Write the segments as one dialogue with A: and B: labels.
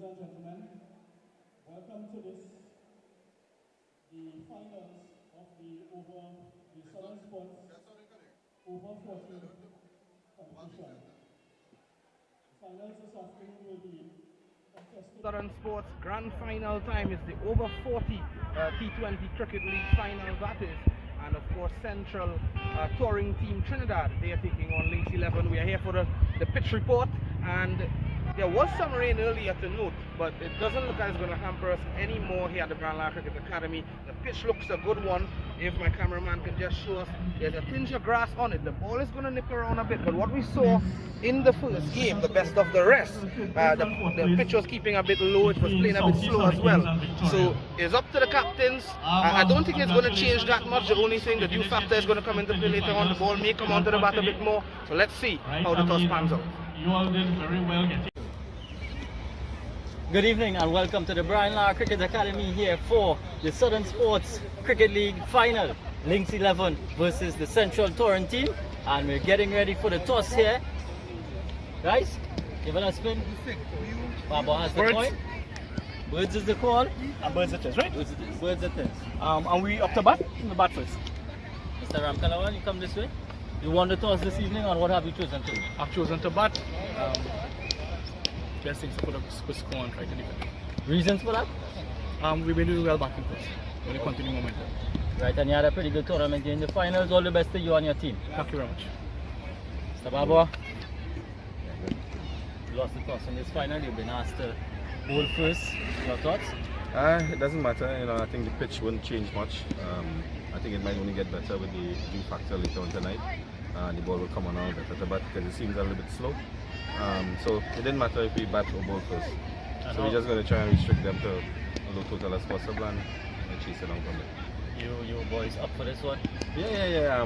A: and gentlemen, welcome to the finals of the Southern Sports over 40 competition. The finals this afternoon will be contested.
B: Southern Sports Grand Final time is the over 40 T20 Cricket League final, that is. And of course, Central touring team Trinidad, they are taking on Links 11. We are here for the pitch report, and there was some rain earlier to note, but it doesn't look like it's going to hamper us anymore here at the Brown Lar Cricket Academy. The pitch looks a good one. If my cameraman can just show us, there's a tinge of grass on it. The ball is going to nip around a bit, but what we saw in the first game, the best of the rest, the pitch was keeping a bit low, it was playing a bit slow as well. So it's up to the captains. I don't think it's going to change that much. The only thing, the due factor is going to come into play later on. The ball may come onto the bat a bit more. So let's see how the toss pans out.
A: You all did very well getting.
C: Good evening and welcome to the Brown Lar Cricket Academy here for the Southern Sports Cricket League final. Links 11 versus the Central Touring team, and we're getting ready for the toss here. Guys, give it a spin. Baba has the coin. Birds is the call.
D: And birds it is, right?
C: Birds it is.
D: And we up to bat? In the bat first.
C: Mr. Ramkalawan, you come this way. You won the toss this evening, or what have you chosen to?
D: I've chosen to bat. Best things to put up quick score and try to defend.
C: Reasons for that?
D: We've been doing well batting first. With the continuing momentum.
C: Right, and you had a pretty good tournament in the finals. All the best to you and your team.
D: Thank you very much.
C: Mr. Baba, you lost the toss in this final. You've been asked to bowl first. Your thoughts?
E: It doesn't matter, I think the pitch won't change much. I think it might only get better with the dew factor later on tonight. The ball will come on out better, but because it seems a little bit slow. So it didn't matter if we bat or bowl first. So we're just going to try and restrict them to a low total as possible and chase it down from there.
C: You boys up for this one?
E: Yeah.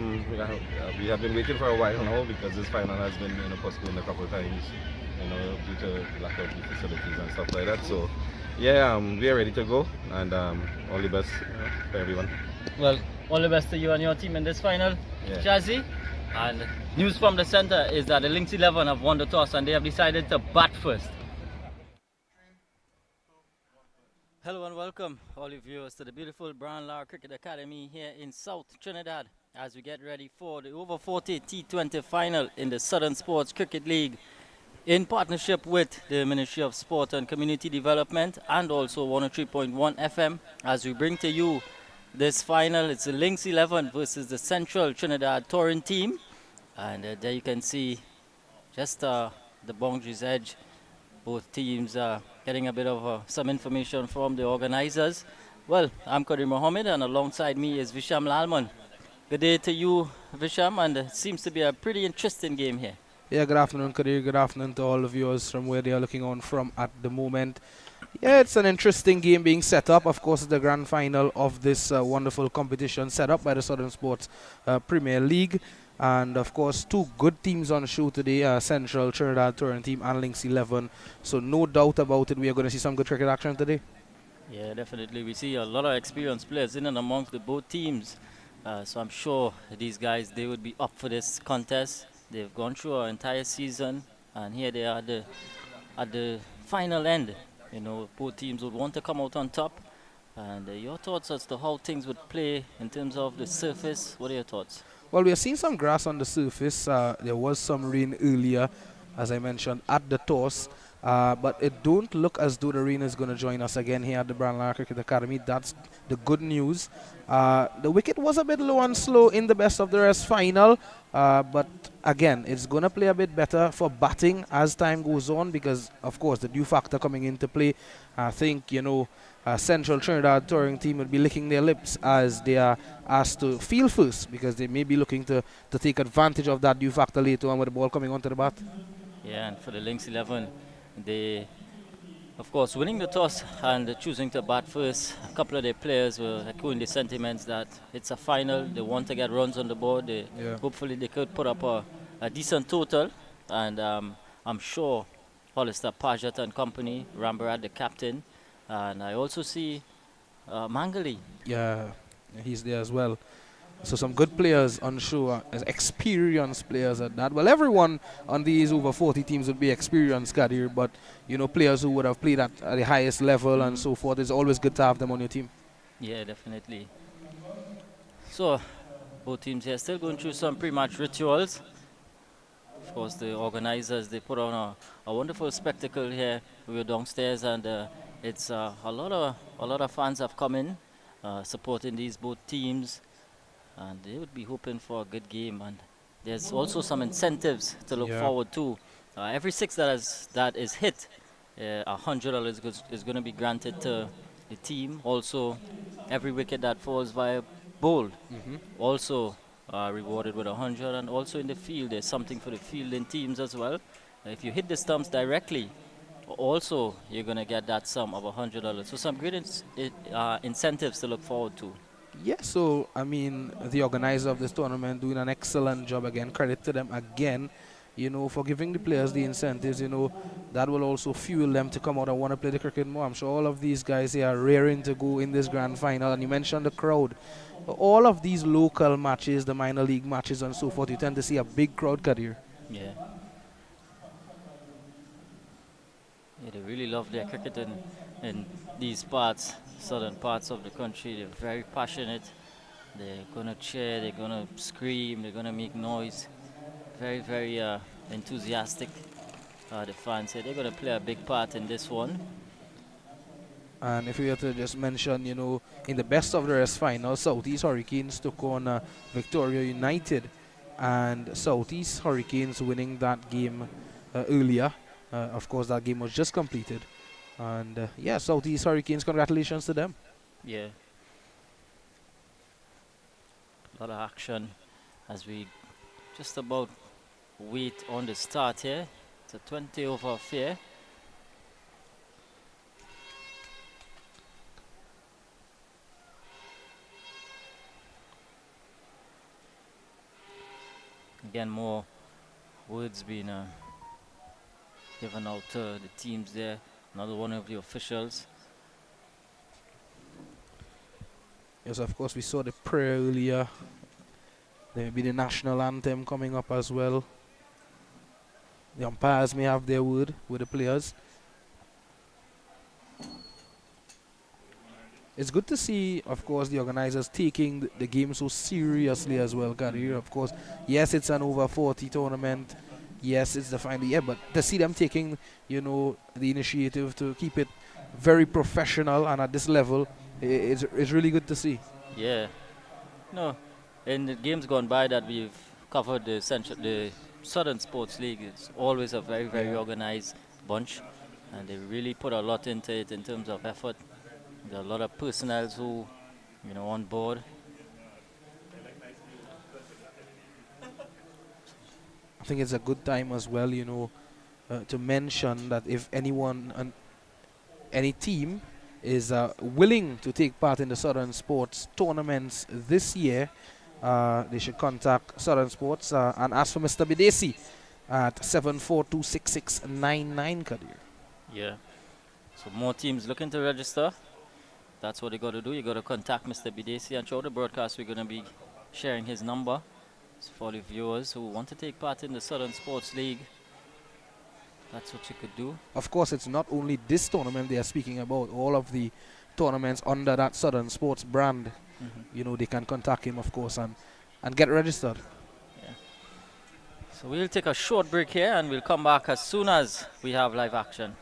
E: We have been waiting for a while now because this final has been postponed a couple of times, due to lack of the facilities and stuff like that. So yeah, we are ready to go, and all the best for everyone.
C: Well, all the best to you and your team in this final,
E: Yeah.
C: Jazzy. And news from the center is that the Links 11 have won the toss and they have decided to bat first. Hello and welcome all you viewers to the beautiful Brown Lar Cricket Academy here in South Trinidad as we get ready for the over 40 T20 final in the Southern Sports Cricket League in partnership with the Ministry of Sport and Community Development and also 103.1 FM as we bring to you this final. It's the Links 11 versus the Central Trinidad Touring team. And there you can see just the boundaries edge. Both teams are getting a bit of some information from the organizers. Well, I'm Kadir Mohammed and alongside me is Visham Lalman. Good day to you, Visham, and it seems to be a pretty interesting game here.
B: Yeah, good afternoon, Kadir. Good afternoon to all the viewers from where they are looking on from at the moment. Yeah, it's an interesting game being set up. Of course, the grand final of this wonderful competition set up by the Southern Sports Premier League. And of course, two good teams on the show today, Central Trinidad Touring team and Links 11. So no doubt about it, we are going to see some good cricket action today.
C: Yeah, definitely. We see a lot of experienced players in and amongst the both teams. So I'm sure these guys, they would be up for this contest. They've gone through an entire season, and here they are at the final end. Both teams would want to come out on top. And your thoughts as to how things would play in terms of the surface? What are your thoughts?
B: Well, we are seeing some grass on the surface. There was some rain earlier, as I mentioned, at the toss. But it don't look as though the rain is going to join us again here at the Brown Lar Cricket Academy. That's the good news. The wicket was a bit low and slow in the best of the rest final. But again, it's going to play a bit better for batting as time goes on because, of course, the dew factor coming into play. I think, Central Trinidad Touring team will be licking their lips as they are asked to field first because they may be looking to take advantage of that dew factor later on with the ball coming onto the bat.
C: Yeah, and for the Links 11, they, of course, winning the toss and choosing to bat first. A couple of their players were echoing the sentiments that it's a final. They want to get runs on the board. Hopefully they could put up a decent total. And I'm sure Hollister Pajat and company, Rambarad the captain, and I also see Mangali.
B: Yeah, he's there as well. So some good players on show, as experienced players at that. Well, everyone on these over 40 teams would be experienced, Kadir, but players who would have played at the highest level and so forth. It's always good to have them on your team.
C: Yeah, definitely. So, both teams here still going through some pre-match rituals. Of course, the organizers, they put on a wonderful spectacle here. We were downstairs, and it's a lot of fans have come in supporting these both teams, and they would be hoping for a good game. And there's also some incentives to look
B: Yeah.
C: forward to. Every six that is hit, $100 is going to be granted to the team. Also, every wicket that falls via bowl also rewarded with 100. And also in the field, there's something for the fielding teams as well. If you hit the stumps directly, also you're going to get that sum of $100. So some great incentives to look forward to.
B: Yeah, so I mean, the organizer of this tournament doing an excellent job again. Credit to them again, for giving the players the incentives. That will also fuel them to come out and want to play the cricket more. I'm sure all of these guys here are raring to go in this grand final. And you mentioned the crowd. All of these local matches, the minor league matches, and so forth, you tend to see a big crowd, Kadir.
C: Yeah. Yeah, they really love their cricket in these parts, southern parts of the country. They're very passionate. They're gonna cheer, they're gonna scream, they're gonna make noise. Very, very enthusiastic. The fans say they're gonna play a big part in this one.
B: And if we were to just mention, in the best of the rest final, Southeast Hurricanes took on Victoria United, and Southeast Hurricanes winning that game earlier. Of course, that game was just completed. And yeah, Southeast Hurricanes, congratulations to them.
C: Yeah. A lot of action as we just about wait on the start here. It's a 20 over affair. Again, more words being given out to the teams there. Another one of the officials.
B: Yes, of course, we saw the prayer earlier. There may be the national anthem coming up as well. The umpires may have their word with the players. It's good to see, of course, the organizers taking the game so seriously as well, Kadir. Of course, yes, it's an over 40 tournament. Yes, it's the final year, but to see them taking, the initiative to keep it very professional and at this level, it's really good to see.
C: Yeah. No, in the games gone by that we've covered the Southern Sports League, it's always a very, very organized bunch, and they really put a lot into it in terms of effort. There are a lot of personnel who, on board.
B: I think it's a good time as well, to mention that if anyone and any team is willing to take part in the Southern Sports tournaments this year, they should contact Southern Sports and ask for Mr. Bidesi at 7426699, Kadir.
C: Yeah. So more teams looking to register. That's what you got to do. You got to contact Mr. Bidesi, and throughout the broadcast, we're going to be sharing his number. So for the viewers who want to take part in the Southern Sports League, that's what you could do.
B: Of course, it's not only this tournament they are speaking about. All of the tournaments under that Southern Sports brand, they can contact him, of course, and get registered.
C: Yeah. So we'll take a short break here, and we'll come back as soon as we have live action.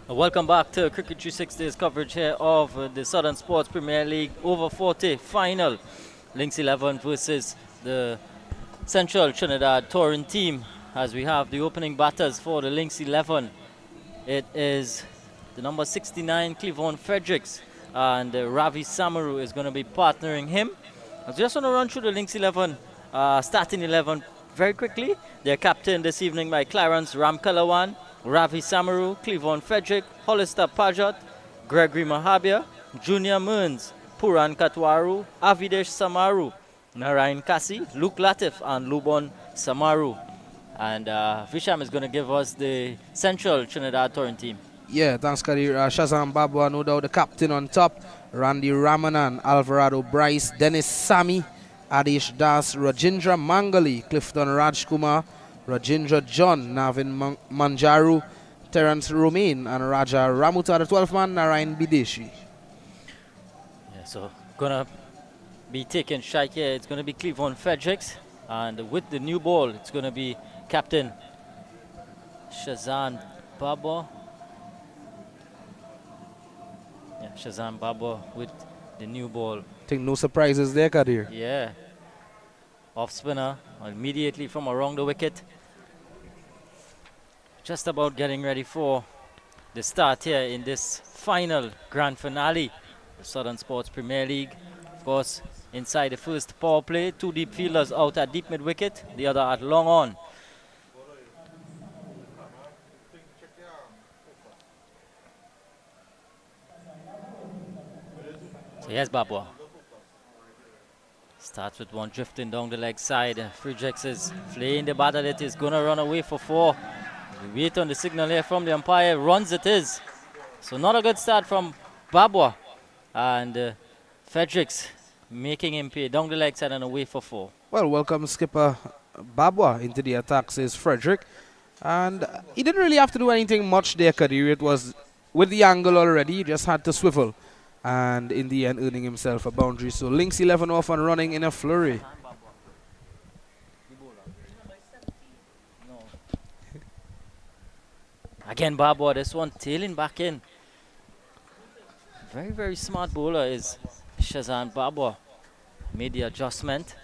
C: Welcome back to Cricket 360's coverage here of the Southern Sports Premier League over 40 final. Lynx 11 versus the Central Trinidad Touring team. As we have the opening batters for the Lynx 11, it is the number 69 Cleavon Fredericks, and Ravi Samaru is going to be partnering him. I just want to run through the Lynx 11 starting 11 very quickly. They're captained this evening by Clarence Ramkalawan, Ravi Samaru, Cleavon Frederick, Hollister Pajot, Gregory Mahabia, Junior Mearns, Puran Katwaru, Avidesh Samaru, Narayan Kasi, Luke Latif, and Lubon Samaru. And Visham is going to give us the Central Trinidad Touring team.
B: Yeah, thanks, Kadir. Shazam Babwa, no doubt the captain on top. Randy Ramanan, Alvarado Bryce, Dennis Sami, Adish Das, Rajindra Mangali, Clifton Rajkumar, Rajindra John, Navin Manjaru, Terence Romain, and Raja Ramuta, the 12th man, Narayan Bideshi.
C: Yeah, so gonna be taking strike here. It's gonna be Cleavon Fredericks, and with the new ball, it's gonna be Captain Shazan Babo. Yeah, Shazam Babo with the new ball.
B: Think no surprises there, Kadir.
C: Yeah. Off spinner immediately from around the wicket. Just about getting ready for the start here in this final grand finale, the Southern Sports Premier League. Of course, inside the first power play, 2 deep fielders out at deep mid wicket, the other at long on. So here's Babwa. Starts with one drifting down the leg side. Fredericks is flaying the bat at it. Is going to run away for 4. We wait on the signal here from the umpire. Runs it is. So not a good start from Babwa. And Fredericks making him pay down the leg side and away for 4.
B: Well, welcome skipper Babwa into the attack, says Frederick. And he didn't really have to do anything much there, Kadir. It was with the angle already. He just had to swivel. And in the end, earning himself a boundary. So Lynx 11 off and running in a flurry.
C: Again, Babwa, this one tailing back in. Very, very smart bowler is Shazan Babwa. Made the adjustment.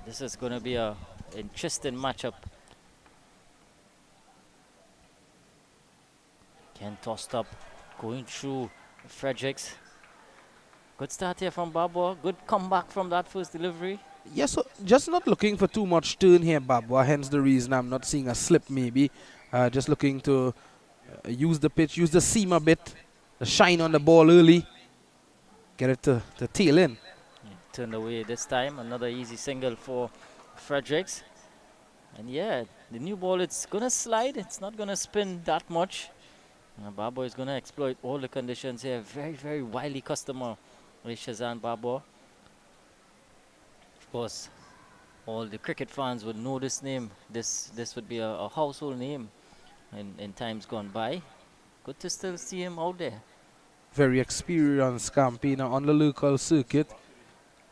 C: This is going to be an interesting matchup. Again, tossed up, going through Fredericks. Good start here from Babwa. Good comeback from that first delivery.
B: Yes, so just not looking for too much turn here, Babwa. Hence the reason I'm not seeing a slip maybe. Just looking to use the pitch, use the seam a bit, the shine on the ball early. Get it to tail in.
C: Yeah, turned away this time. Another easy single for Fredericks. And yeah, the new ball, it's going to slide. It's not going to spin that much. Babwa is going to exploit all the conditions here. Very, very wily customer with Shazan Babwa. Of course, all the cricket fans would know this name. This would be a household name in times gone by. Good to still see him out there.
B: Very experienced campaigner on the local circuit.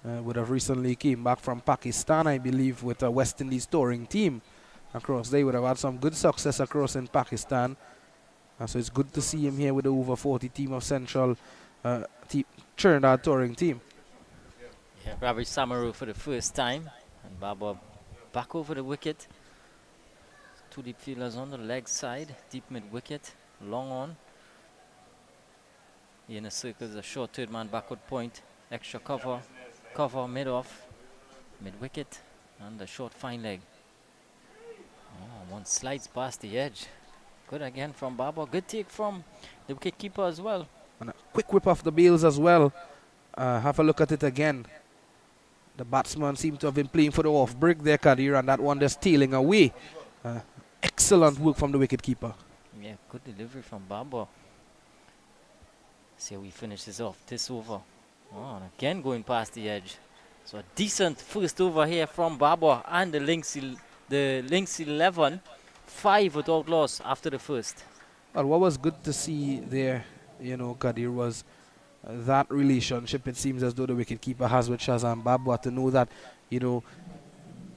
B: Would have recently came back from Pakistan, I believe, with a West Indies touring team across. They would have had some good success across in Pakistan. So it's good to see him here with the over 40 team of Central Trinidad touring team.
C: Yeah, Ravi Samaru for the first time. And Babwa back over the wicket. 2 deep fielders on the leg side. Deep mid wicket. Long on. In a circle is a short third man backward point. Extra cover. Cover mid off. Mid wicket. And the short fine leg. Oh, one slides past the edge. Good again from Babwa. Good take from the wicket keeper as well.
B: And a quick whip off the bails as well. Have a look at it again. The batsman seemed to have been playing for the off break there, Kadir, and that one just tailing away. Excellent work from the wicket keeper.
C: Yeah, good delivery from Babwa. See how we finish this off. This over. Oh, and again going past the edge. So a decent first over here from Babwa and the Lynx 11. 5 without loss after the first.
B: Well, what was good to see there, Kadir, was that relationship it seems as though the wicketkeeper has with Shazam Babwa, to know that,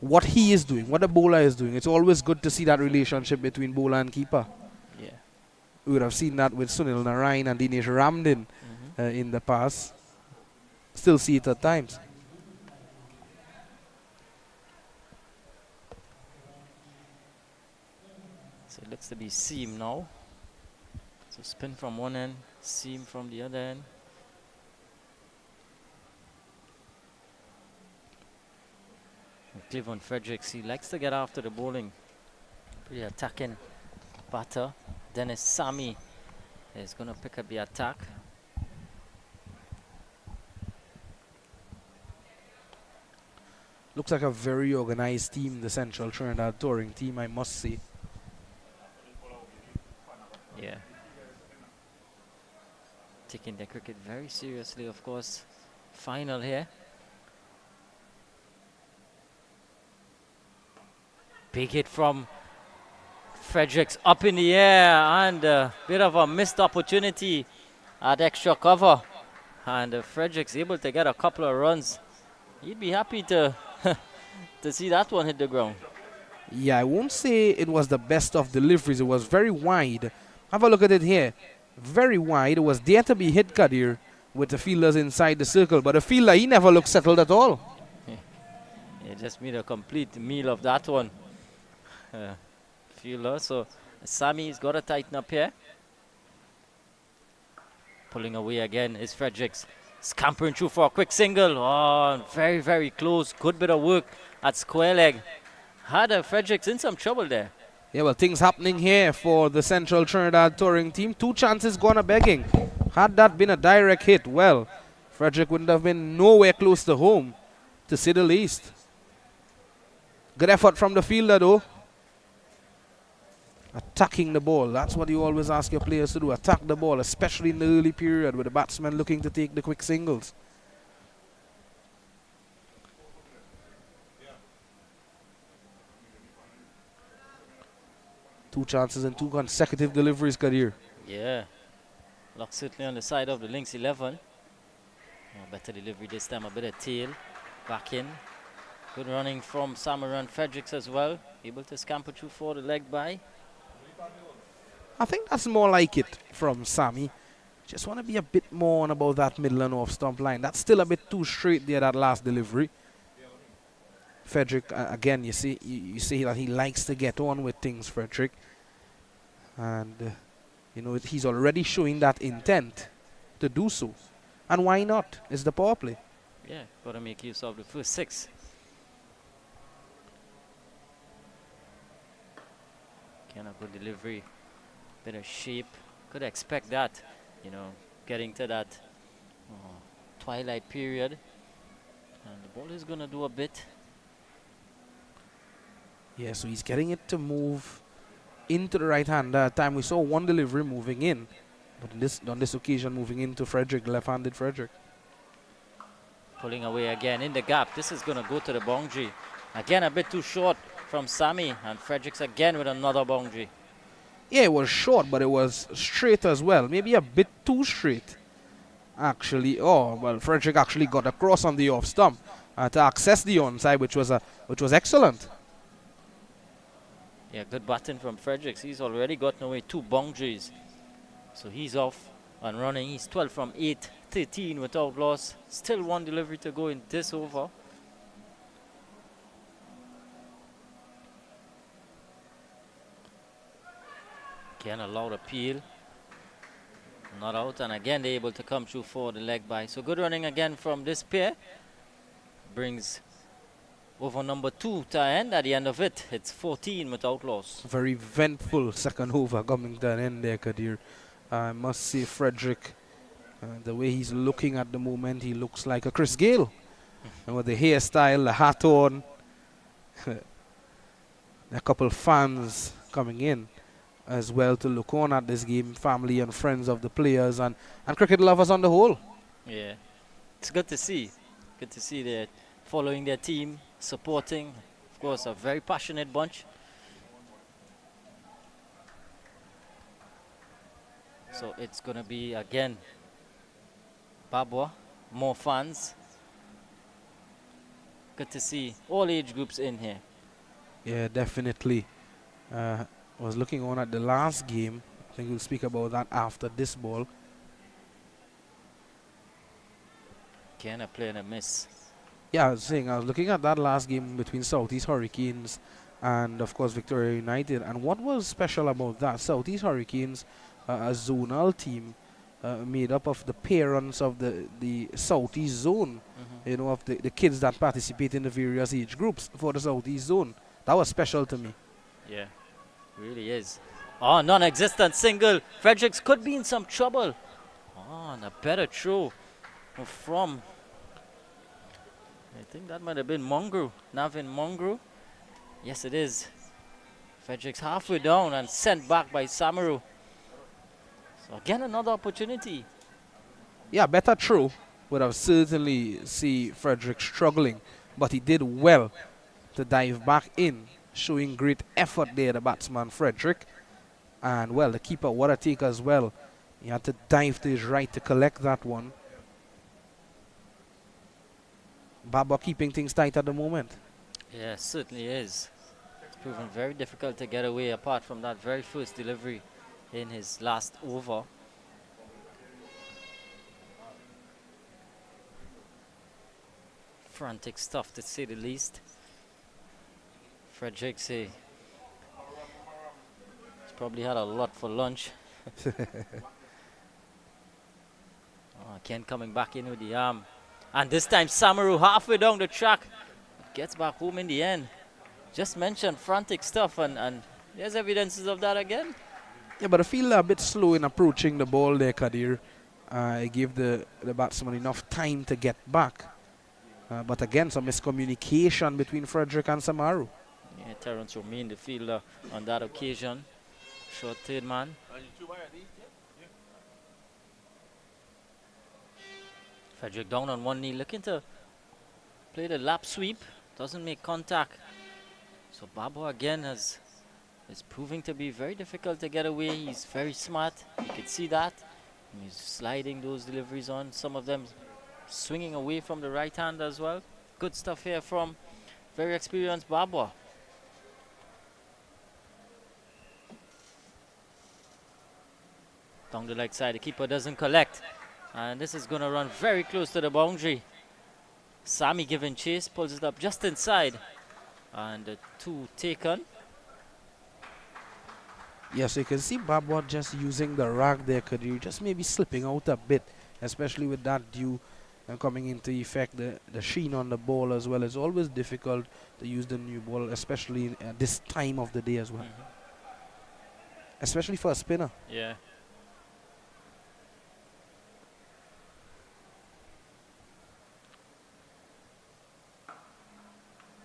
B: what he is doing, what the bowler is doing. It's always good to see that relationship between bowler and keeper.
C: Yeah.
B: We would have seen that with Sunil Narayan and Dinesh Ramdin in the past. Still see it at times.
C: So it looks to be seam now. So spin from one end, seam from the other end. And Cleveland Fredericks, he likes to get after the bowling. Pretty attacking batter. Dennis Sami is going to pick up the attack.
B: Looks like a very organized team, the Central Trinidad touring team, I must say.
C: Yeah. Taking their cricket very seriously, of course. Final here. Big hit from Fredericks up in the air, and a bit of a missed opportunity at extra cover. And Fredericks able to get a couple of runs. He'd be happy to to see that one hit the ground.
B: Yeah, I won't say it was the best of deliveries. It was very wide. Have a look at it here. Very wide. It was there to be hit, Kadir, with the fielders inside the circle. But the fielder, he never looked settled at all.
C: Yeah, just made a complete meal of that one. Fielder. So Sammy's got to tighten up here. Pulling away again is Fredericks. Scampering through for a quick single. Oh, very, very close. Good bit of work at square leg. Had Fredericks in some trouble there.
B: Yeah, well, things happening here for the Central Trinidad touring team. 2 chances gone a begging. Had that been a direct hit, well, Frederick wouldn't have been nowhere close to home, to say the least. Good effort from the fielder, though. Attacking the ball. That's what you always ask your players to do. Attack the ball, especially in the early period with the batsmen looking to take the quick singles. Two chances and 2 consecutive deliveries, Kadir.
C: Yeah. Luck certainly on the side of the Lynx 11. Better delivery this time, a bit of tail. Back in. Good running from Samaran Fredericks as well. Able to scamper through for the leg by.
B: I think that's more like it from Sammy. Just want to be a bit more on about that middle and off stump line. That's still a bit too straight there, that last delivery. Frederick, again, you see that he likes to get on with things, Frederick. And, you know, he's already showing that intent to do so. And why not? It's the power play.
C: Yeah, got to make use of the first 6. Kind of good delivery. Bit of shape. Could expect that, you know, getting to that twilight period. And the ball is going to do a bit.
B: Yeah, so he's getting it to move into the right hand. That time we saw one delivery moving in. But on this occasion, moving into Frederick, left-handed Frederick.
C: Pulling away again in the gap. This is going to go to the boundary. Again, a bit too short from Sammy. And Fredericks again with another boundary.
B: Yeah, it was short, but it was straight as well. Maybe a bit too straight, actually. Oh, well, Frederick actually got across on the off stump to access the onside, which was excellent.
C: Yeah, good batting from Fredericks. He's already gotten away 2 boundaries. So he's off and running. He's 12 from 8, 13 without loss. Still 1 delivery to go in this over. Again, a loud appeal. Not out, and again they're able to come through for the leg by. So good running again from this pair. Brings over number 2 to an end. At the end of it, it's 14 without loss.
B: Very eventful second over coming to an end there, Kadir. I must say, Frederick, the way he's looking at the moment, he looks like a Chris Gale. And with the hairstyle, the hat on, a couple fans coming in as well to look on at this game, family and friends of the players and cricket lovers on the whole.
C: Yeah, it's good to see. Good to see they're following their team, supporting. Of course, a very passionate bunch. So it's going to be, again, Babwa, more fans. Good to see all age groups in here.
B: Yeah, definitely. I was looking on at the last game. think we'll speak about that after this ball.
C: Again, a play and a miss.
B: Yeah, I was looking at that last game between Southeast Hurricanes and, of course, Victoria United. And what was special about that? Southeast Hurricanes, a zonal team made up of the parents of the Southeast zone, of the kids that participate in the various age groups for the Southeast zone. That was special to me.
C: Yeah, really is. Oh, non-existent single. Fredericks could be in some trouble. Oh, and a better throw from, I think that might have been Mongru, Navin Mongru. Yes, it is. Fredericks halfway down and sent back by Samaru. So again, another opportunity.
B: Yeah, better throw would have certainly see Frederick struggling, but he did well to dive back in, showing great effort there, the batsman Frederick. And well, the keeper, what a take as well. He had to dive to his right to collect that one. Baba keeping things tight at the moment.
C: Yeah, certainly is. It's proven very difficult to get away apart from that very first delivery in his last over. Frantic stuff, to say the least. Fredericks, he's probably had a lot for lunch. Ken coming back in with the arm. And this time Samaru halfway down the track gets back home in the end. Just mentioned frantic stuff, and there's evidences of that again.
B: Yeah, but I feel a bit slow in approaching the ball there, Kadir. It gave the batsman enough time to get back. But again, some miscommunication between Frederick and Samaru.
C: Yeah, Terence Romain, the fielder, on that occasion. Short third man. Frederick down on one knee, looking to play the lap sweep. Doesn't make contact. So Babo again is proving to be very difficult to get away. He's very smart. You can see that. And he's sliding those deliveries on. Some of them swinging away from the right hand as well. Good stuff here from very experienced Babo. Down the leg side, the keeper doesn't collect. And this is going to run very close to the boundary. Sami giving chase, pulls it up just inside. And the two taken.
B: Yes, you can see Babwa just using the rag there, Kadir, just maybe slipping out a bit, especially with that dew coming into effect. The sheen on the ball as well. It's always difficult to use the new ball, especially at this time of the day as well. Especially for a spinner.
C: Yeah.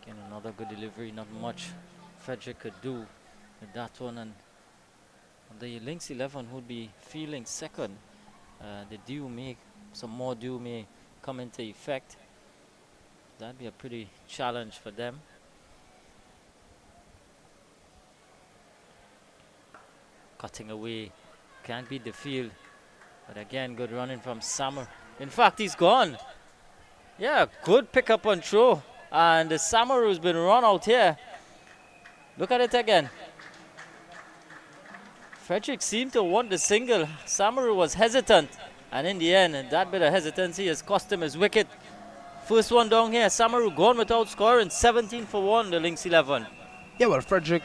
C: Again, another good delivery. Not much Frederick could do with that one. And the Lynx 11 would be feeling second. Some more dew may come into effect. That'd be a pretty challenge for them. Cutting away, can't beat the field. But again, good running from Summer. In fact, he's gone. Yeah, good pickup on throw. And the Summer who's been run out here. Look at it again. Frederick seemed to want the single. Samaru was hesitant. And in the end, that bit of hesitancy has cost him his wicket. First one down here, Samaru gone without scoring. 17 for 1, the Lynx 11.
B: Yeah, well, Frederick,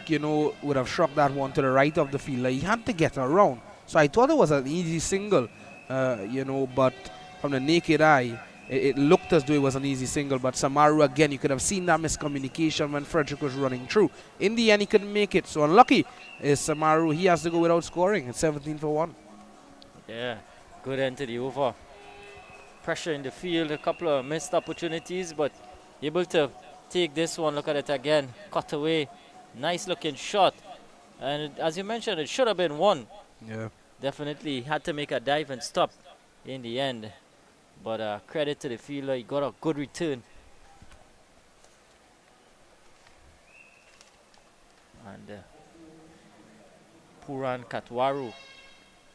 B: would have struck that one to the right of the fielder. He had to get around. So I thought it was an easy single, but from the naked eye, it looked as though it was an easy single. But Samaru, again, you could have seen that miscommunication when Frederick was running through. In the end, he couldn't make it. So unlucky is Samaru. He has to go without scoring. It's 17 for 1.
C: Yeah, good end to the over. Pressure in the field, a couple of missed opportunities, but able to take this one. Look at it again. Cut away. Nice looking shot. And as you mentioned, it should have been one.
B: Yeah.
C: Definitely had to make a dive and stop in the end. But credit to the fielder, he got a good return. And Puran Katwaru,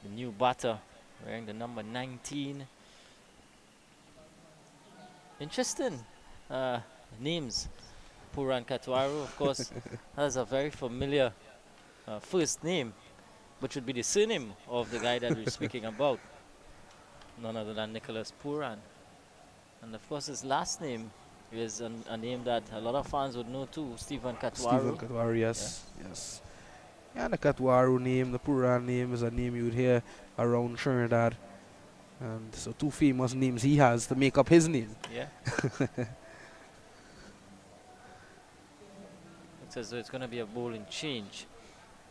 C: the new batter, wearing the number 19. Interesting names. Puran Katwaru, of course, has a very familiar first name. which would be the surname of the guy that we're speaking about. None other than Nicholas Puran. And of course, his last name is a name that a lot of fans would know too, Stephen
B: Stephen
C: Katwaru.
B: Katwaru, yes, yes. Yeah, the Katwaru name, the Puran name is a name you would hear around Trinidad. And so two famous names he has to make up his name.
C: Yeah. It says it's going to be a bowling change.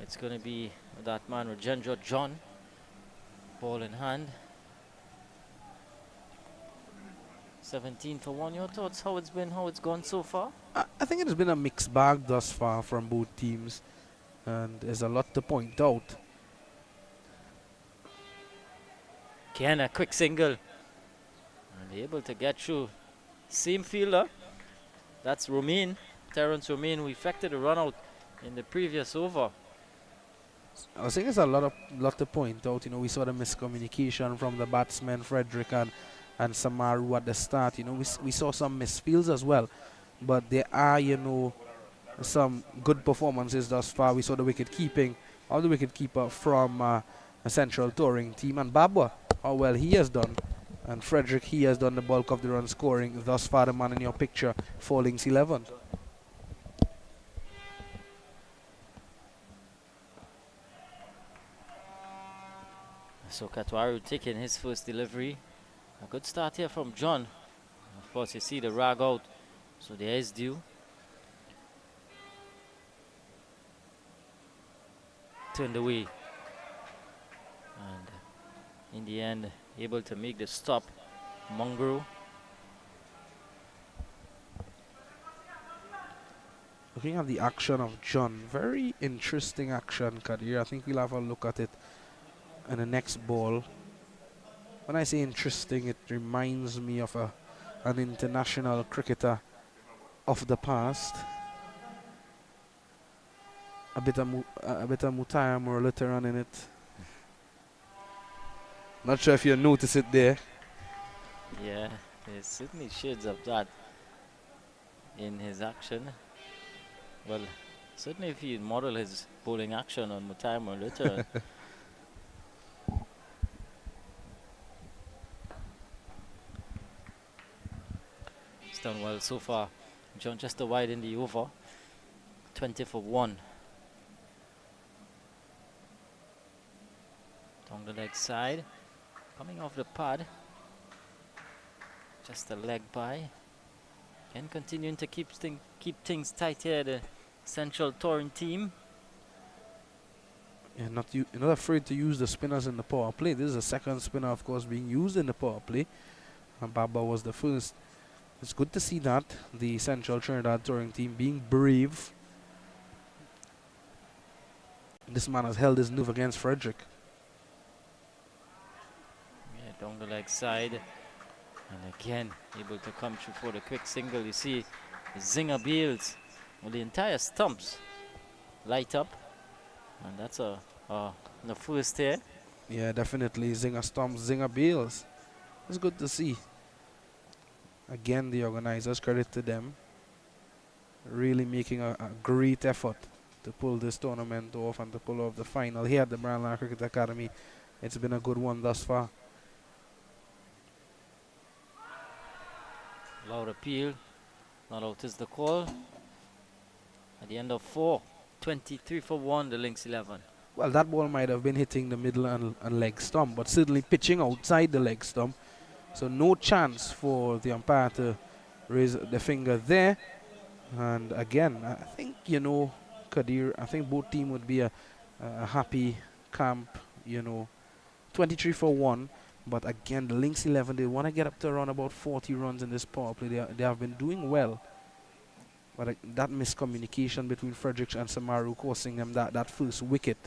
C: It's going to be that man, Rajendra John, ball in hand. 17 for 1. Your thoughts, how it's been, how it's gone so far?
B: I think it has been a mixed bag thus far from both teams. And there's a lot to point out.
C: Again, a quick single. And able to get through. Same fielder. That's Romain. Terence Romain, who effected a run out in the previous over.
B: I think it's a lot to point out. You know, we saw the miscommunication from the batsmen, Frederick and Samaru at the start. You know, we saw some misfields as well. But there are, you know, some good performances thus far. We saw the wicket keeping of the wicket keeper from a central touring team, and Babwa, how well he has done, and Frederick, he has done the bulk of the run scoring thus far. The man in your picture for Links 11.
C: So Katwaru taking his first delivery. A good start here from John. Of course, you see the rag out, so there is due. Turned away. And in the end, able to make the stop. Mungro.
B: Looking at the action of John, very interesting action, Kadir. I think we'll have a look at it in the next ball. When I say interesting, it reminds me of an international cricketer of the past. A bit of Mutaya Muralitharan in it. Not sure if you notice it there.
C: Yeah, there's certainly shades of that in his action. Well, certainly if he model his bowling action on Mutaya Muralitharan. He's done well so far. John just wide in the over. 20 for 1. Down the leg side. Coming off the pad. Just a leg by. And continuing to keep things tight here, the central touring team.
B: Yeah, you're not afraid to use the spinners in the power play. This is the second spinner, of course, being used in the power play. And Baba was the first. It's good to see that the Central Trinidad touring team being brave. This man has held his nerve against Frederick.
C: Yeah, down the leg side. And again, able to come through for the quick single. You see Zinger Beals. Well, the entire stumps light up. And that's the first here.
B: Yeah, definitely. Zinger stumps, Zinger Beals. It's good to see. Again, the organizers, credit to them. Really making a great effort to pull this tournament off and to pull off the final here at the Brandlar Cricket Academy. It's been a good one thus far.
C: Loud appeal. Not out is the call. At the end of 4, 23 for 1, the Links 11.
B: Well, that ball might have been hitting the middle and leg stump, but certainly pitching outside the leg stump. So no chance for the umpire to raise the finger there. And again, I think, you know, Kadir, I think both teams would be a happy camp, you know, 23 for 1. But again, the Links 11, they want to get up to around about 40 runs in this power play. They have been doing well. But that miscommunication between Fredericks and Samaru costing them that first wicket.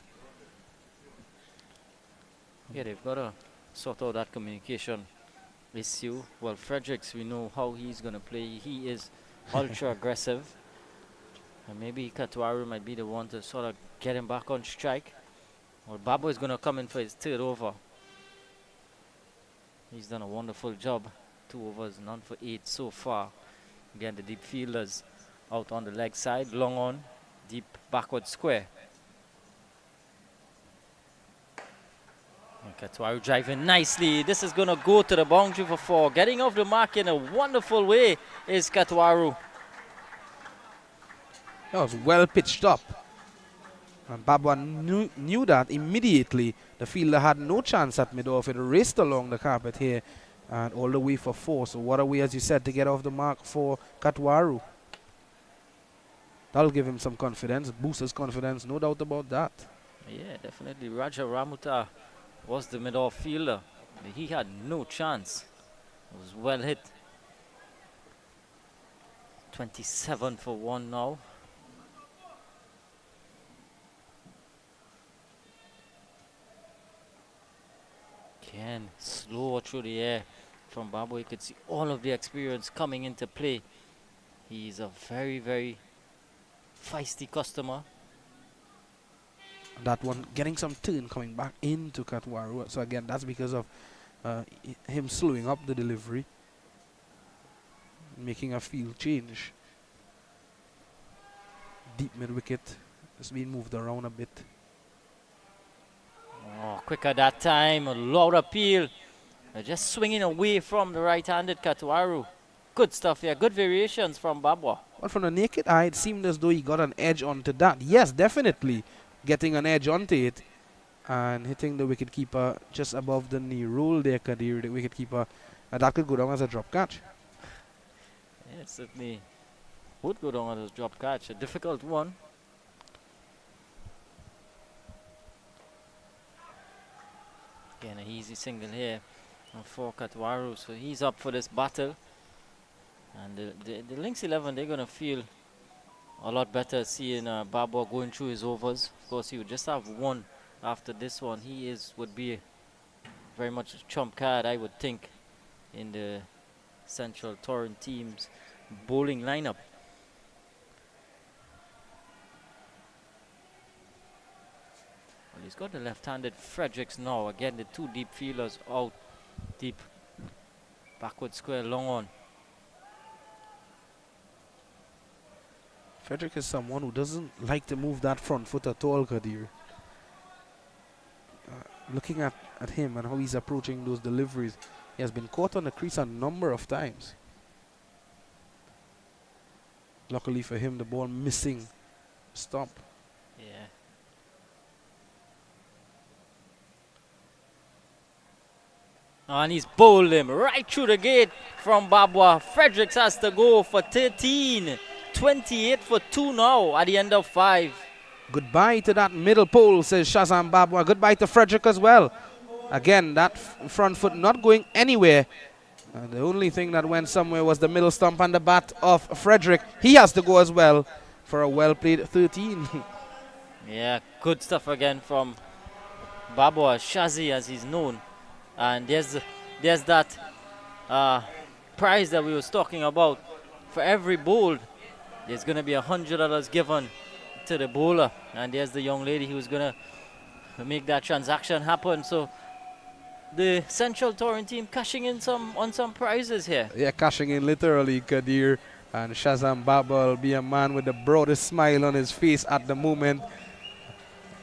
C: Yeah, they've got to sort out that communication issue. Well, Fredericks, we know how he's going to play. He is ultra aggressive. And maybe Katwaru might be the one to sort of get him back on strike. Well, Babu is going to come in for his third over. He's done a wonderful job. 2 overs, none for 8 so far. Again, the deep fielders out on the leg side. Long on, deep backward square. Katwaru driving nicely. This is going to go to the boundary for 4. Getting off the mark in a wonderful way is Katwaru.
B: That was well pitched up. And Babwa knew that immediately. The fielder had no chance at mid-off. It raced along the carpet here and all the way for 4. So what a way, as you said, to get off the mark for Katwaru. That'll give him some confidence, boost his confidence, no doubt about that.
C: Yeah, definitely. Raja Ramuta was the mid-off fielder. He had no chance. It was well hit. 27 for 1 now. Again, slow through the air from Babu. You could see all of the experience coming into play. He's a very, very feisty customer.
B: That one getting some turn coming back into Katwaru. So again, that's because of him slowing up the delivery, making a field change. Deep mid wicket has been moved around a bit.
C: Oh, quicker that time, a loud appeal. Just swinging away from the right-handed Katwaru. Good stuff here, good variations from Babwa.
B: But from the naked eye, it seemed as though he got an edge onto that. Yes, definitely getting an edge onto it and hitting the wicketkeeper just above the knee. Roll there, Kadir, the wicketkeeper. That could go down as a drop catch.
C: Yeah, it certainly would go down as a drop catch. A difficult one. Again, an easy single here for Katwaru. So he's up for this battle. And the Lynx 11, they're going to feel a lot better seeing Babwa going through his overs. Of course, he would just have 1 after this one. He would be very much a trump card, I would think, in the Central Torrent team's bowling lineup. Well, he's got the left-handed Fredericks now. Again, the 2 deep fielders out deep. Backward square, long on.
B: Frederick is someone who doesn't like to move that front foot at all, Kadir. Looking at him and how he's approaching those deliveries, he has been caught on the crease a number of times. Luckily for him, the ball missing stop.
C: Yeah. And he's bowled him right through the gate from Babwa. Fredericks has to go for 13. 28 for 2 now at the end of 5.
B: Goodbye to that middle pole, says Shazam Babwa. Goodbye to Frederick as well. Again, that front foot not going anywhere. The only thing that went somewhere was the middle stump and the bat of Frederick. He has to go as well for a well-played 13.
C: Yeah, good stuff again from Babwa, Shazi as he's known. And there's that prize that we was talking about. For every bowl, there's going to be $100 given to the bowler. And there's the young lady who's going to make that transaction happen. So the Central Torrent team cashing in on some prizes here.
B: Yeah, cashing in literally, Kadir. And Shazam Babwa will be a man with the broadest smile on his face at the moment.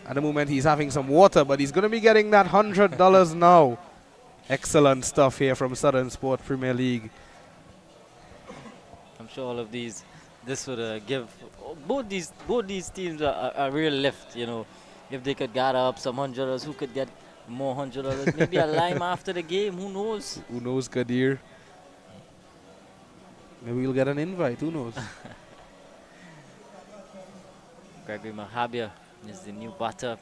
B: At the moment, he's having some water, but he's going to be getting that $100 now. Excellent stuff here from Southern Sport Premier League.
C: I'm sure all of this would give both these teams a real lift. You know, if they could gather up some $100, who could get more $100? Maybe a lime after the game. Who knows?
B: Who knows, Kadir? Maybe we'll get an invite. Who knows?
C: Gregory Mahabia is the new batter.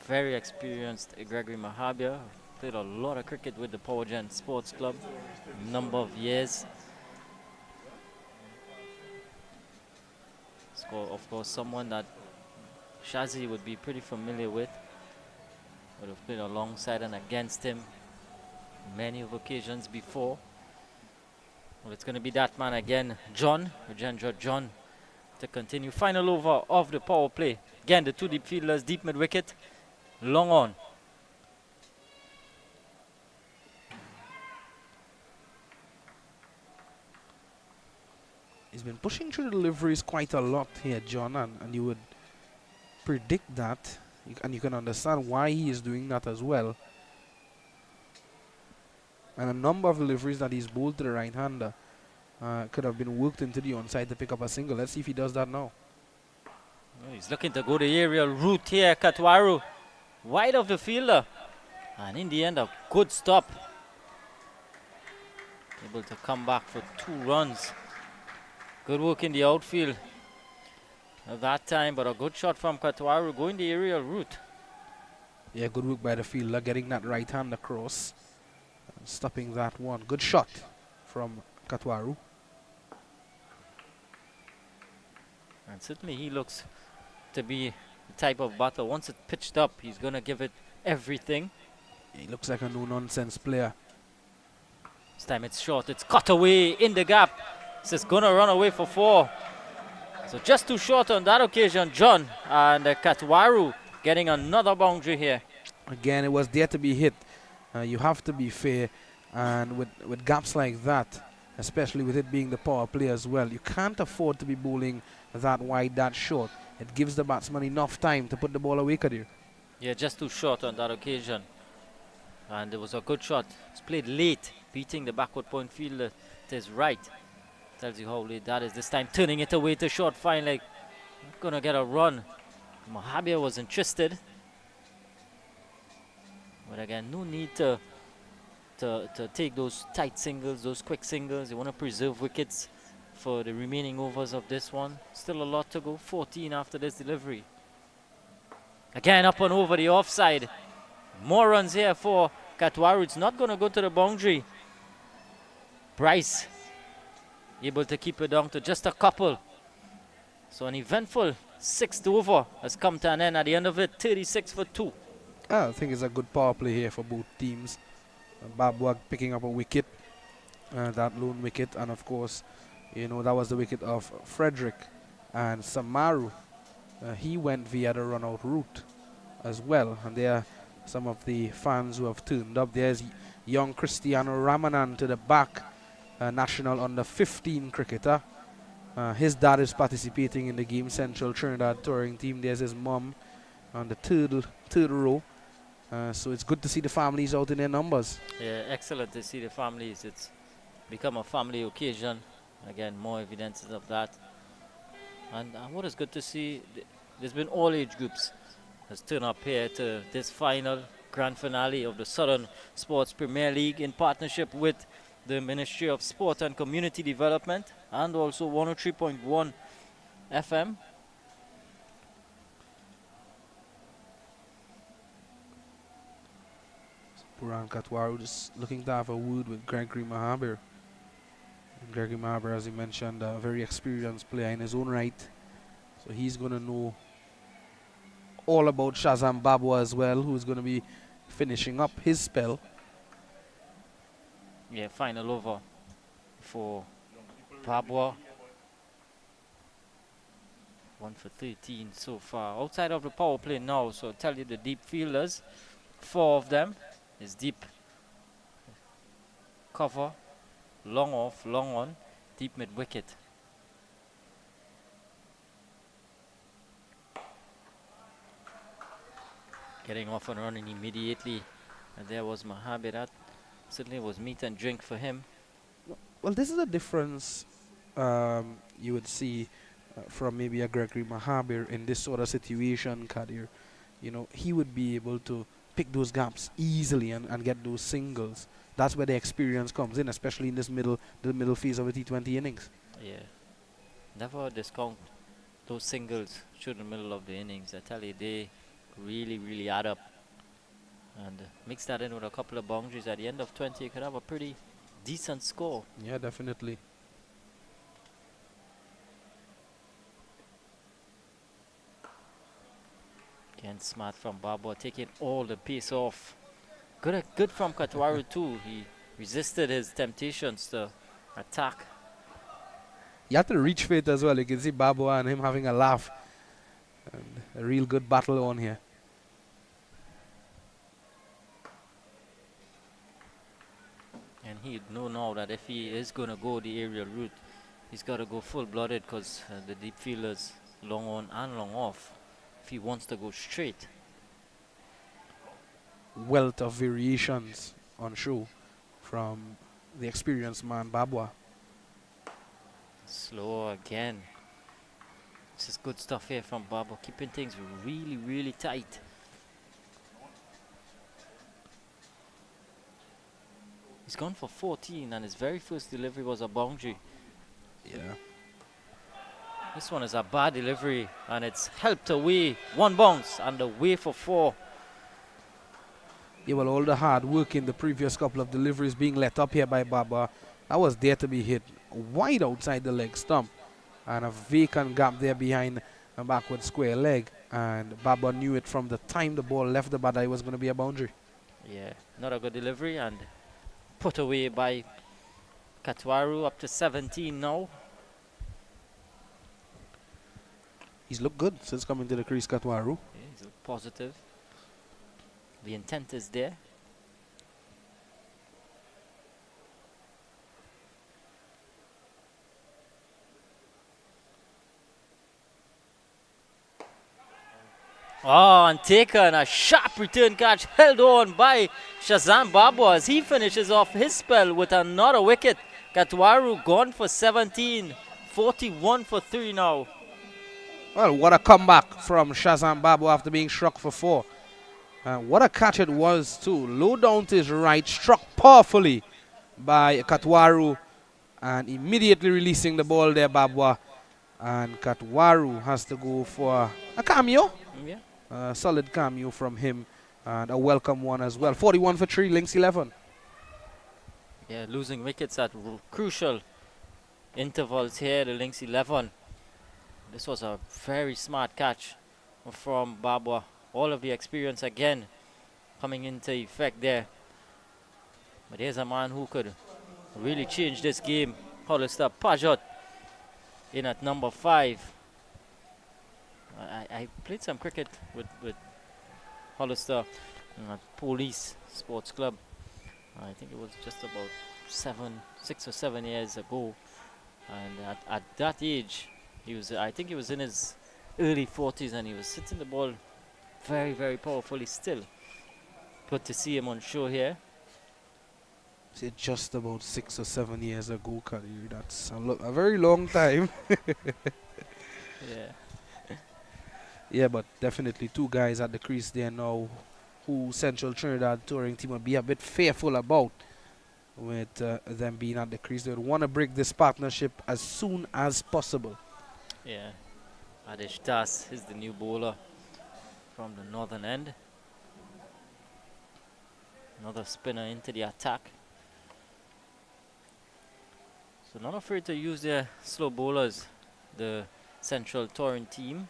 C: Very experienced Gregory Mahabia. Played a lot of cricket with the Power Gen Sports Club. Number of years. Of course, someone that Shazi would be pretty familiar with. Would have played alongside and against him many of occasions before. Well, it's going to be that man again, John, Rajendra John, to continue. Final over of the power play. Again, the 2 deep fielders, deep mid wicket, long on.
B: He's been pushing through the deliveries quite a lot here, John, and you would predict that, and you can understand why he is doing that as well. And a number of deliveries that he's bowled to the right-hander could have been worked into the onside to pick up a single. Let's see if he does that now.
C: Oh, he's looking to go the aerial route here, Katwaru. Wide of the fielder. And in the end, a good stop. Able to come back for 2 runs. Good work in the outfield at that time, but a good shot from Katwaru going the aerial route.
B: Yeah, good work by the fielder, getting that right hand across and stopping that one. Good shot from Katwaru.
C: And certainly he looks to be the type of batter. Once it's pitched up, he's going to give it everything.
B: He looks like a no-nonsense player.
C: This time it's short. It's cut away in the gap. This is going to run away for 4. So just too short on that occasion, John. And Katwaru getting another boundary here.
B: Again, it was there to be hit. You have to be fair. And with gaps like that, especially with it being the power play as well, you can't afford to be bowling that wide, that short. It gives the batsman enough time to put the ball away, Kadir.
C: Yeah, just too short on that occasion. And it was a good shot. It's played late, beating the backward point fielder to his right. Tells you how late that is. This time turning it away to short fine leg. Not gonna get a run. Mohabir was interested. But again, no need to take those tight singles, those quick singles. You want to preserve wickets for the remaining overs of this one. Still a lot to go. 14 after this delivery. Again, up and over the offside. More runs here for Katwaru. It's not going to go to the boundary. Bryce able to keep it down to just a couple. So an eventful 6th over has come to an end. At the end of it, 36 for 2.
B: I think it's a good power play here for both teams. Babwag picking up a wicket, that lone wicket, and of course, you know, that was the wicket of Frederick. And Samaru, he went via the run-out route as well. And there are some of the fans who have turned up. There's young Cristiano Ramanan to the back, national under 15 cricketer. His dad is participating in the Game Central Trinidad touring team. There's his mum on the third row. So it's good to see the families out in their numbers.
C: Yeah, excellent to see the families. It's become a family occasion. Again, more evidences of that. And what is good to see, there's been all age groups has turned up here to this final grand finale of the Southern Sports Premier League in partnership with the Ministry of Sport and Community Development and also 103.1 FM.
B: Puran Katwaru just looking to have a word with Gregory Mahabir. And Gregory Mahabir, as he mentioned, a very experienced player in his own right. So he's going to know all about Shazam Babwa as well, who's going to be finishing up his spell.
C: Yeah, final over for Babwa. 1 for 13 so far. Outside of the power play now, so I'll tell you the deep fielders, 4 of them is deep cover, long off, long on, deep mid wicket. Getting off and running immediately. And there was Mahabir. That certainly was meat and drink for him.
B: Well, this is a difference you would see from maybe a Gregory Mahabir in this sort of situation, Kadir. You know, he would be able to pick those gaps easily and get those singles. That's where the experience comes in, especially in this the middle phase of a T20 innings.
C: Yeah. Never discount those singles through the middle of the innings. I tell you, they really, really add up. And mix that in with a couple of boundaries at the end of 20, you could have a pretty decent score.
B: Yeah, definitely.
C: Again, smart from Babwa, taking all the pace off. Good from Katwaru too. He resisted his temptations to attack.
B: You have to reach for it as well. You can see Babwa and him having a laugh. And a real good battle on here.
C: And he'd know now that if he is going to go the aerial route, he's got to go full-blooded because the deep fielders long on and long off if he wants to go straight.
B: Wealth of variations on show from the experienced man, Babwa.
C: Slow again. This is good stuff here from Babo, keeping things really, really tight. He's gone for 14 and his very first delivery was a boundary.
B: Yeah.
C: This one is a bad delivery and it's helped away. One bounce and away for 4.
B: Yeah, well, all the hard work in the previous couple of deliveries being let up here by Baba, that was there to be hit wide outside the leg stump. And a vacant gap there behind a backward square leg. And Baba knew it from the time the ball left the bat that it was going to be a boundary.
C: Yeah, not a good delivery and put away by Katwaru, up to 17 now.
B: He's looked good since coming to the crease, Katwaru.
C: Yeah, he's looked positive. The intent is there. Oh, and taken a sharp return catch held on by Shazam Babu as he finishes off his spell with another wicket. Katwaru gone for 17, 41 for 3 now.
B: Well, what a comeback from Shazam Babu after being struck for 4. What a catch it was too. Low down to his right, struck powerfully by Katwaru and immediately releasing the ball there, Babwa. And Katwaru has to go for a cameo.
C: Yeah.
B: A solid cameo from him and a welcome one as well. 41 for 3, Lynx 11.
C: Yeah, losing wickets at crucial intervals here, the Lynx 11. This was a very smart catch from Babwa. All of the experience again coming into effect there. But there's a man who could really change this game. Hollister Pajot in at number 5. I played some cricket with Hollister at Police Sports Club. I think it was just about 6 or 7 years ago. And at that age, he was, I think he was in his early 40s and he was hitting the ball very, very powerfully still. Good to see him on show here.
B: Say just about 6 or 7 years ago, Kadir. That's a very long time.
C: Yeah.
B: Yeah, but definitely 2 guys at the crease there now who Central Trinidad touring team will be a bit fearful about with them being at the crease. They would want to break this partnership as soon as possible.
C: Yeah. Adish Das is the new bowler from the northern end. Another spinner into the attack. So not afraid to use their slow bowlers, the Central touring team.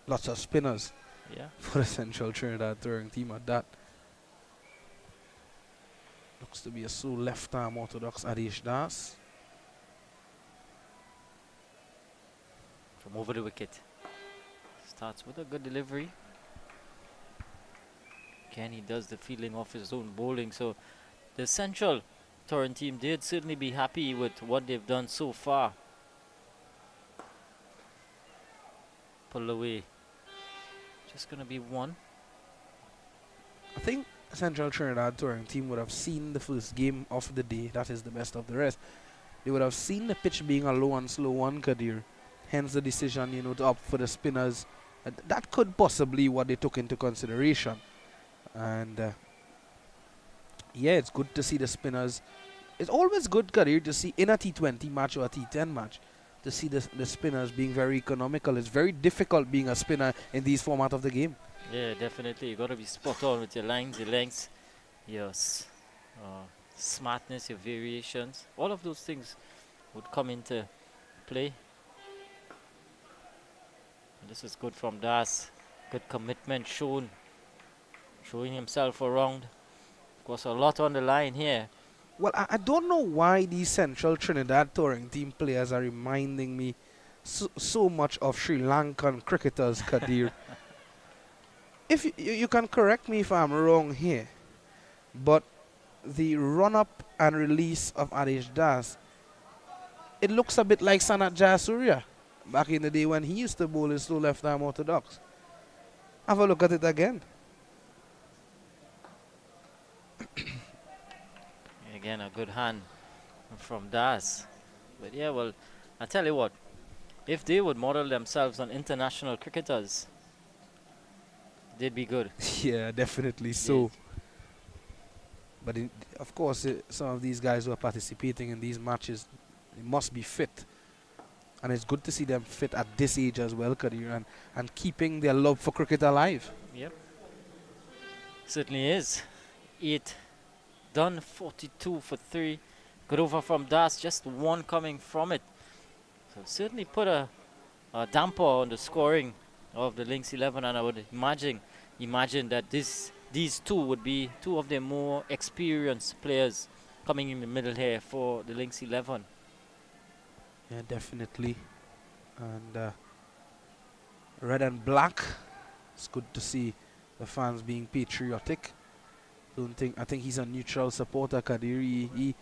B: Lots of spinners
C: Yeah.
B: for the Central Trinidad touring team at that. Looks to be a slow left arm orthodox Adish Das.
C: From over the wicket. Starts with a good delivery. Again, he does the fielding off his own bowling. So the Central touring team did certainly be happy with what they've done so far. Pull away. Just going to be 1.
B: I think Central Trinidad touring team would have seen the first game of the day. That is the best of the rest. They would have seen the pitch being a low and slow one, Kadir. Hence the decision, to opt for the spinners. That could possibly what they took into consideration. And yeah, it's good to see the spinners. It's always good, Kadir, to see in a T20 match or a T10 match, to see the spinners being very economical. It's very difficult being a spinner in these format of the game.
C: Yeah, definitely. You got to be spot on with your lines, your lengths, your smartness, your variations. All of those things would come into play. And this is good from Das. Good commitment shown. Showing himself around. Of course, a lot on the line here.
B: Well, I don't know why these Central Trinidad touring team players are reminding me so much of Sri Lankan cricketers, Kadir. If you can correct me if I'm wrong here, but the run-up and release of Adish Das, it looks a bit like Sanat Jayasuriya back in the day when he used to bowl his slow left-arm orthodox. Have a look at it again.
C: again, a good hand from Das. But yeah, well, I tell you what, if they would model themselves on international cricketers, they'd be good.
B: Yeah, definitely
C: They-
B: so. But of course, some of these guys who are participating in these matches, they must be fit. And it's good to see them fit at this age as well, Kadir, and keeping their love for cricket alive.
C: Yep, certainly is. 8 done, 42 for 3. Good over from Das, just one coming from it. So certainly put a damper on the scoring of the Lynx 11, and I would imagine that these two would be two of the more experienced players coming in the middle here for the Lynx 11.
B: Yeah, definitely. And red and black. It's good to see the fans being patriotic. I think he's a neutral supporter, Kadir. He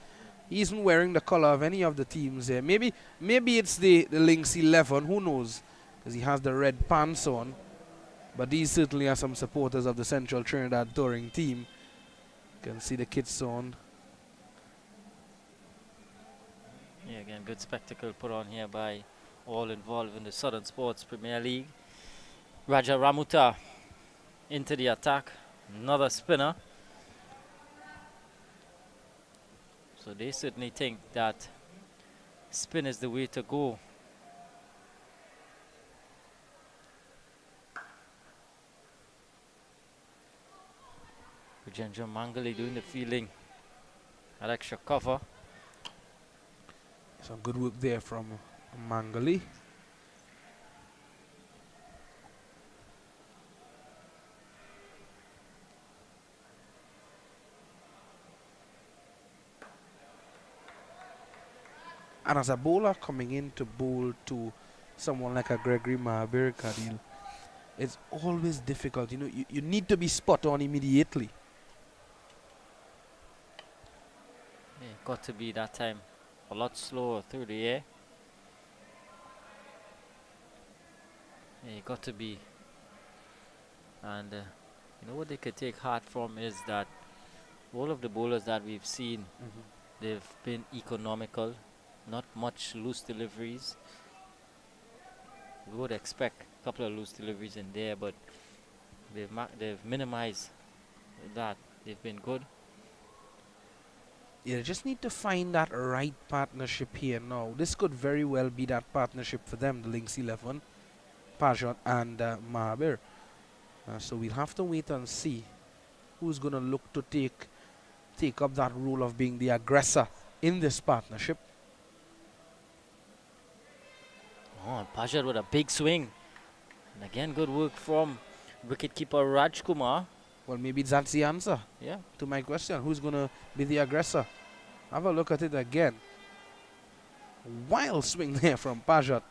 B: isn't wearing the color of any of the teams here. Maybe it's the Lynx 11. Who knows? Because he has the red pants on. But these certainly are some supporters of the Central Trinidad touring team. You can see the kits on.
C: Yeah, again, good spectacle put on here by all involved in the Southern Sports Premier League. Raja Ramuta into the attack. Another spinner. So they certainly think that spin is the way to go. Rajendra Mangali doing the fielding at extra cover.
B: Some good work there from Mangali. And as a bowler coming in to bowl to someone like a Gregory Mahabir, Kadil, it's always difficult. You know, you need to be spot on immediately.
C: Yeah, got to be that time a lot slower through the air. Yeah, got to be. And you know what they could take heart from is that all of the bowlers that we've seen, they've been economical, not much loose deliveries. We would expect a couple of loose deliveries in there, but they've minimized that. They've been good.
B: Yeah, they just need to find that right partnership here now. This could very well be that partnership for them, the Lynx 11, Pajot and Mahabir. So we'll have to wait and see who's going to look to take up that role of being the aggressor in this partnership.
C: Oh, Pajat with a big swing. And again, good work from wicketkeeper Rajkumar.
B: Well, maybe that's the answer
C: Yeah.
B: to my question. Who's going to be the aggressor? Have a look at it again. Wild swing there from Pajat.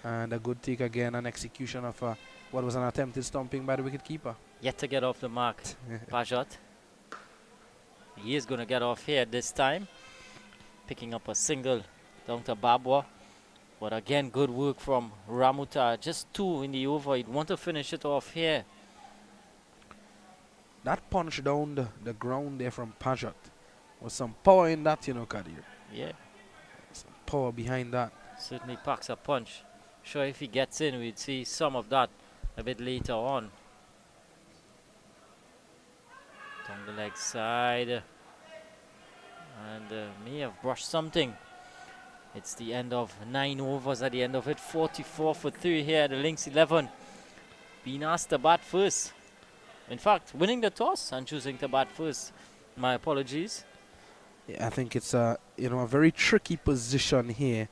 B: And a good take again, an execution of what was an attempted stomping by the wicketkeeper.
C: Yet to get off the mark, Pajat. He is going to get off here this time. Picking up a single down to Babwa. But again, good work from Ramuta. Just 2 in the over. He'd want to finish it off here.
B: That punch down the ground there from Pajat was some power in that, you know, Kadir.
C: Yeah,
B: Some power behind that.
C: certainly packs a punch. Sure, if he gets in, we'd see some of that a bit later on. Down the leg side. And may have brushed something. It's the end of 9 overs at the end of it. 44 for 3 here at the Lynx 11. Being asked to bat first. In fact, winning the toss and choosing to bat first. My apologies.
B: Yeah, I think it's a very tricky position here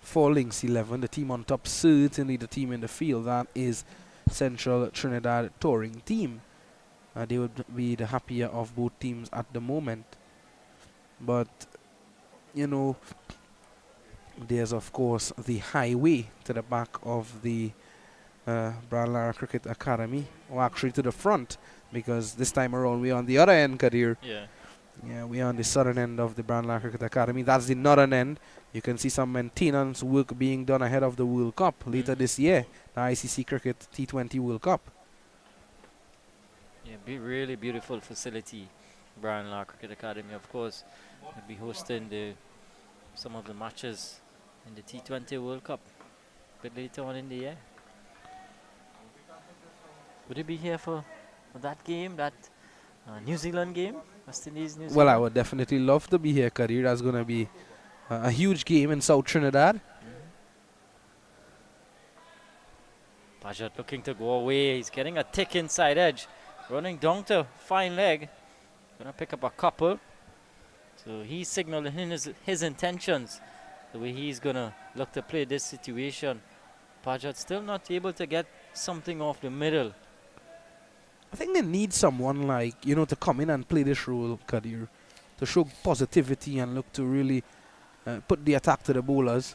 B: for Lynx 11. The team on top, certainly the team in the field, that is Central Trinidad touring team. They would be the happier of both teams at the moment. But, you know, there's of course the highway to the back of the Brian Lara Cricket Academy, or actually to the front, because this time around we're on the other end, Kadir.
C: Yeah.
B: Yeah, we're on the southern end of the Brian Lara Cricket Academy. That's the northern end. You can see some maintenance work being done ahead of the World Cup later this year, the ICC Cricket T20 World Cup.
C: Yeah, really beautiful facility, Brian Lara Cricket Academy. Of course, will be hosting some of the matches in the T20 World Cup a bit later on in the year. Would you be here for that game, that New Zealand game? West Indies, New Zealand?
B: Well, I would definitely love to be here, Kadir. That's going to be a huge game in South Trinidad.
C: Pajat looking to go away. He's getting a thick inside edge. Running down to fine leg. Gonna pick up a couple. So he's signaling his intentions. The way he's gonna look to play this situation. Pajat still not able to get something off the middle.
B: I think they need someone like, to come in and play this role, Kadir. To show positivity and look to really put the attack to the bowlers.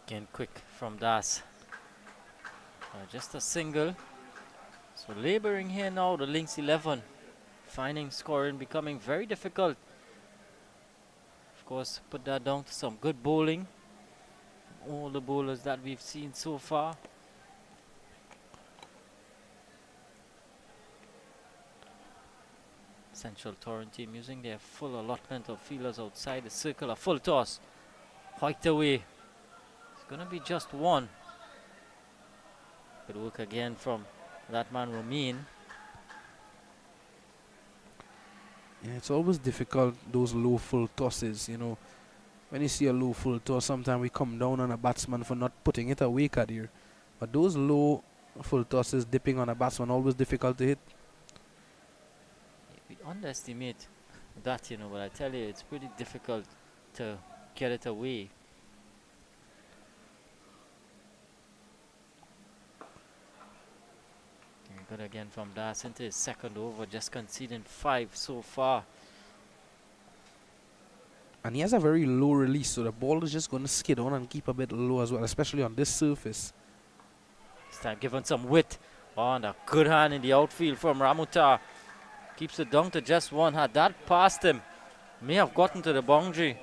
C: Again, quick from Das. Just a single. So laboring here now, the Lynx 11. Finding scoring becoming very difficult. Of course, put that down to some good bowling. All the bowlers that we've seen so far. Central Torrent team using their full allotment of fielders outside the circle. A full toss. Hiked away. It's going to be just one. Good work again from that man, Ramin.
B: Yeah, it's always difficult, those low full tosses, When you see a low full toss, sometimes we come down on a batsman for not putting it away, Kadir. But those low full tosses dipping on a batsman, always difficult to hit.
C: We underestimate that, but I tell you, it's pretty difficult to get it away. Good again from Das into his second over, just conceding 5 so far.
B: And he has a very low release, so the ball is just going to skid on and keep a bit low as well, especially on this surface.
C: This time given some width. Oh, and a good hand in the outfield from Ramuta. Keeps it down to just one. Had that passed him, may have gotten to the boundary.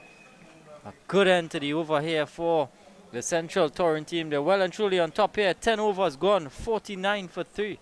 C: A good end to the over here for the Central Torrent team. They're well and truly on top here. 10 overs gone, 49 for 3.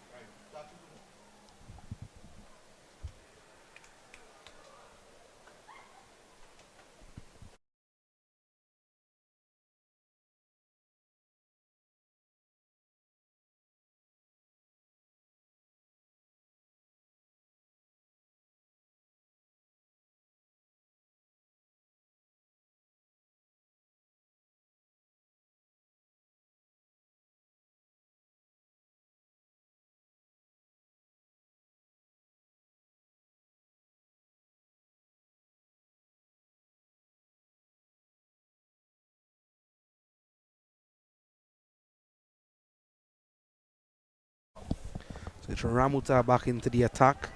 B: So it's Ramuta back into the attack.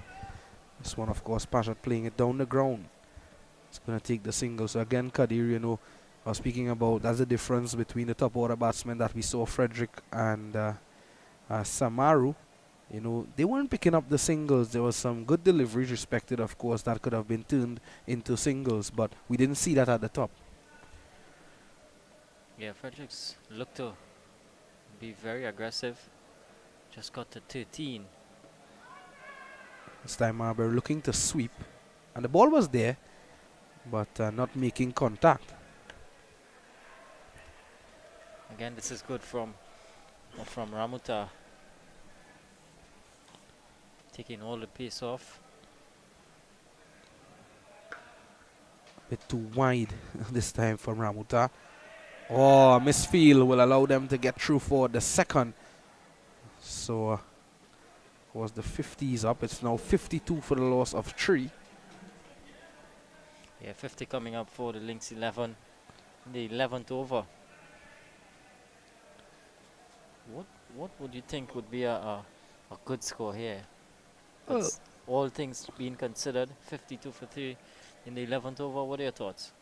B: This one, of course, Pajat playing it down the ground. It's going to take the single. So again, Kadir, I was speaking about that's the difference between the top order batsmen that we saw, Frederick and Samaru. They weren't picking up the singles. There was some good deliveries respected, of course, that could have been turned into singles, but we didn't see that at the top.
C: Yeah, Fredericks looked to be very aggressive. Just got to 13.
B: This time we're looking to sweep, and the ball was there, but not making contact.
C: Again, this is good from Ramuta. Taking all the pace off.
B: A bit too wide this time from Ramuta. Oh, misfield will allow them to get through for the second. So, was the 50s up? It's now 52 for the loss of 3.
C: Yeah, 50 coming up for the Lynx 11. The 11th over. What would you think would be a good score here? All things being considered, 52 for 3 in the 11th over. What are your thoughts?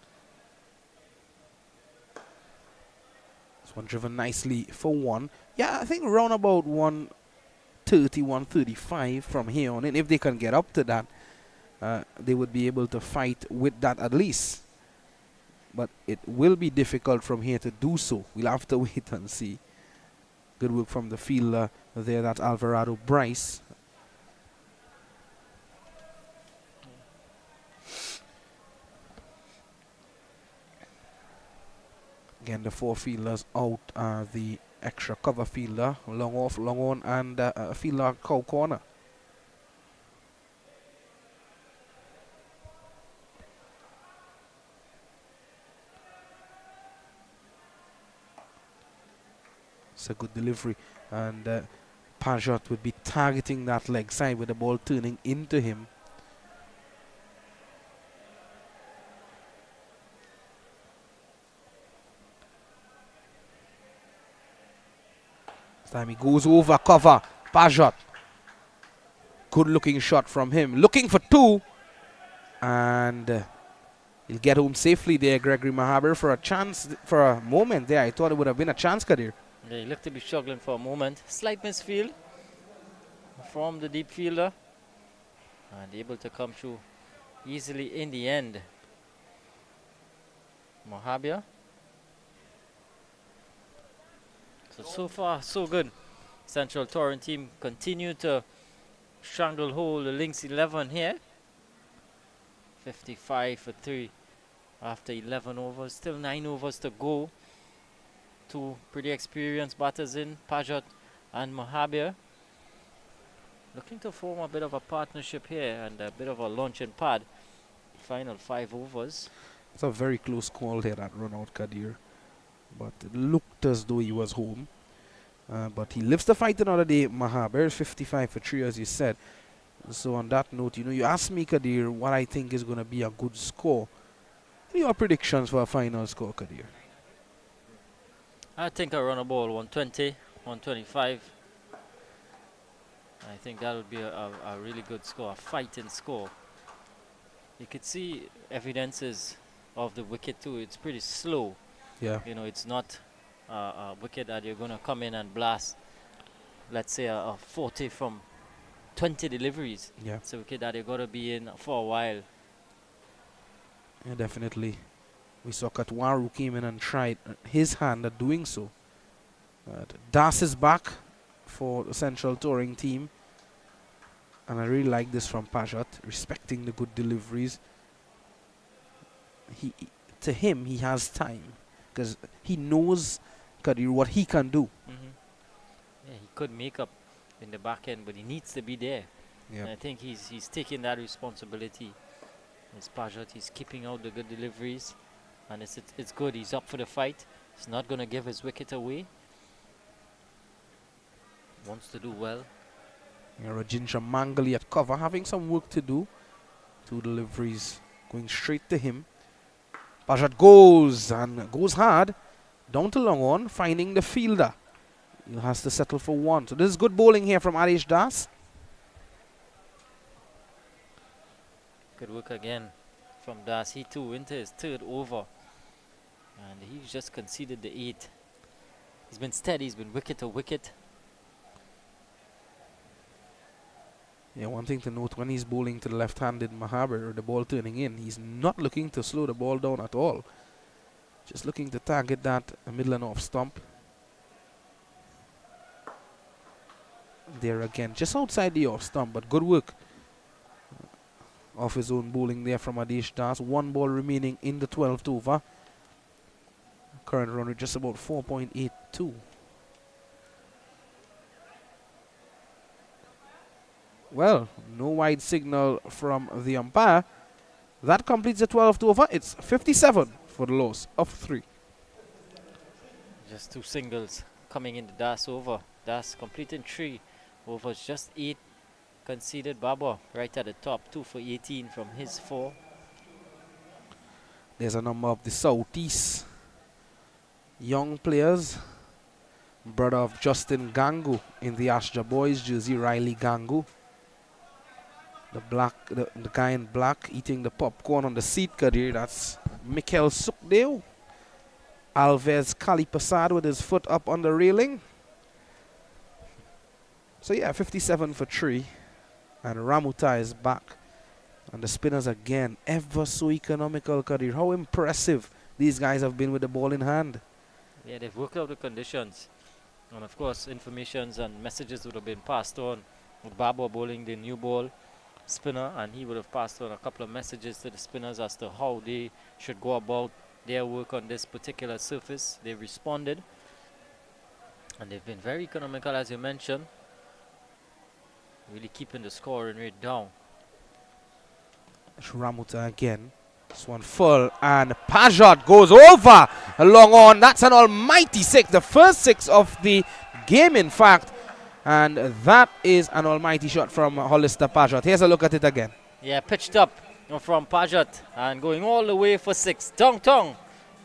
B: This one driven nicely for 1. Yeah, I think around about 130, 135 from here on in. If they can get up to that, they would be able to fight with that at least. but it will be difficult from here to do so. We'll have to wait and see. Good work from the fielder there, that's Alvarado Bryce. Again, the 4 fielders out are the extra cover fielder, long off, long on, and a fielder cow corner. It's a good delivery, and Pajot would be targeting that leg side with the ball turning into him. This time he goes over cover. Pajot. Good looking shot from him. Looking for 2. And he'll get home safely there, Gregory Mahaber, for a chance, for a moment there. I thought it would have been a chance, Kadir.
C: Yeah, he looked to be struggling for a moment. Slight misfield from the deep fielder. And able to come through easily in the end. Mohabia. So far, so good. Central Touring team continue to stranglehold the Lynx 11 here. 55 for 3 after 11 overs. Still 9 overs to go. 2 pretty experienced batters in, Pajot and Mohabia. Looking to form a bit of a partnership here and a bit of a launching pad. Final 5 overs.
B: It's a very close call here, that run out, Kadir. But it looked as though he was home. But he lives to fight another day. Mahaber is 55 for 3, as you said. So on that note, you asked me, Kadir, what I think is going to be a good score. What are your predictions for a final score, Kadir?
C: I think I run a ball 120, 125. I think that would be a really good score, a fighting score. You could see evidences of the wicket too. It's pretty slow.
B: Yeah.
C: It's not a wicket that you're going to come in and blast, let's say, a 40 from 20 deliveries.
B: Yeah.
C: It's a wicket that you're going to be in for a while.
B: Yeah, definitely. We saw Katwaru came in and tried his hand at doing so. Das is back for the Central Touring team. And I really like this from Pajot, respecting the good deliveries. To him, he has time. Because he knows, Kadir, what he can do.
C: Yeah, he could make up in the back end, but he needs to be there.
B: Yeah.
C: And I think he's taking that responsibility. As Pajot, he's keeping out the good deliveries. And it's good. He's up for the fight. He's not going to give his wicket away. Wants to do well.
B: Rajendra Mangali at cover, having some work to do. 2 deliveries going straight to him. Pajot goes hard. Down to long on, finding the fielder. He has to settle for 1. So this is good bowling here from Arish Das.
C: Good work again from Das. He too into his 3rd over. And he's just conceded the 8. He's been steady. He's been wicket to wicket.
B: Yeah, one thing to note, when he's bowling to the left-handed Mahaber, or the ball turning in, he's not looking to slow the ball down at all. Just looking to target that middle and off stump. There again, just outside the off stump, but good work off his own bowling there from Adish Das. 1 ball remaining in the 12th over. Current run rate just about 4.82. Well, no wide signal from the umpire. That completes the 12th over. It's 57 for the loss of 3.
C: Just 2 singles coming in the Das over. Das completing 3 overs, just 8 conceded. Baba right at the top, 2 for 18 from his 4.
B: There's a number of the Southeast young players. Brother of Justin Gangu in the Ashja Boys jersey, Riley Gangu. The guy in black eating the popcorn on the seat, Kadir. That's Mikhail Sukdev. Alves Kalipasad with his foot up on the railing. So yeah, 57 for 3. And Ramuta is back. And the spinners again, ever so economical, Kadir. How impressive these guys have been with the ball in hand.
C: Yeah, they've worked out the conditions. And of course, informations and messages would have been passed on with Babo bowling the new ball spinner, and he would have passed on a couple of messages to the spinners as to how they should go about their work on this particular surface. They responded, and they've been very economical, as you mentioned, really keeping the scoring rate down.
B: Ramuta again. This one full, and Pajot goes over long on. That's an almighty six, the first six of the game, in fact. And that is an almighty shot from Hollister Pajot. Here's a look at it again.
C: Yeah, pitched up from Pajot and going all the way for 6. Tong.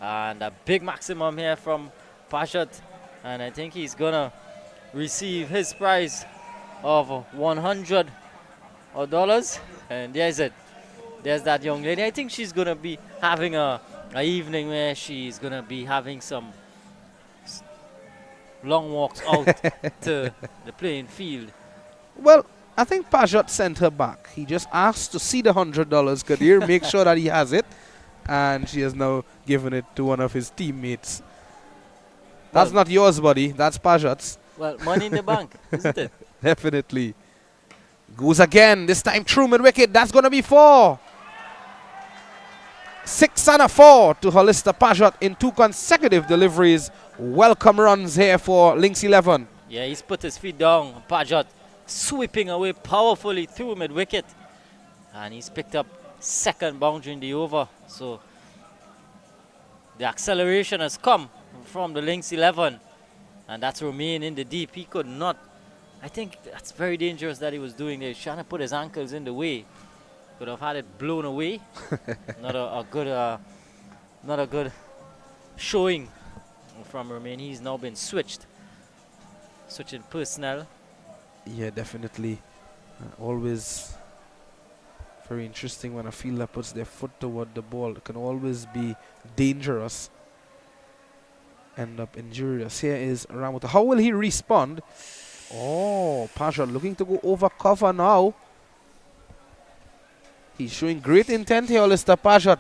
C: And a big maximum here from Pajot. And I think he's going to receive his prize of $100. And there's it. There's that young lady. I think she's going to be having a evening where she's going to be having some long walks out to the playing field.
B: Well, I think Pajot sent her back. He just asked to see the $100, Kadir, make sure that he has it. And she has now given it to one of his teammates. That's not yours, buddy. That's Pajot's.
C: Well, money in the bank, isn't it?
B: Definitely. Goes again. This time through mid-wicket. That's going to be 4. 6 and a 4 to Hollister Pajot in 2 consecutive deliveries. Welcome runs here for Lynx 11.
C: Yeah, he's put his feet down. Pajot sweeping away powerfully through mid-wicket. And he's picked up second boundary in the over. So the acceleration has come from the Lynx 11. And that's remained in the deep. He could not. I think that's very dangerous that he was doing there. He's trying to put his ankles in the way. Could have had it blown away. Not a good showing from Romain. He's now been switching personnel.
B: Yeah, definitely. Always very interesting when a fielder puts their foot toward the ball. It can always be dangerous. End up injurious. Here is Ramuta. How will he respond? Oh, Pajot looking to go over cover now. He's showing great intent here, Hollister Pajot.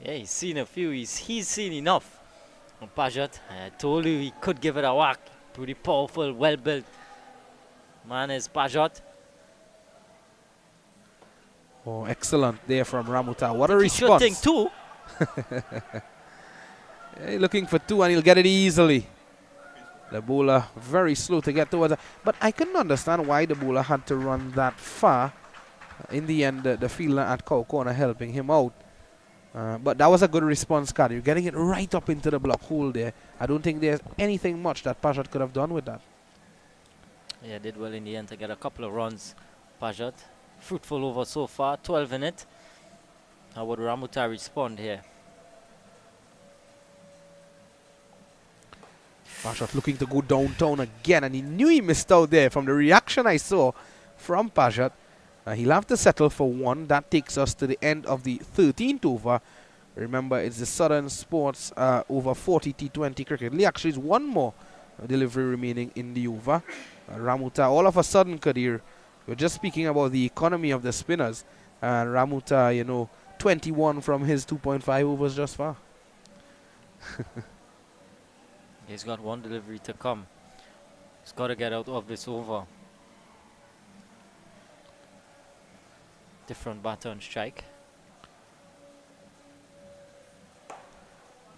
C: Yeah, he's seen a few. He's seen enough. And Pajot, I told you he could give it a whack. Pretty powerful, well-built man is Pajot.
B: Oh, excellent there from Ramuta. What a response.
C: Shooting 2.
B: Yeah, looking for 2 and he'll get it easily. The bowler very slow to get towards it. But I couldn't understand why the bowler had to run that far. In the end, the fielder at Cow Corner helping him out. But that was a good response, Card. You're getting it right up into the block hole there. I don't think there's anything much that Pajot could have done with that.
C: Yeah, did well in the end to get a couple of runs. Pajot, fruitful over so far, 12 in it. How would Ramuta respond here?
B: Pajot looking to go downtown again, and he knew he missed out there. From the reaction I saw from Pajot, he'll have to settle for 1. That takes us to the end of the 13th over. Remember, it's the Southern Sports over 40 T20 cricket league. Actually, it's 1 more delivery remaining in the over. Ramuta, all of a sudden, Kadir, we're just speaking about the economy of the spinners. Ramuta, 21 from his 2.5 overs just far.
C: He's got 1 delivery to come. He's got to get out of this over. Different batter on strike.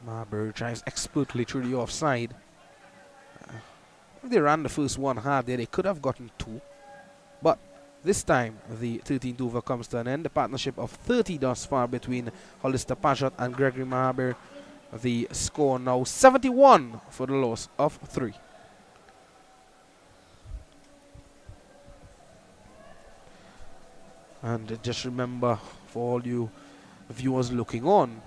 B: Marbury drives expertly through the offside. If they ran the first 1 hard there, they could have gotten 2. But this time, the 13th over comes to an end. The partnership of 30 thus far between Hollister Pajot and Gregory Marbury. The score now 71 for the loss of 3. And just remember, for all you viewers looking on,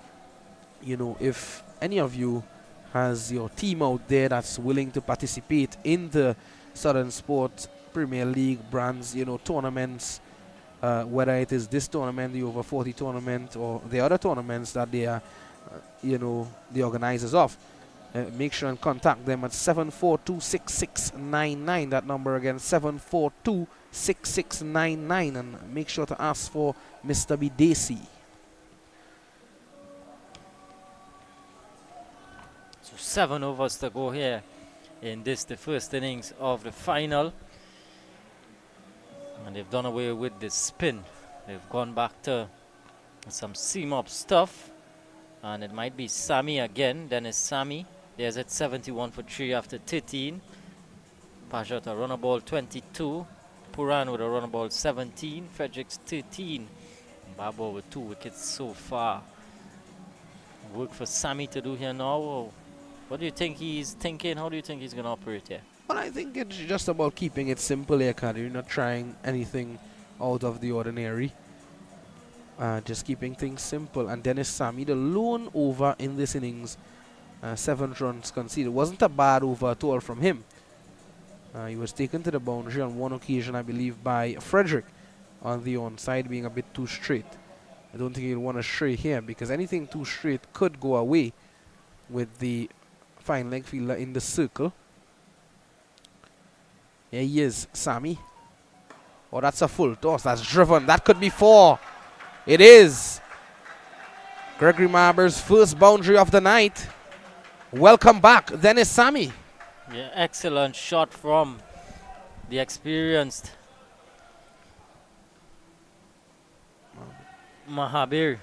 B: if any of you has your team out there that's willing to participate in the Southern Sports Premier League brands, tournaments, whether it is this tournament, the over 40 tournament, or the other tournaments that they are the organizers of, make sure and contact them at 742-6699. That number again, 742-6699, and make sure to ask for Mr. B. Dacey.
C: 7 overs to go here in this, the first innings of the final. And they've done away with the spin. They've gone back to some seam-up stuff. And it might be Sammy again. Dennis Sammy. There's at 71 for 3 after 13. Pajot a runner ball 22. Puran with a runner ball 17. Fredericks 13. Babo with 2 wickets so far. Work for Sammy to do here now. Or what do you think he's thinking? How do you think he's going to operate here?
B: Well, I think it's just about keeping it simple here, Kadir. Not trying anything out of the ordinary. Just keeping things simple. And Dennis Sammy, the lone over in this innings, 7 runs conceded. Wasn't a bad over at all from him. He was taken to the boundary on one occasion, I believe, by Frederick on the onside, being a bit too straight. I don't think he'll want to stray here because anything too straight could go away with the fine leg fielder in the circle. Here he is, Sammy. Oh, that's a full toss. That's driven. That could be 4. It is. Gregory Marber's first boundary of the night. Welcome back, Dennis Sammy.
C: Yeah, excellent shot from the experienced Mahabir. It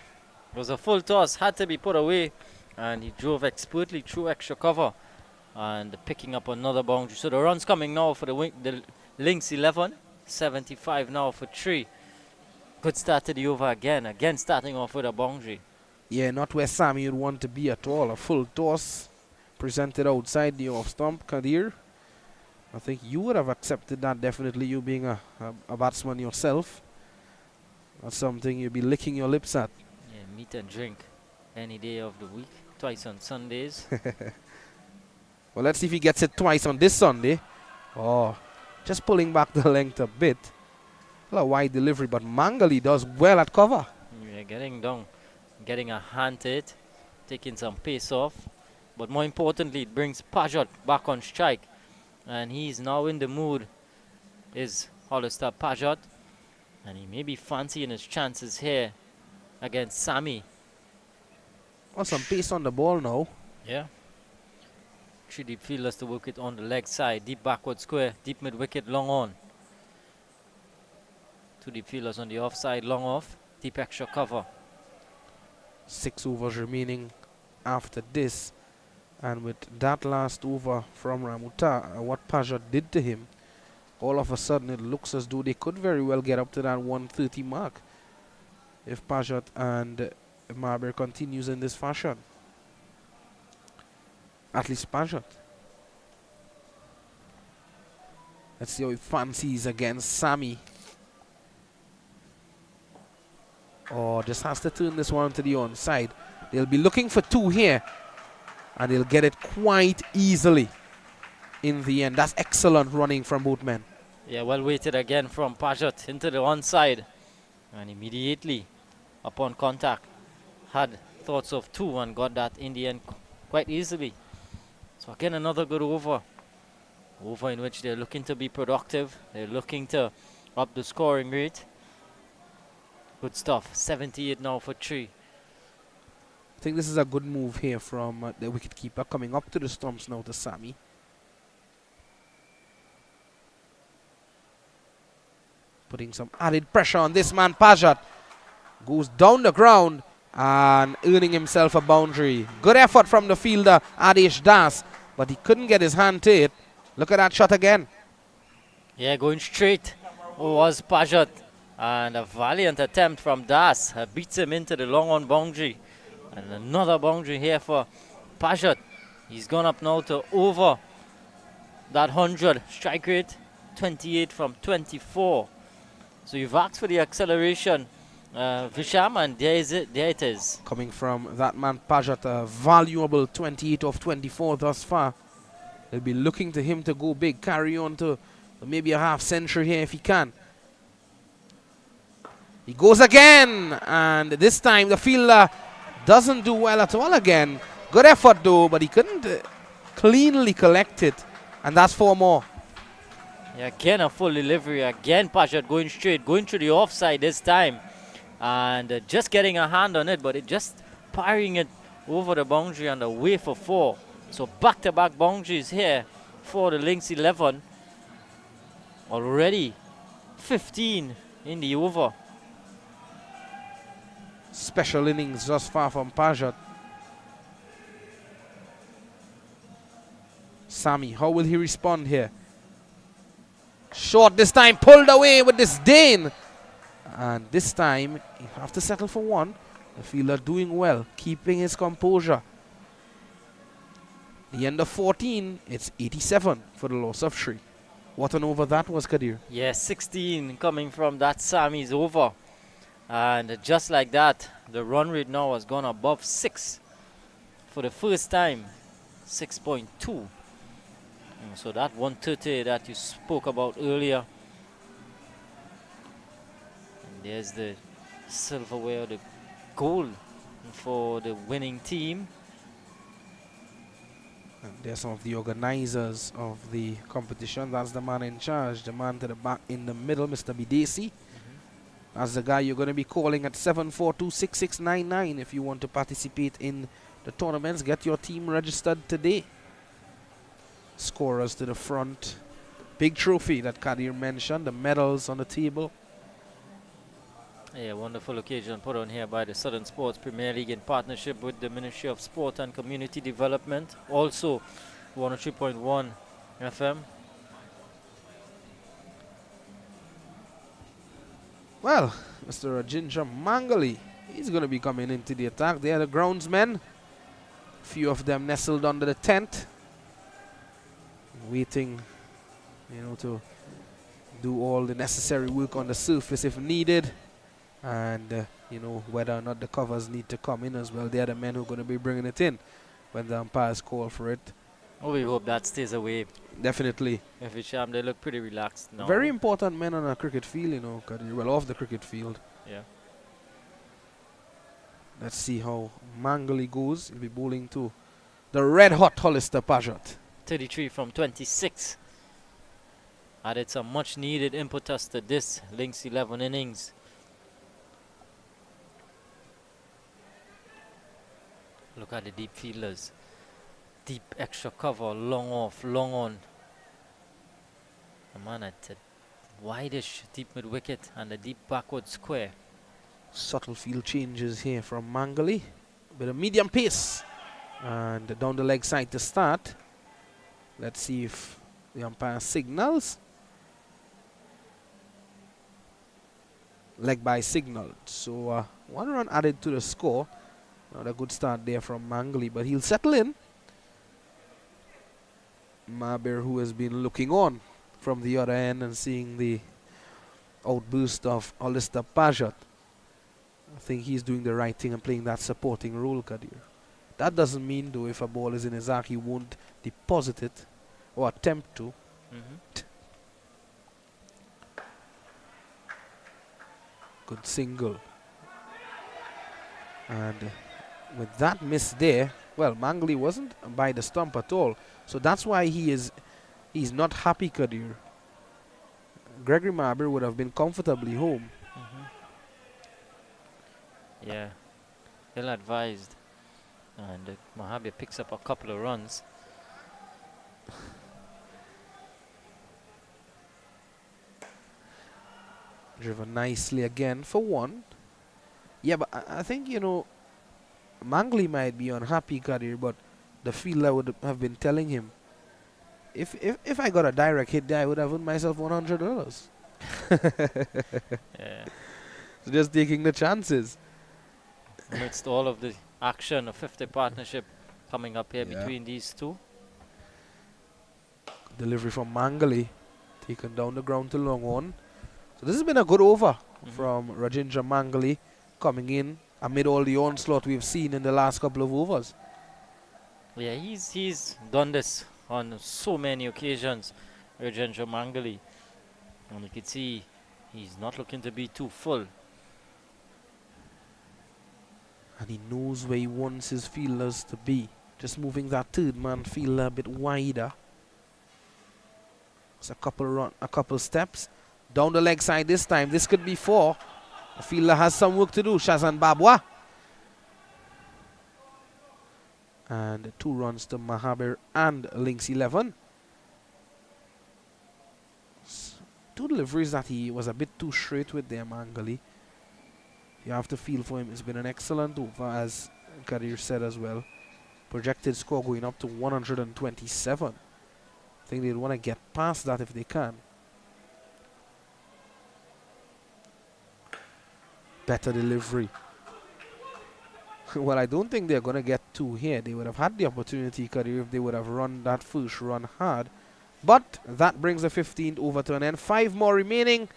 C: was a full toss, had to be put away, and he drove expertly through extra cover and picking up another boundary. So the run's coming now for the Lynx 11. 75 now for 3. Good start to the over again starting off with a boundary.
B: Yeah, not where Sammy would want to be at all. A full toss presented outside the off stump, Kadir. I think you would have accepted that, definitely, you being a batsman yourself. That's something you'd be licking your lips at.
C: Yeah, meat and drink any day of the week, twice on Sundays.
B: Well, let's see if he gets it twice on this Sunday. Oh, just pulling back the length a bit. A wide delivery, but Mangali does well at cover.
C: Yeah, getting down, getting a hand to it, taking some pace off. But more importantly, it brings Pajot back on strike. And he's now in the mood, is Hollister Pajot. And he may be fancying his chances here against Sammy.
B: Oh, some pace on the ball now.
C: Yeah. 3 deep fielders to work it on the leg side. Deep backward square, deep mid wicket, long on. 2 deep fielders on the offside, long off. Deep extra cover.
B: 6 overs remaining after this. And with that last over from Ramuta, what Pajot did to him, all of a sudden it looks as though they could very well get up to that 130 mark if Pajot and Marber continues in this fashion. At least Pajot. Let's see how he fancies against Sammy. Oh, just has to turn this one to the onside. They'll be looking for 2 here, and they'll get it quite easily in the end. That's excellent running from both men.
C: Yeah, well weighted again from Pajot into the onside. And immediately, upon contact, had thoughts of 2 and got that in the end quite easily. So again, another good over. Over in which they're looking to be productive. They're looking to up the scoring rate. Good stuff. 78 now for 3.
B: I think this is a good move here from the wicketkeeper, coming up to the stumps now to Sammy. Putting some added pressure on this man, Pajot. Goes down the ground and earning himself a boundary. Good effort from the fielder, Adesh Das, but he couldn't get his hand to it. Look at that shot again.
C: Yeah, going straight was Pajot. And a valiant attempt from Das beats him into the long on boundary. And another boundary here for Pajot. He's gone up now to over that 100 strike rate. 28 from 24. So you've asked for the acceleration, Visham, and there it is.
B: Coming from that man Pajot, a valuable 28 of 24 thus far. They'll be looking to him to go big, carry on to maybe a half century here if he can. He goes again, and this time the fielder doesn't do well at all again. Good effort though, but he couldn't cleanly collect it, and that's 4 more.
C: Yeah, again a full delivery, again Pajot going straight, going through the offside this time, and just getting a hand on it, but it just firing it over the boundary and away for 4. So back-to-back boundaries here for the Lynx 11. Already 15 in the over.
B: Special innings just far from Pajot. Sammy, how will he respond here? Short this time, pulled away with disdain. And this time, you have to settle for one. The fielder doing well, keeping his composure. The end of 14, it's 87 for the loss of 3. What an over that was, Kadir.
C: Yeah, 16 coming from that Sammy's over. And just like that, the run rate now has gone above 6 for the first time. 6.2. So that 130 that you spoke about earlier. And there's the silverware, the gold for the winning team.
B: And there's some of the organizers of the competition. That's the man in charge, the man to the back in the middle, Mr. Bidesi. That's the guy you're going to be calling at 742-6699 if you want to participate in the tournaments. Get your team registered today. Scorers to the front. Big trophy that Kadir mentioned, the medals on the table.
C: Yeah, wonderful occasion put on here by the Southern Sports Premier League in partnership with the Ministry of Sport and Community Development. Also 103.1 FM.
B: Well, Mr. Rajendra Mangali, he's going to be coming into the attack. They are the groundsmen. A few of them nestled under the tent, waiting, to do all the necessary work on the surface if needed. And, whether or not the covers need to come in as well. They are the men who are going to be bringing it in when the umpires call for it.
C: Oh, we hope that stays away.
B: Definitely.
C: If it's sham, they look pretty relaxed now.
B: Very important men on a cricket field, well, off the cricket field.
C: Yeah.
B: Let's see how Mangali goes. He'll be bowling to the red-hot Hollister Pajot.
C: 33 from 26. Added some much-needed impetus to this Lynx 11 innings. Look at the deep fielders. Deep extra cover, long off, long on. The man at the wideish deep mid-wicket and the deep backward square.
B: Subtle field changes here from Mangali. With a medium pace. And down the leg side to start. Let's see if the umpire signals. Leg by signal. So 1 run added to the score. Not a good start there from Mangali, but he'll settle in. Mabir, who has been looking on from the other end and seeing the outburst of Hollister Pajot. I think he's doing the right thing and playing that supporting role, Kadir. That doesn't mean, though, if a ball is in his arc, he won't deposit it or attempt to. Good single. And with that miss there, well, Mangali wasn't by the stump at all. So that's why he's not happy, Kadir. Gregory Mabir would have been comfortably home.
C: Yeah, ill advised. And Mahabir picks up a couple of runs.
B: Driven nicely again for 1. Yeah, but I think, Mangali might be unhappy, Kadir, but the fielder would have been telling him, if I got a direct hit there, I would have won myself $100.
C: Yeah.
B: So just taking the chances.
C: Amidst all of the action, a 50 partnership coming up here between these two.
B: Delivery from Mangali, taken down the ground to long on. So this has been a good over from Rajendra Mangali, coming in amid all the onslaught we've seen in the last couple of overs.
C: Yeah, he's done this on so many occasions, Rajendra Mangali. And you can see he's not looking to be too full.
B: And he knows where he wants his fielders to be. Just moving that third man fielder a bit wider. It's a couple steps. Down the leg side this time. This could be 4. The fielder has some work to do. Shazan Babwa. And 2 runs to Mahabir and Lynx 11. 2 deliveries that he was a bit too straight with there, Mangali. You have to feel for him. It's been an excellent over, as Kadir said as well. Projected score going up to 127. I think they'd want to get past that if they can. Better delivery. Well, I don't think they're going to get 2 here. They would have had the opportunity, Kadir, if they would have run that first run hard. But that brings the 15th over to an end. 5 more remaining.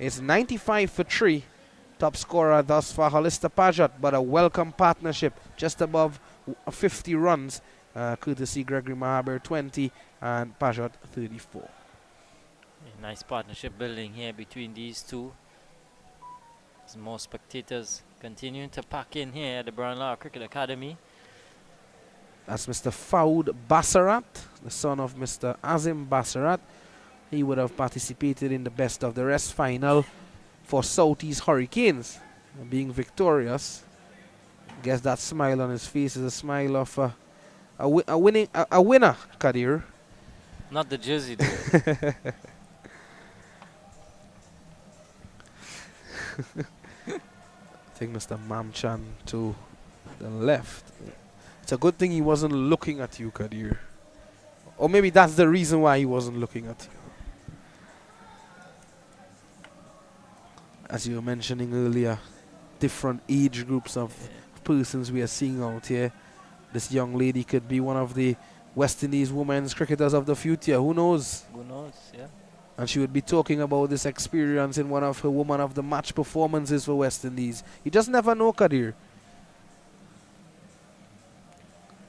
B: It's 95 for 3. Top scorer thus far, Hollister Pajot, but a welcome partnership just above 50 runs, courtesy Gregory Mahabir 20 and Pajot 34.
C: Nice partnership building here between these two. Some more spectators continuing to pack in here at the Brown Lara Cricket Academy.
B: That's Mr. Faoud Bassarat, the son of Mr. Azim Bassarat. He would have participated in the best of the rest final for Southeast Hurricanes, being victorious. Guess that smile on his face is a smile of a winner, Kadir.
C: Not the jersey though.
B: I think Mr. Mamchan to the left. It's a good thing he wasn't looking at you, Kadir. Or maybe that's the reason why he wasn't looking at you. As you were mentioning earlier, different age groups of persons we are seeing out here. This young lady could be one of the West Indies women's cricketers of the future. Who knows?
C: Who knows, yeah.
B: And she would be talking about this experience in one of her Woman of the Match performances for West Indies. You just never know, Kadir.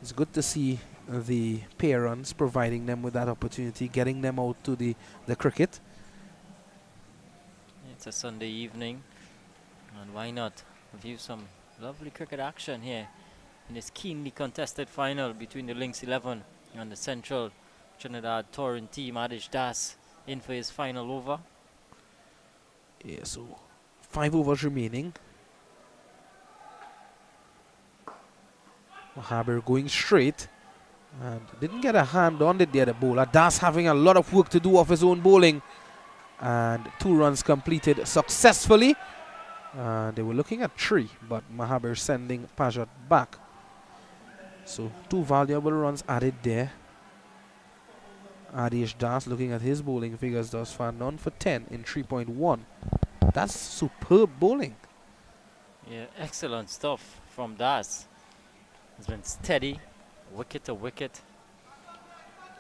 B: It's good to see the parents providing them with that opportunity, getting them out to the cricket.
C: It's a Sunday evening, and why not view some lovely cricket action here in this keenly contested final between the Lynx 11 and the Central Trinidad touring team. Adish Das in for his final over.
B: Yeah, so 5 overs remaining. Mahabir going straight and didn't get a hand on it there, the bowler. Das having a lot of work to do off his own bowling, and 2 runs completed successfully. They were looking at 3, but Mahabir sending Pajot back. So 2 valuable runs added there. Adish Das looking at his bowling figures thus far, none for 10 in 3.1. That's superb bowling.
C: Yeah, excellent stuff from Das. It's been steady, wicket to wicket.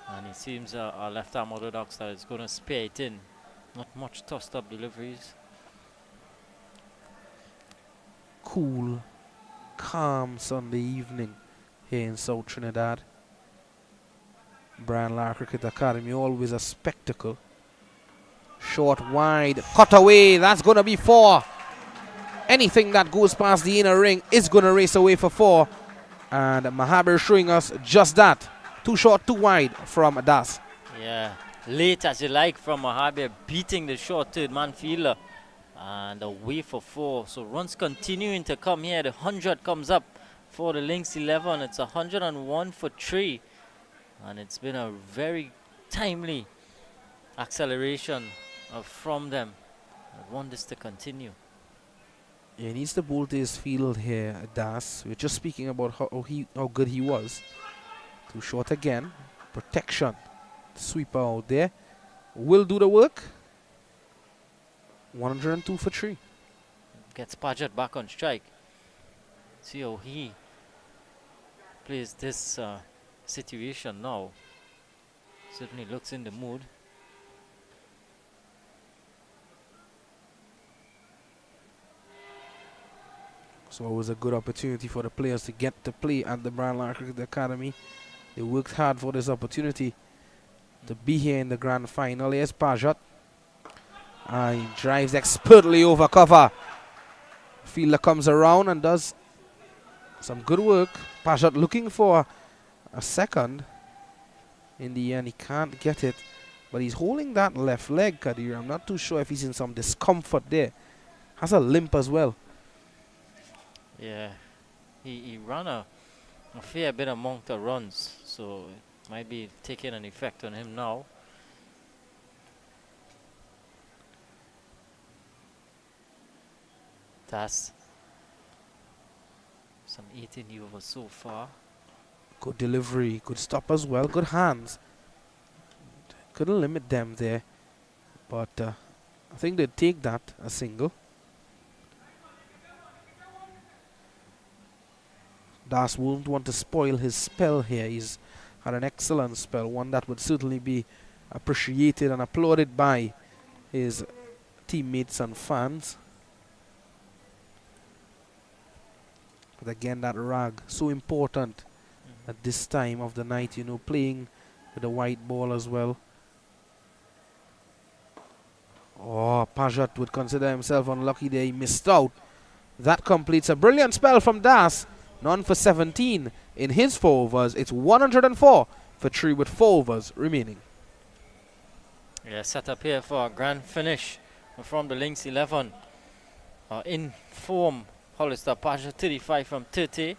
C: And it seems our left-arm orthodox that is going to spare it in. Not much tossed-up deliveries.
B: Cool, calm Sunday evening here in South Trinidad. Brown Lara Cricket Academy, always a spectacle. Short, wide, cut away. That's going to be 4. Anything that goes past the inner ring is going to race away for 4. And Mahabir showing us just that. 2 short, 2 wide from Das.
C: Yeah, late as you like from Mahabir, beating the short third man fielder. And away for 4. So runs continuing to come here. The 100 comes up for the Lynx 11. It's 101 for 3. And it's been a very timely acceleration from them. I want this to continue.
B: Yeah, he needs to bowl to his field here, Das. We're just speaking about how good he was. 2 short again. Protection. Sweeper out there. Will do the work. 102 for 3.
C: Gets Pajat back on strike. See how he plays this situation now. Certainly looks in the mood.
B: So it was a good opportunity for the players to get to play at the Brown Lara Cricket Academy. They worked hard for this opportunity to be here in the grand final. Here's Pajat. He drives expertly over cover. Fielder comes around and does some good work. Pajat looking for a second. In the end, he can't get it. But he's holding that left leg, Kadir. I'm not too sure if he's in some discomfort there. Has a limp as well.
C: Yeah, he ran a a fair bit amount of runs, so it might be taking an effect on him now. That's some 18 overs so far.
B: Good delivery, good stop as well, good hands. Couldn't limit them there, but I think they'd take that, a single. Das won't want to spoil his spell here. He's had an excellent spell, one that would certainly be appreciated and applauded by his teammates and fans. But again, that rag, so important at this time of the night, you know, playing with a white ball as well. Oh, Pajot would consider himself unlucky there. He missed out. That completes a brilliant spell from Das. None for 17 in his 4 overs. It's 104 for 3 with 4 overs remaining.
C: Yeah, set up here for a grand finish from the Lynx 11. In form, Hollister Pajot 35 from 30.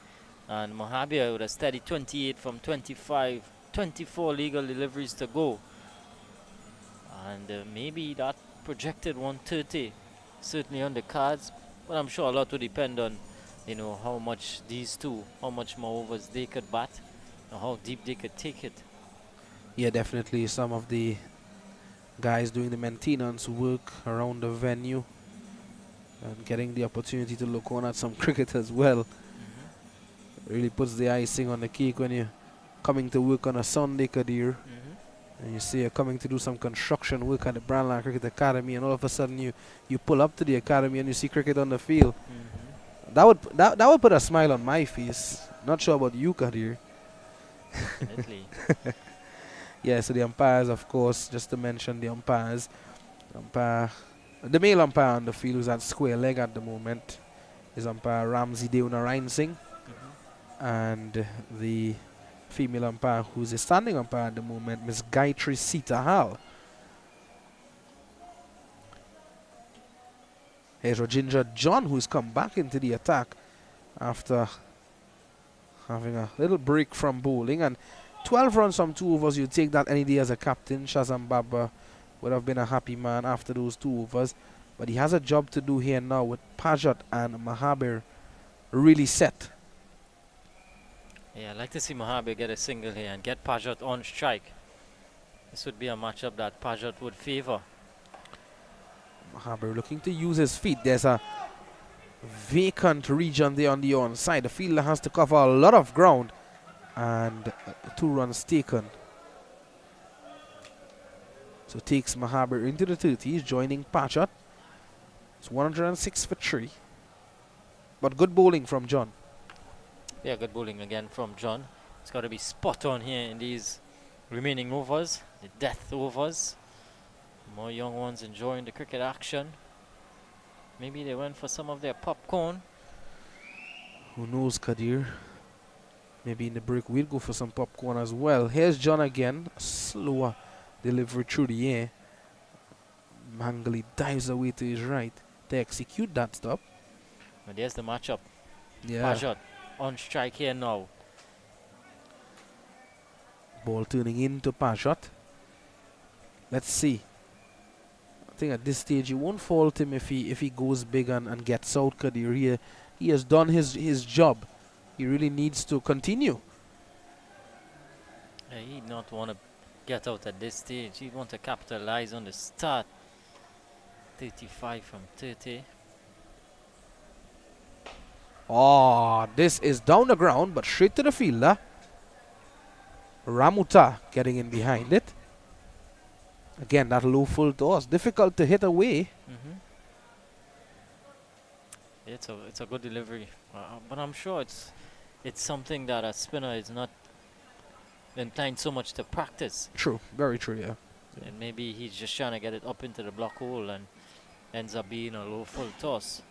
C: And Mohabia with a steady 28 from 25. 24 legal deliveries to go. And maybe that projected 130 certainly on the cards, but I'm sure a lot will depend on, you know, how much these two, how much more overs they could bat, and how deep they could take it.
B: Yeah, definitely some of the guys doing the maintenance work around the venue and getting the opportunity to look on at some cricket as well. Really puts the icing on the cake when you're coming to work on a Sunday, Kadir. And you see you're coming to do some construction work at the Brandland Cricket Academy, and all of a sudden you pull up to the academy and you see cricket on the field. That would put a smile on my face. Not sure about you, Kadir.
C: Definitely.
B: Yeah, so the umpires, of course, just to mention the umpires. The male umpire on the field who's at square leg at the moment is umpire Ramzi Deonarayan Singh. And the female umpire who's a standing umpire at the moment, Miss Gayatri Sita Hal. Here's Rajendra John, who's come back into the attack after having a little break from bowling. And 12 runs from 2 overs, you take that any day as a captain. Shazam Baba would have been a happy man after those 2 overs. But he has a job to do here now with Pajot and Mahabir really set.
C: Yeah, I'd like to see Mohabia get a single here and get Pajot on strike. This would be a matchup that Pajot would favor.
B: Mahabir looking to use his feet. There's a vacant region there on the onside. The fielder has to cover a lot of ground, and 2 runs taken. So takes Mahabir into the 30s, joining Pajot. It's 106 for 3. But good bowling from John.
C: Yeah, good bowling again from John. It's got to be spot on here in these remaining overs, the death overs. More young ones enjoying the cricket action. Maybe they went for some of their popcorn.
B: Who knows, Kadir? Maybe in the break we'll go for some popcorn as well. Here's John again. A slower delivery through the air. Mangali dives away to his right to execute that stop.
C: But there's the matchup.
B: Yeah.
C: Pajot on strike here now.
B: Ball turning into Pajot. Let's see. I think at this stage you won't fault him if he goes big and gets out, Kadir. He has done his job. He really needs to continue.
C: Yeah, he'd not want to get out at this stage. He'd want to capitalize on the start. 35 from 30.
B: Oh, this is down the ground, but straight to the fielder. Ramuta getting in behind it. Again, that low full toss, difficult to hit away.
C: It's a good delivery, but I'm sure it's something that a spinner is not inclined so much to practice.
B: True, very true, yeah.
C: And maybe he's just trying to get it up into the block hole and ends up being a low full toss.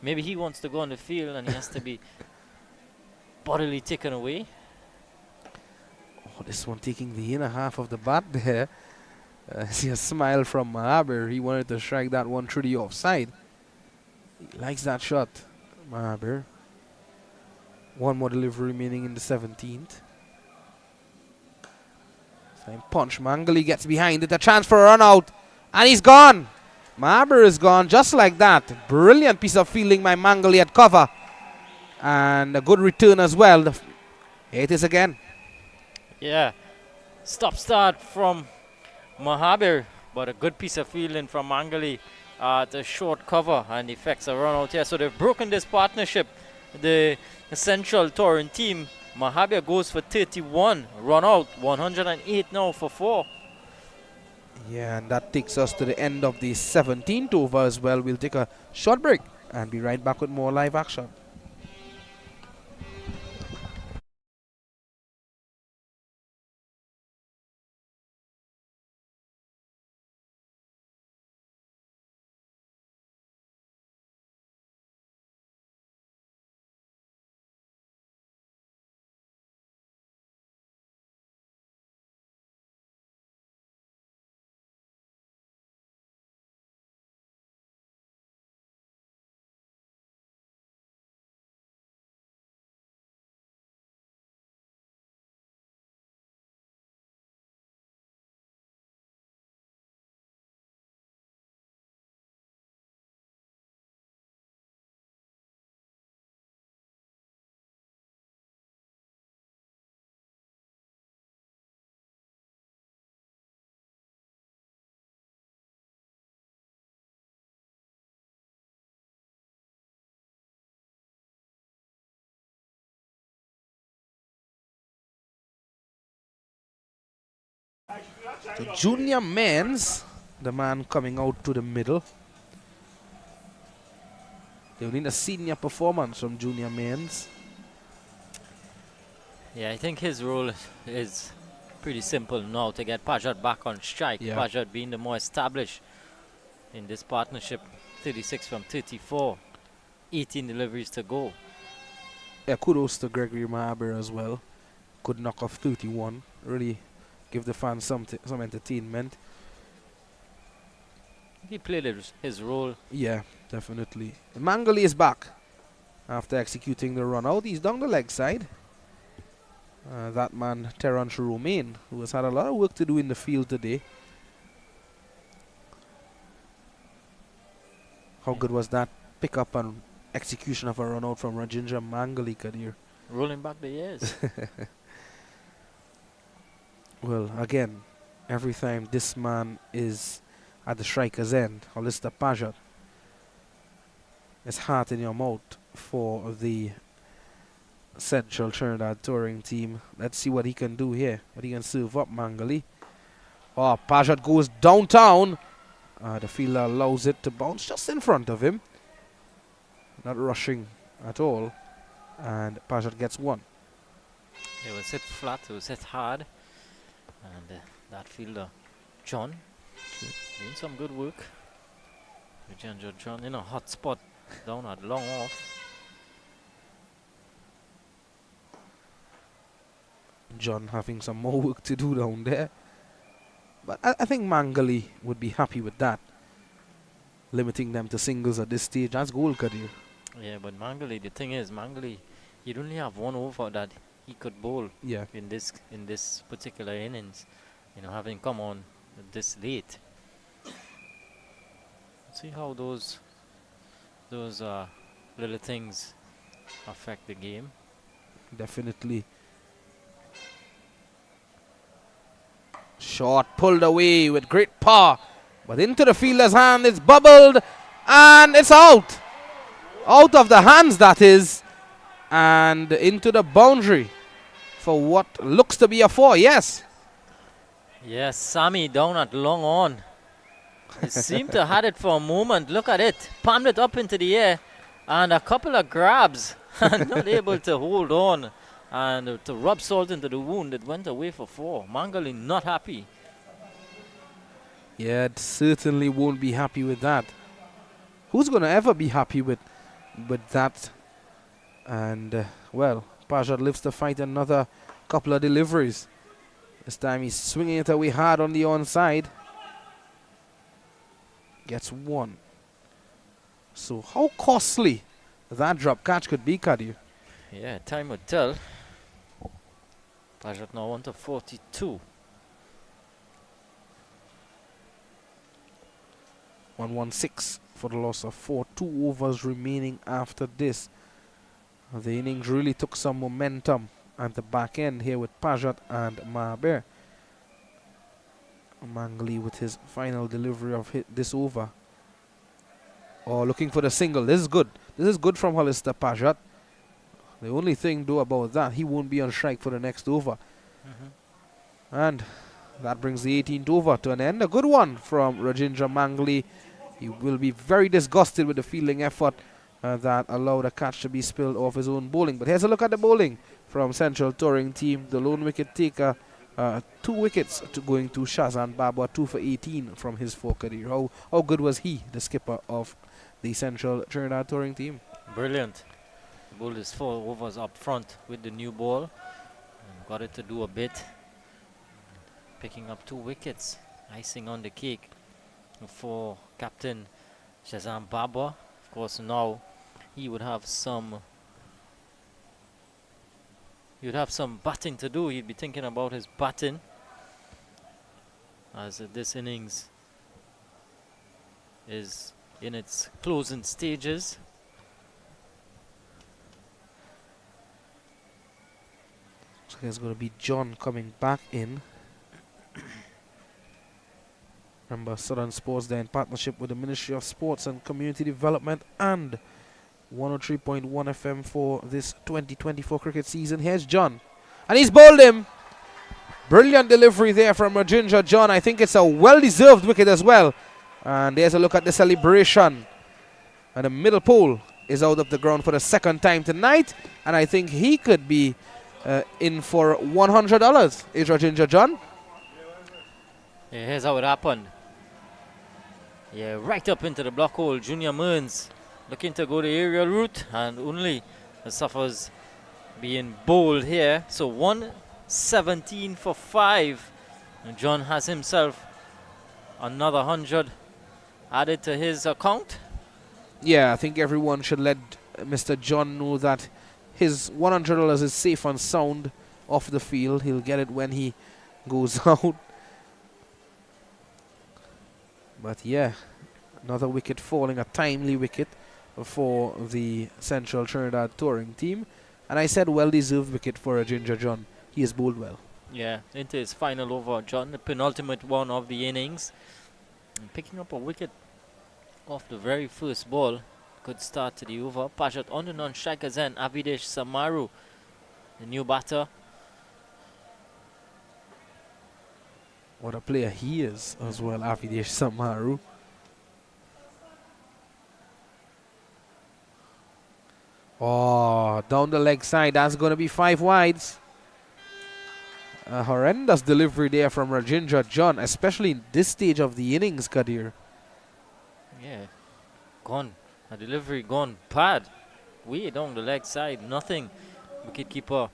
C: Maybe he wants to go on the field and he has to be bodily taken away.
B: Oh, this one taking the inner half of the bat there. See a smile from Mahabir. He wanted to strike that one through the offside. He likes that shot, Mahabir. One more delivery remaining in the 17th. Same punch. Mangali gets behind it. A chance for a run out. And he's gone. Maber is gone just like that. Brilliant piece of fielding by Mangali at cover. And a good return as well. Here it is again.
C: Yeah. Stop start from Mahabir, but a good piece of fielding from Mangali at a short cover and effects a run out here. So they've broken this partnership. The Central Touring team, Mahabir goes for 31, run out 108 now for 4.
B: Yeah, and that takes us to the end of the 17th over as well. We'll take a short break and be right back with more live action. So junior men's, the man coming out to the middle. They'll need a senior performance from junior men's.
C: Yeah, I think his role is pretty simple now to get Pajat back on strike.
B: Yeah.
C: Pajat being the more established in this partnership, 36 from 34, 18 deliveries to go.
B: Yeah, kudos to Gregory Maber as well. Could knock off 31. Really give the fans some entertainment.
C: He played his role.
B: Yeah, definitely. Mangali is back after executing the run out. He's down the leg side. That man, Terence Romain, who has had a lot of work to do in the field today. How good was that pick-up and execution of a run out from Rajendra Mangali, Kadir?
C: Rolling back the years.
B: Well, again, every time this man is at the striker's end, Hollister Pajat, it's heart in your mouth for the Central Trinidad touring team. Let's see what he can do here. What he can serve up, Mangali. Oh, Pajat goes downtown. The fielder allows it to bounce just in front of him. Not rushing at all. And Pajat gets one.
C: It was hit flat, it was hit hard. And that fielder, John, doing some good work. Rajendra John in a hot spot down at long off.
B: John having some more work to do down there. But I think Mangali would be happy with that. Limiting them to singles at this stage. That's goal, Kadir.
C: Yeah, but Mangali, the thing is, Mangali, he'd only have one over that he could bowl in this particular innings. You know, having come on this late. See how those little things affect the game.
B: Definitely. Shot pulled away with great power. But into the fielder's hand, it's bubbled. And it's out. Out of the hands, that is. And into the boundary for what looks to be a 4. Yes.
C: Yes, Sammy down at long on. He seemed to have had it for a moment. Look at it. Palmed it up into the air. And a couple of grabs. And not able to hold on. And to rub salt into the wound, it went away for 4. Mangali not happy.
B: Yeah, it certainly won't be happy with that. Who's going to ever be happy with that? And, well, Pajat lives to fight another couple of deliveries. This time he's swinging it away hard on the onside. Gets one. So how costly that drop catch could be, Kadir?
C: Yeah, time will tell. Pajot now on to 42.
B: 116 for the loss of 4. 2 overs remaining after this. The innings really took some momentum at the back end here with Pajot and Mahaber. Mangley with his final delivery of this over. Oh, looking for the single. This is good. This is good from Hollister Pajot. The only thing though about that, he won't be on strike for the next over. And that brings the 18th over to an end. A good one from Rajendra Mangley. He will be very disgusted with the fielding effort that allowed a catch to be spilled off his own bowling. But here's a look at the bowling from Central Touring Team. The lone wicket taker, 2 wickets to going to Shazan Baba, 2 for 18 from his 4 career. How good was he, the skipper of the Central Trinidad Touring Team?
C: Brilliant. Bowled his 4 overs up front with the new ball. And got it to do a bit. Picking up 2 wickets. Icing on the cake for Captain Shazam Baba. Of course, now he would have some batting to do. He'd be thinking about his batting as this innings is in its closing stages.
B: So there's going to be John coming back in. Remember, Southern Sports there in partnership with the Ministry of Sports and Community Development and 103.1 FM for this 2024 cricket season. Here's John. And he's bowled him. Brilliant delivery there from Rajendra John. I think it's a well-deserved wicket as well. And there's a look at the celebration. And the middle pole is out of the ground for the 2nd time tonight. And I think he could be in for $100. Is Rajendra John?
C: Yeah, here's how it happened. Yeah, right up into the block hole. Junior Mearns looking to go the aerial route and only suffers being bowled here. So 117 for 5. And John has himself another 100 added to his account.
B: Yeah, I think everyone should let Mr. John know that his $100 is safe and sound off the field. He'll get it when he goes out. But yeah, another wicket falling, a timely wicket for the Central Trinidad Touring Team. And I said well-deserved wicket for Rajendra John. He has bowled well.
C: Yeah, into his final over, John, the penultimate one of the innings. And picking up a wicket off the very first ball. Good start to the over. Pajot on the non-strikers end. Avidesh Samaru, the new batter.
B: What a player he is as well, Avidesh Samaru. Oh, down the leg side. That's going to be 5 wides. A horrendous delivery there from Rajendra John, especially in this stage of the innings, Kadir.
C: Yeah, gone. A delivery gone bad. Way down the leg side. Nothing wicketkeeper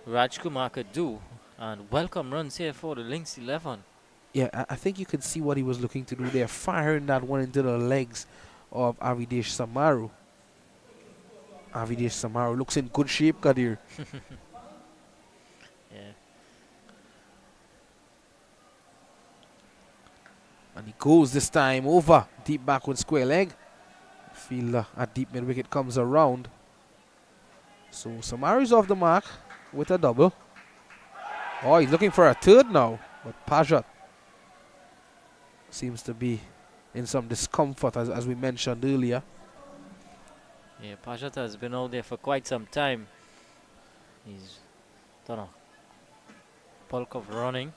C: Rajkumar could do. And welcome runs here for the Lynx 11.
B: Yeah, I think you could see what he was looking to do there, firing that one into the legs of Avidesh Samaru. Avidesh Samaru looks in good shape, Kadir.
C: Yeah.
B: And he goes this time over deep backward square leg. Fielder at deep mid wicket comes around. So Samaru's off the mark with a double. Oh, he's looking for a 3rd now. But Pajot seems to be in some discomfort, as we mentioned earlier.
C: Yeah, Pajot has been out there for quite some time. He's done a bulk of running.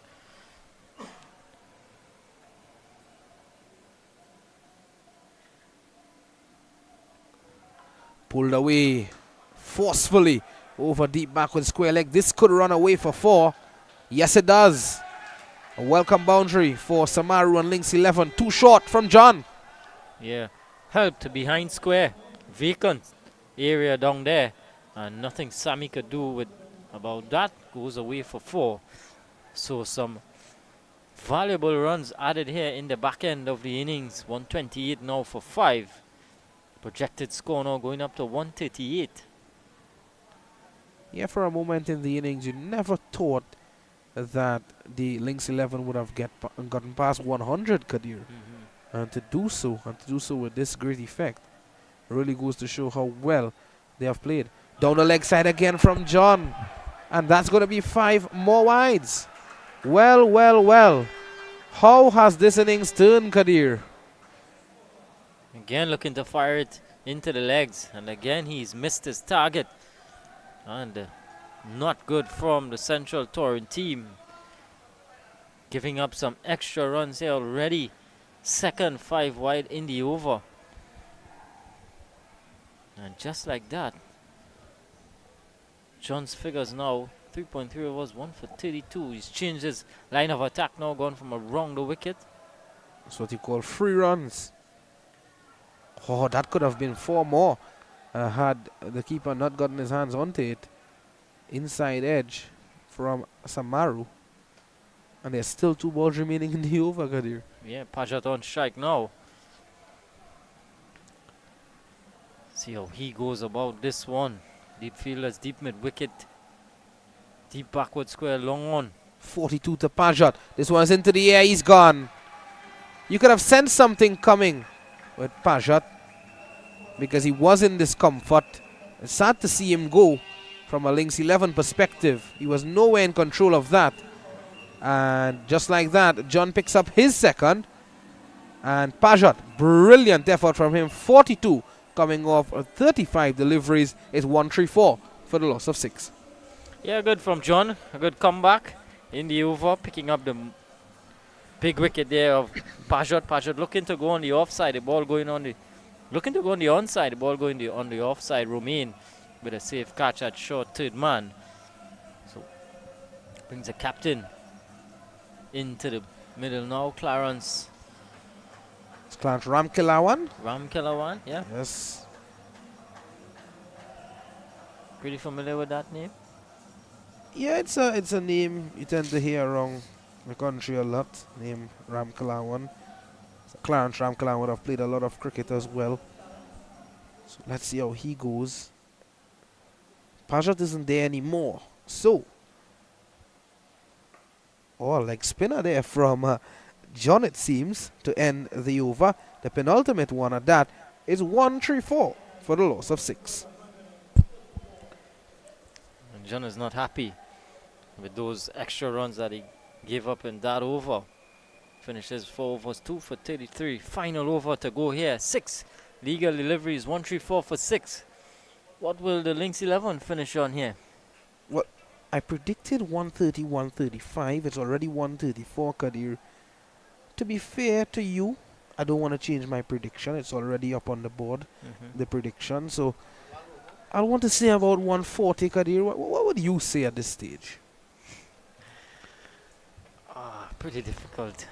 B: Pulled away forcefully over deep backward square leg. This could run away for 4. Yes, it does. A welcome boundary for Samaru and Lynx 11. Too short from John.
C: Yeah, helped behind square. Vacant area down there. And nothing Sammy could do with about that. Goes away for 4. So some valuable runs added here in the back end of the innings. 128 now for 5. Projected score now going up to 138.
B: Yeah, for a moment in the innings, you never thought that the Lynx 11 would have gotten past 100, Kadir. And to do so with this great effect, really goes to show how well they have played. Down the leg side again from John. And that's going to be 5 more wides. Well, well, well. How has this innings turned, Kadir?
C: Again looking to fire it into the legs, and again he's missed his target. And not good from the Central Touring team. Giving up some extra runs here already. Second 5 wide in the over. And just like that, John's figures now 3.3 overs, 1 for 32. He's changed his line of attack now, gone from around the wicket.
B: That's what you call 3 runs. Oh, that could have been 4 more had the keeper not gotten his hands onto it. Inside edge from Samaru. And there's still 2 balls remaining in the over, Kadir.
C: Yeah, Pajat on strike now. See how he goes about this one. Deep fielders, deep mid wicket. Deep backward square, long on.
B: 42 to Pajat. This one's into the air, he's gone. You could have sensed something coming with Pajat because he was in discomfort. It's sad to see him go from a Lynx 11 perspective. He was nowhere in control of that. And just like that, John picks up his second. And Pajat, brilliant effort from him. 42 coming off 35 deliveries. It's 134 for the loss of 6.
C: Yeah, good from John. A good comeback in the over, picking up the big wicket there of Pajat. Pajat looking to go on the offside. The ball going on the... Looking to go on the onside. The ball going on the offside. Romain with a safe catch at short third man. So, brings the captain into the middle now. Clarence
B: It's Clarence Ramkilawan.
C: Ramkilawan, yeah.
B: Yes.
C: Pretty familiar with that name.
B: Yeah, it's a name you tend to hear around the country a lot. Name Ramkilawan. So Clarence Ramkilawan would have played a lot of cricket as well. So let's see how he goes. Pajat isn't there anymore. So, leg spinner there from John, it seems, to end the over. The penultimate one at that is 134 for the loss of 6.
C: And John is not happy with those extra runs that he gave up in that over. Finishes 4 overs, 2 for 33. Final over to go here. 6 legal deliveries, 134 for 6. What will the Lynx 11 finish on here?
B: Well, I predicted 130, 135. It's already 134, Kadir. To be fair to you, I don't want to change my prediction. It's already up on the board, the prediction. So, I want to say about 140, Kadir. What would you say at this stage?
C: Pretty difficult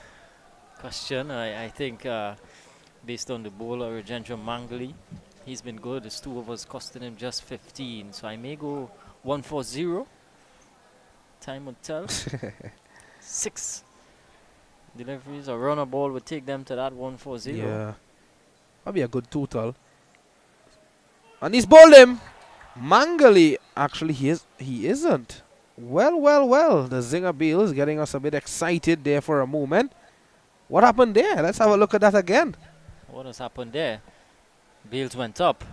C: question. I think based on the bowler, Rajendra Mangali, he's been good. His 2 overs costing him just 15. So I may go 140. Time will tell. 6 deliveries. A runner ball would take them to that 140.
B: Yeah. That'd be a good total. And he's bowled him. Mangali, actually, he isn't. Well, well, well. The Zinger Bill is getting us a bit excited there for a moment. What happened there? Let's have a look at that again.
C: What has happened there? Bales went up.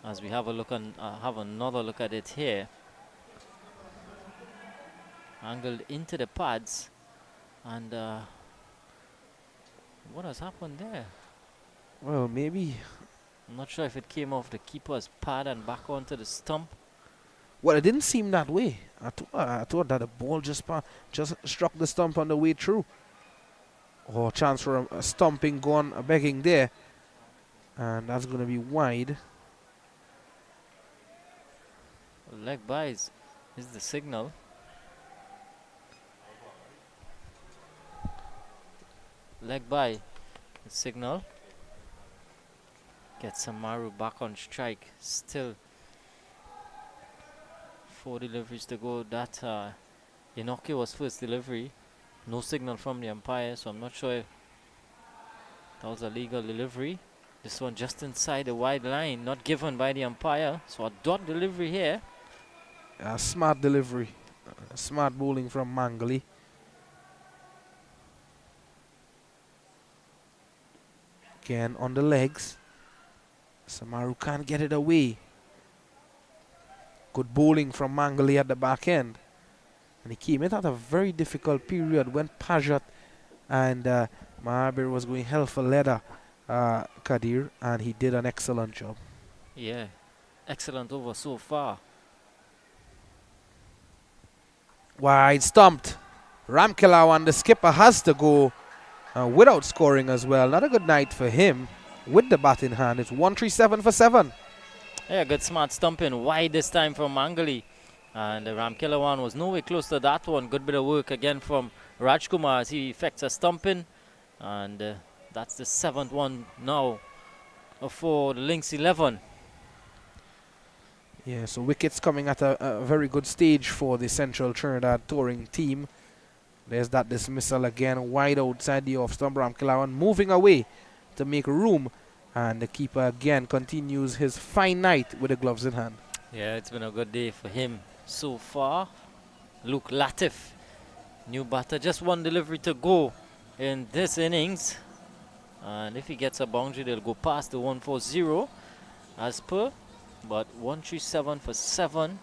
C: As we have a look on, have another look at it here. Angled into the pads, and what has happened there?
B: Well, maybe.
C: I'm not sure if it came off the keeper's pad and back onto the stump.
B: Well, it didn't seem that way. I thought that the ball just struck the stump on the way through. Oh, chance for a stumping gone, a begging there. And that's going to be wide.
C: Leg buys is the signal. Leg by the signal. Gets Samaru back on strike. Still 4 deliveries to go. That innocuous first delivery. No signal from the umpire, so I'm not sure if that was a legal delivery. This one just inside the wide line, not given by the umpire. So a dot delivery here.
B: A smart delivery. Smart bowling from Mangali. Again on the legs. Samaru can't get it away. Good bowling from Mangali at the back end. And he came in at a very difficult period when Pajat and Mahabir was going hell for leather, Kadir, and he did an excellent job.
C: Yeah, excellent over so far.
B: Wide stumped. Ramkilawan, the skipper, has to go without scoring as well. Not a good night for him with the bat in hand. It's 137 for 7.
C: Yeah, good smart stumping wide this time from Mangali. And the Ramkilawan was nowhere close to that one. Good bit of work again from Rajkumar as he effects a stumping. And that's the 7th one now for the Lynx 11.
B: Yeah, so wickets coming at a very good stage for the Central Trinidad touring team. There's that dismissal again, wide outside the off stump. Ramkilawan moving away to make room. And the keeper again continues his fine night with the gloves in hand.
C: Yeah, it's been a good day for him so far. Luke Latif, new batter, just one delivery to go in this innings. And if he gets a boundary, they'll go past the 140 as per. But 137 for 7.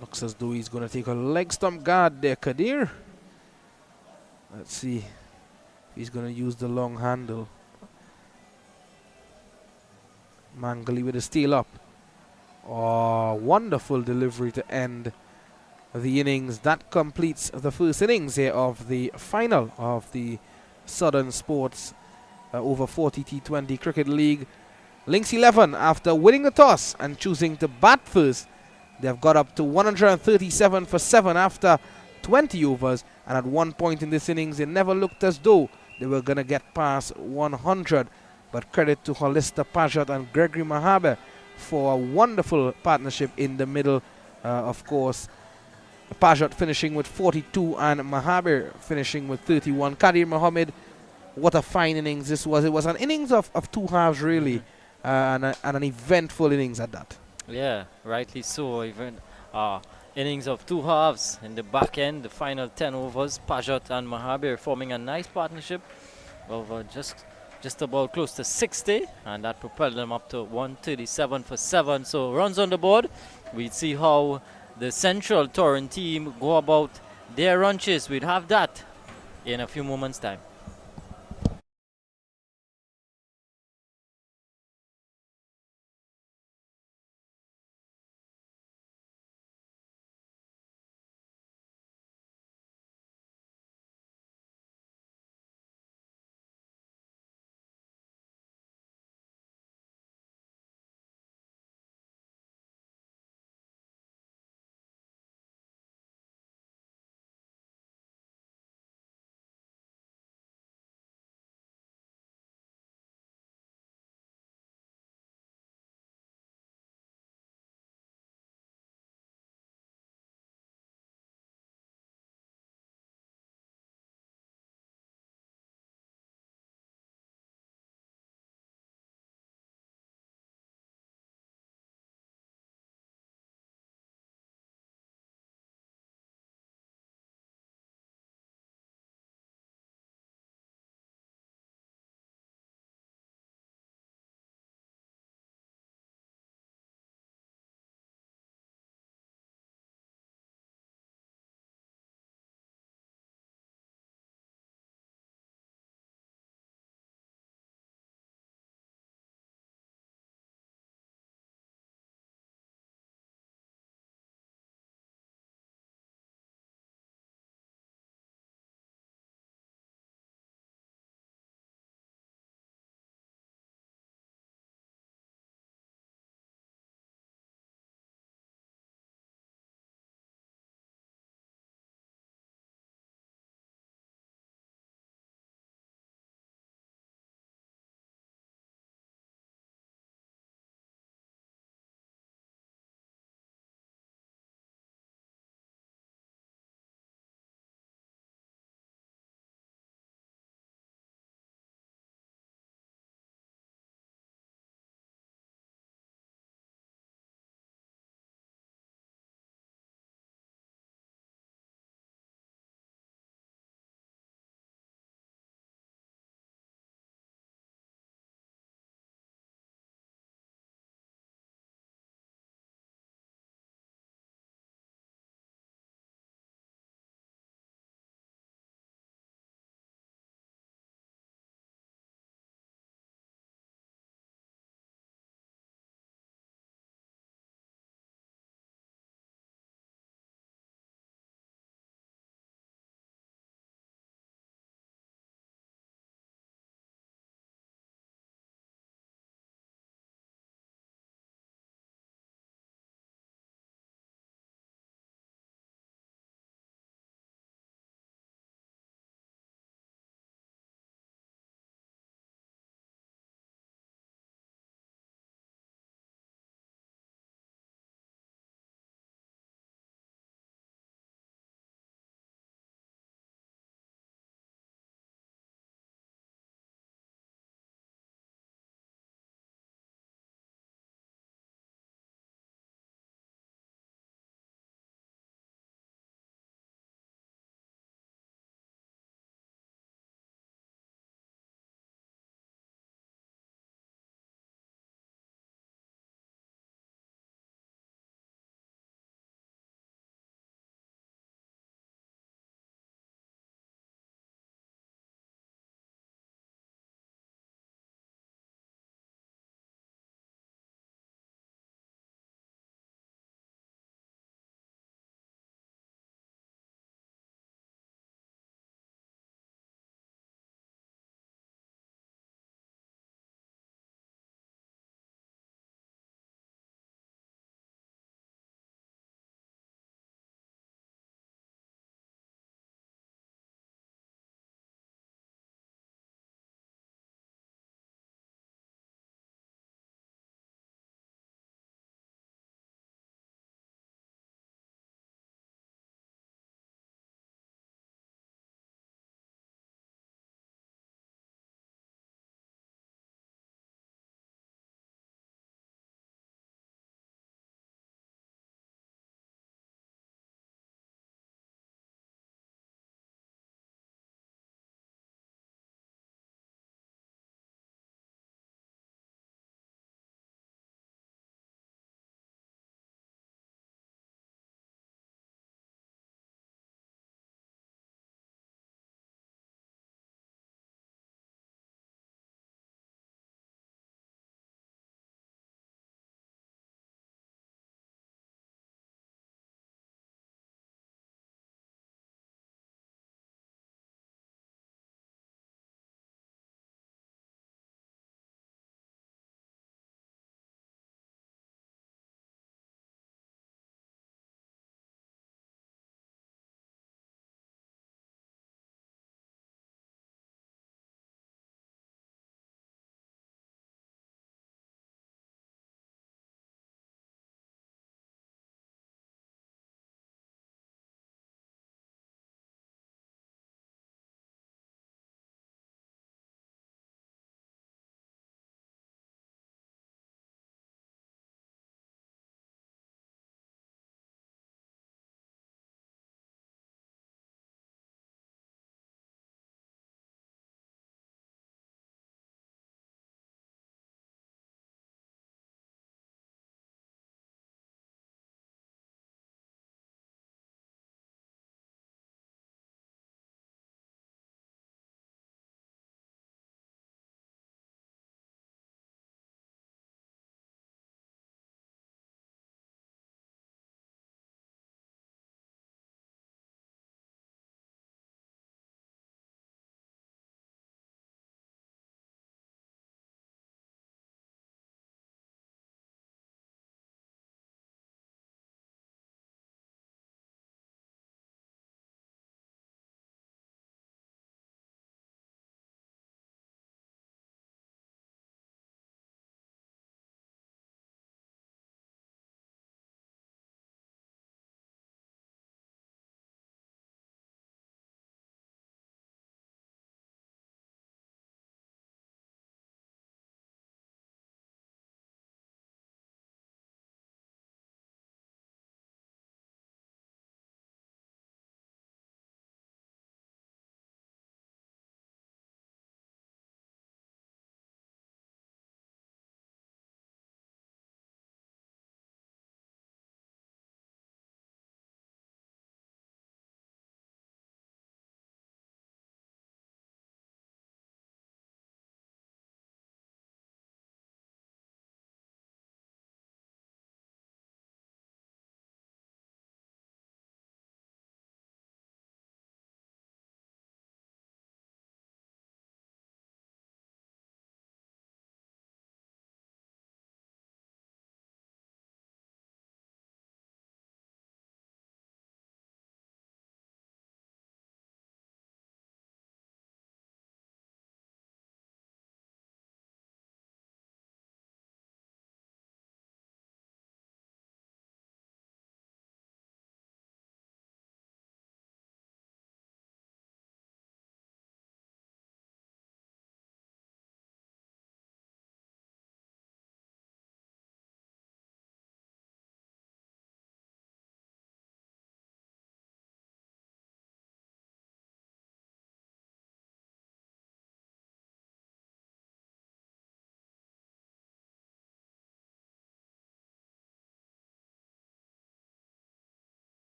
B: Looks as though he's going to take a leg stump guard there, Kadir. Let's see if he's going to use the long handle. Mangali with a steal up. Oh, wonderful delivery to end the innings. That completes the first innings here of the final of the Southern Sports over 40 T20 Cricket League. Lynx 11, after winning the toss and choosing to bat first, they've got up to 137 for 7 after 20 overs. And at one point in this innings, it never looked as though they were going to get past 100. But credit to Hollister Pajat and Gregory Mahabe for a wonderful partnership in the middle. Of course, Pajat finishing with 42 and Mahabir finishing with 31. Kadir Mohammed, what a fine innings this was. It was an innings of two halves, really, and an eventful innings at that.
C: Yeah, rightly so. Even innings of two halves in the back end, the final 10 overs. Pajat and Mahabir forming a nice partnership of just about close to 60, and that propelled them up to 137 for 7. So runs on the board. We'd see how the Central Touring team go about their run chase. We'd have that in a few moments' time.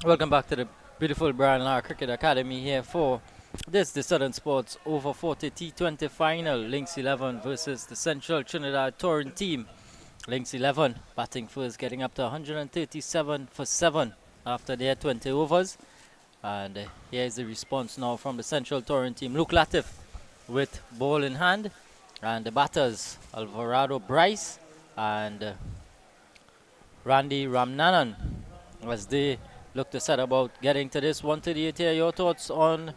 C: Welcome back to the beautiful Brian Lara Cricket Academy here for this, the Southern Sports Over 40 T20 final. Lynx 11 versus the Central Trinidad Touring team. Lynx 11 batting first, getting up to 137 for 7 after their 20 overs. And here's the response now from the Central Touring team. Luke Latif with ball in hand. And the batters, Alvarado Bryce and Randy Ramnanan, as they look to set about getting to this 138 here. Your thoughts on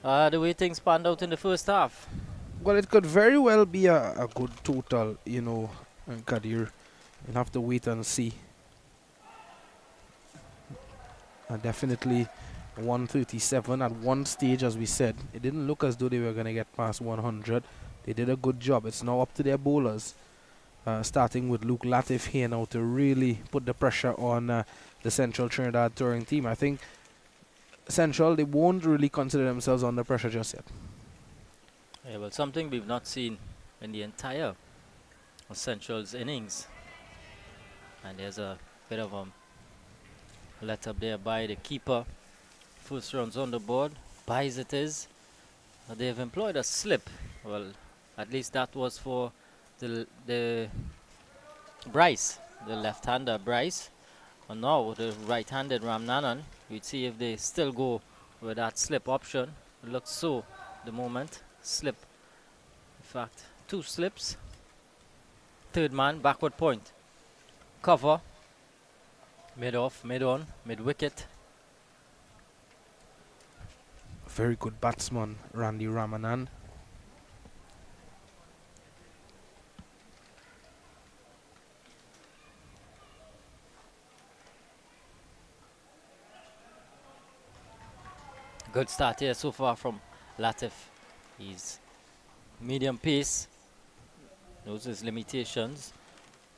C: the way things panned out in the first half?
B: Well, it could very well be a good total, you know, Kadir. You'll have to wait and see. Definitely 137 at one stage, as we said. It didn't look as though they were going to get past 100. They did a good job. It's now up to their bowlers, starting with Luke Latif here now, to really put the pressure on the Central Trinidad Touring team. I think Central, they won't really consider themselves under pressure just yet.
C: Yeah, well, something we've not seen in the entire Central's innings. And there's a bit of a let up there by the keeper. First runs on the board. Buys it is. They've employed a slip. Well, at least that was for the Bryce, the left-hander Bryce. And now the right-handed Ramnanan. We'd see if they still go with that slip option. It looks so the moment. Slip. In fact, 2 slips. Third man, backward point. Cover. Mid-off, mid-on, mid-wicket.
B: Very good batsman, Randy Ramanan.
C: Good start here so far from Latif. He's medium pace. Knows his limitations.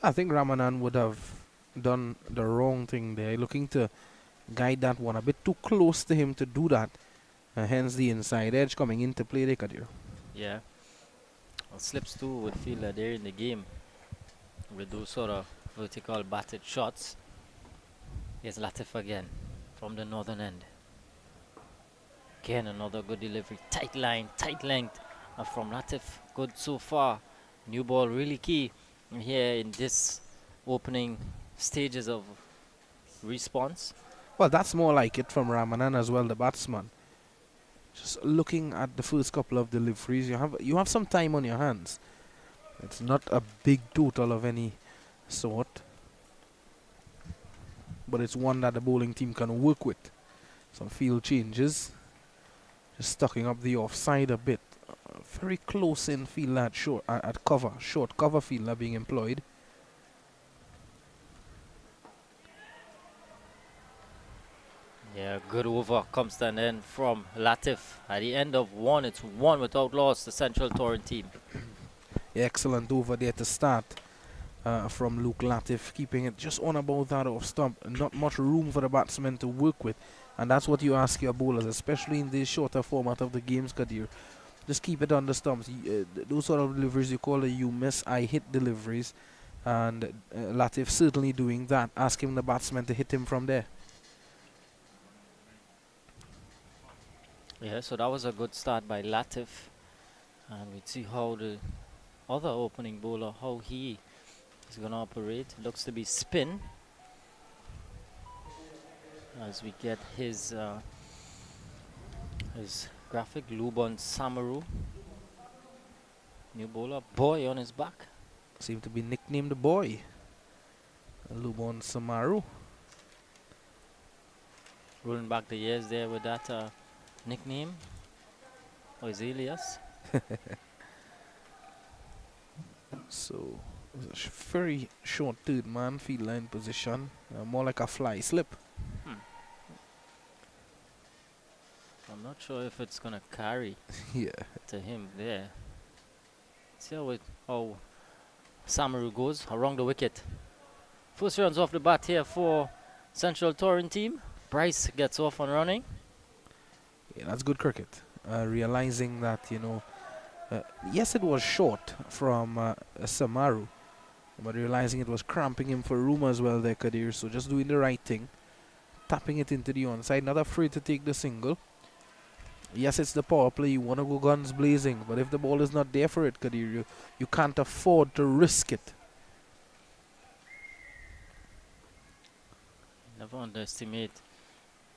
B: I think Ramanan would have done the wrong thing there, looking to guide that one a bit too close to him to do that. Hence the inside edge coming into play there, Kadir.
C: Yeah. Well, slips too would feel that they're in the game with those sort of vertical batted shots. Here's Latif again from the northern end. Again, another good delivery. Tight line, tight length from Latif. Good so far. New ball really key here in this opening stages of response.
B: Well, that's more like it from Ramanan as well, the batsman. Just looking at the first couple of deliveries, you have some time on your hands. It's not a big total of any sort, but it's one that the bowling team can work with. Some field changes. Just stocking up the offside a bit. Very close in field at cover. Short cover fielder being employed.
C: Yeah, good over comes to an end from Latif. At the end of one, it's 1 without loss, the Central Touring team.
B: Excellent over there to start from Luke Latif, keeping it just on about that off stump. Not much room for the batsmen to work with. And that's what you ask your bowlers, especially in the shorter format of the games, Kadir. Just keep it on the stumps. Those sort of deliveries you call it you miss, I hit deliveries. And Latif certainly doing that, asking the batsmen to hit him from there.
C: Yeah, so that was a good start by Latif. And we'd see how the other opening bowler, how he is going to operate. Looks to be spin. As we get his graphic, Lubon Samaru. New bowler, boy on his back.
B: Seem to be nicknamed the boy. Lubon Samaru.
C: Rolling back the years there with that nickname. Or his alias.
B: So, very short third man, field line position. More like a fly slip.
C: I'm not sure if it's going to carry
B: Yeah.
C: to him there. See how Samaru goes around the wicket. First runs off the bat here for Central Touring team. Bryce gets off and running.
B: Yeah, that's good cricket. Realizing that, yes, it was short from Samaru, but realizing it was cramping him for room as well there, Kadir. So just doing the right thing, tapping it into the onside, not afraid to take the single. Yes, it's the power play. You want to go guns blazing, but if the ball is not there for it, Kadir, you can't afford to risk it.
C: Never underestimate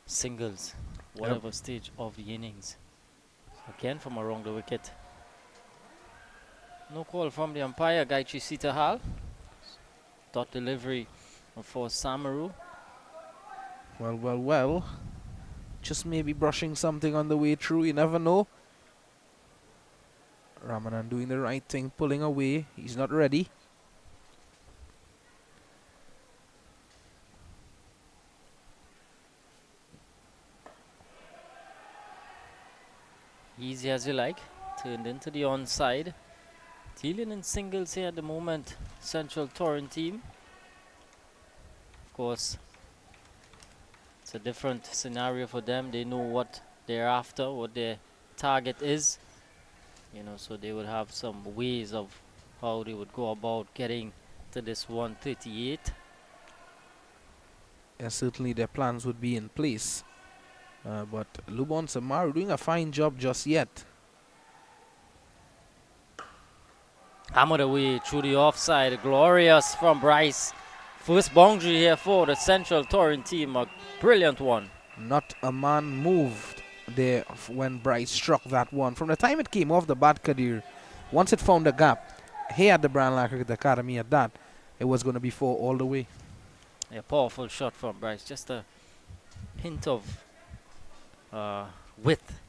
C: singles, whatever stage of the innings. Again from around the wicket. No call from the umpire, Gayatri Sitahal. Dot delivery for Samaru.
B: Well. Just maybe brushing something on the way through, you never know. Ramanan doing the right thing, pulling away. He's not ready.
C: Easy as you like. Turned into the onside. Dealing in singles here at the moment. Central Torrent team. Of course, it's a different scenario for them. They know what they're after, what their target is. You know, so they would have some ways of how they would go about getting to this 138.
B: And certainly their plans would be in place. But Lubon Samaru doing a fine job just yet.
C: Hammered away through the offside. Glorious from Bryce. First boundary here for the Central Torrent team. A brilliant one.
B: Not a man moved there when Bryce struck that one. From the time it came off the bat, Kadir, once it found the gap, here at the Brownlow Cricket Academy at that, it was going to be four all the way.
C: A powerful shot from Bryce. Just a hint of width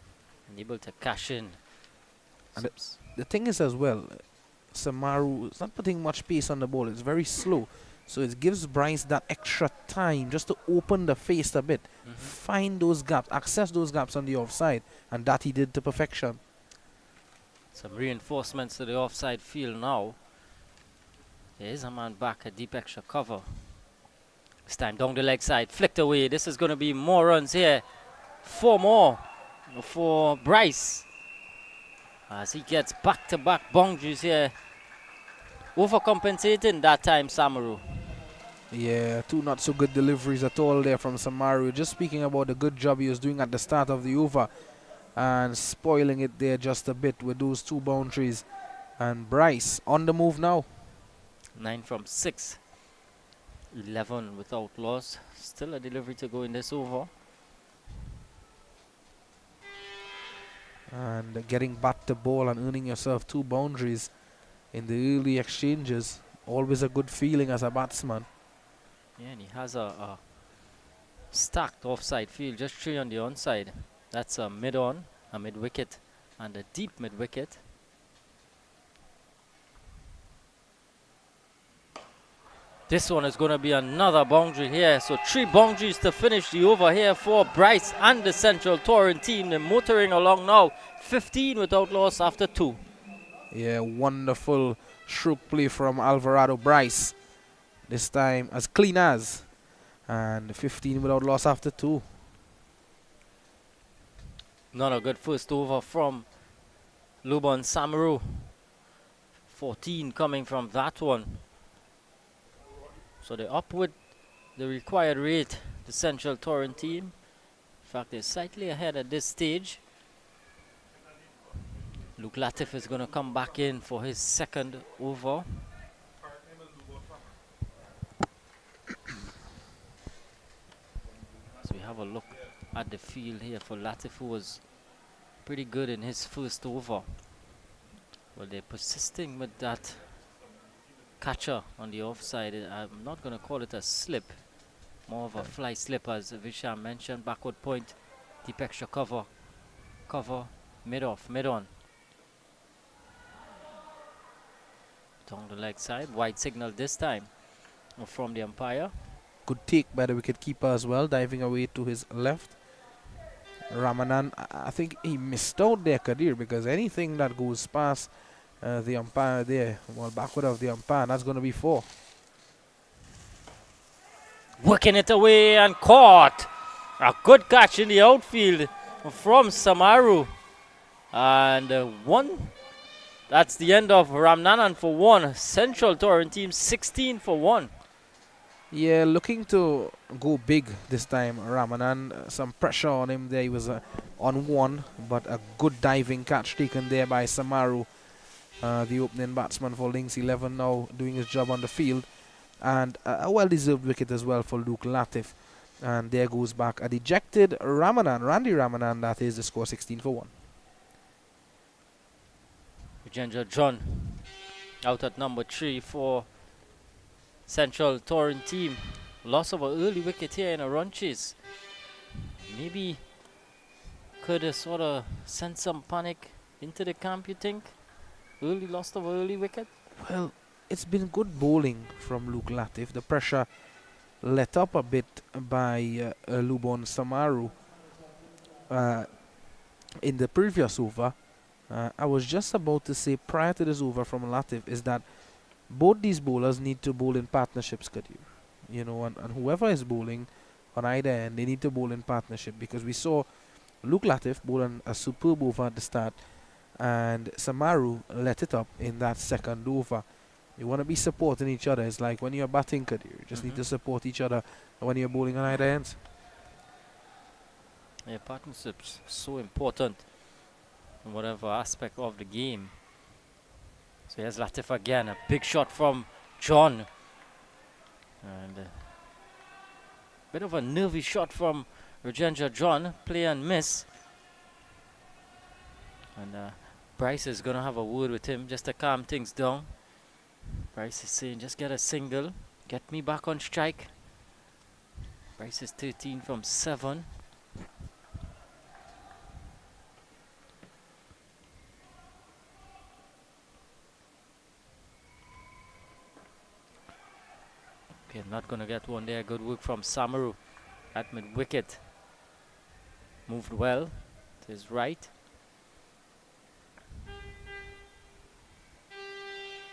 C: and able to cash in.
B: And the thing is as well, Samaru is not putting much pace on the ball. It's very slow. So it gives Bryce that extra time just to open the face a bit, find those gaps, access those gaps on the offside, and that he did to perfection.
C: Some reinforcements to the offside field now. There is a man back, a deep extra cover. This time down the leg side, flicked away. This is going to be more runs here. 4 more for Bryce. As he gets back-to-back boundaries here. Overcompensating that time, Samaru.
B: Yeah, 2 not so good deliveries at all there from Samaru. Just speaking about the good job he was doing at the start of the over and spoiling it there just a bit with those 2 boundaries. And Bryce on the move now.
C: 9 from 6. 11 without loss. Still a delivery to go in this over.
B: And getting back the ball and earning yourself 2 boundaries in the early exchanges, always a good feeling as a batsman.
C: Yeah, and he has a stacked offside field, just 3 on the onside. That's a mid-on, a mid-wicket, and a deep mid-wicket. This one is going to be another boundary here. So 3 boundaries to finish the over here for Bryce and the Central Torrent team. They're motoring along now. 15 without loss after 2.
B: Yeah, wonderful stroke play from Alvarado Bryce. This time as clean as. And 15 without loss after 2.
C: Not a good first over from Lubon Samaru. 14 coming from that one. So they're up with the required rate, the Central Torrent team. In fact, they're slightly ahead at this stage. Luke Latif is going to come back in for his second over. So we have a look at the field here for Latif, who was pretty good in his first over. Well, they're persisting with that catcher on the offside. I'm not going to call it a slip, more of a fly slip, as Visham mentioned. Backward point, deep extra cover, mid-off, mid-on. Down the leg side, wide signal this time from the umpire.
B: Good take by the wicket keeper as well, diving away to his left. Ramanan, I think he missed out there, Kadir, because anything that goes past the umpire there, well, backward of the umpire, that's going to be 4.
C: Working it away and caught. A good catch in the outfield from Samaru. And 1. That's the end of Ramnanan for 1. Central Torrent team 16 for 1.
B: Yeah, looking to go big this time, Ramanan. Some pressure on him there. He was on one, but a good diving catch taken there by Samaru, the opening batsman for Lynx 11, now doing his job on the field. And a well-deserved wicket as well for Luke Latif. And there goes back a dejected Randy Ramanan, that is the score 16 for 1.
C: Vijendra John out at number 3 for Central Touring team. Loss of an early wicket here in a run chase. Maybe could have sort of sent some panic into the camp, you think? Early loss of an early wicket?
B: Well, it's been good bowling from Luke Latif. The pressure let up a bit by Lubon Samaru in the previous over. I was just about to say prior to this over from Latif is that both these bowlers need to bowl in partnerships, Kadir. You know, and whoever is bowling on either end, they need to bowl in partnership, because we saw Luke Latif bowling a superb over at the start and Samaru let it up in that second over. You want to be supporting each other. It's like when you're batting, Kadir, you just need to support each other when you're bowling on either ends.
C: Yeah, partnerships so important in whatever aspect of the game. So here's Latif again, a big shot from John. And a bit of a nervy shot from Vijendra John, play and miss. And Bryce is going to have a word with him just to calm things down. Bryce is saying, just get a single, get me back on strike. Bryce is 13 from 7. Okay, not going to get one there. Good work from Samaru at mid-wicket. Moved well to his right.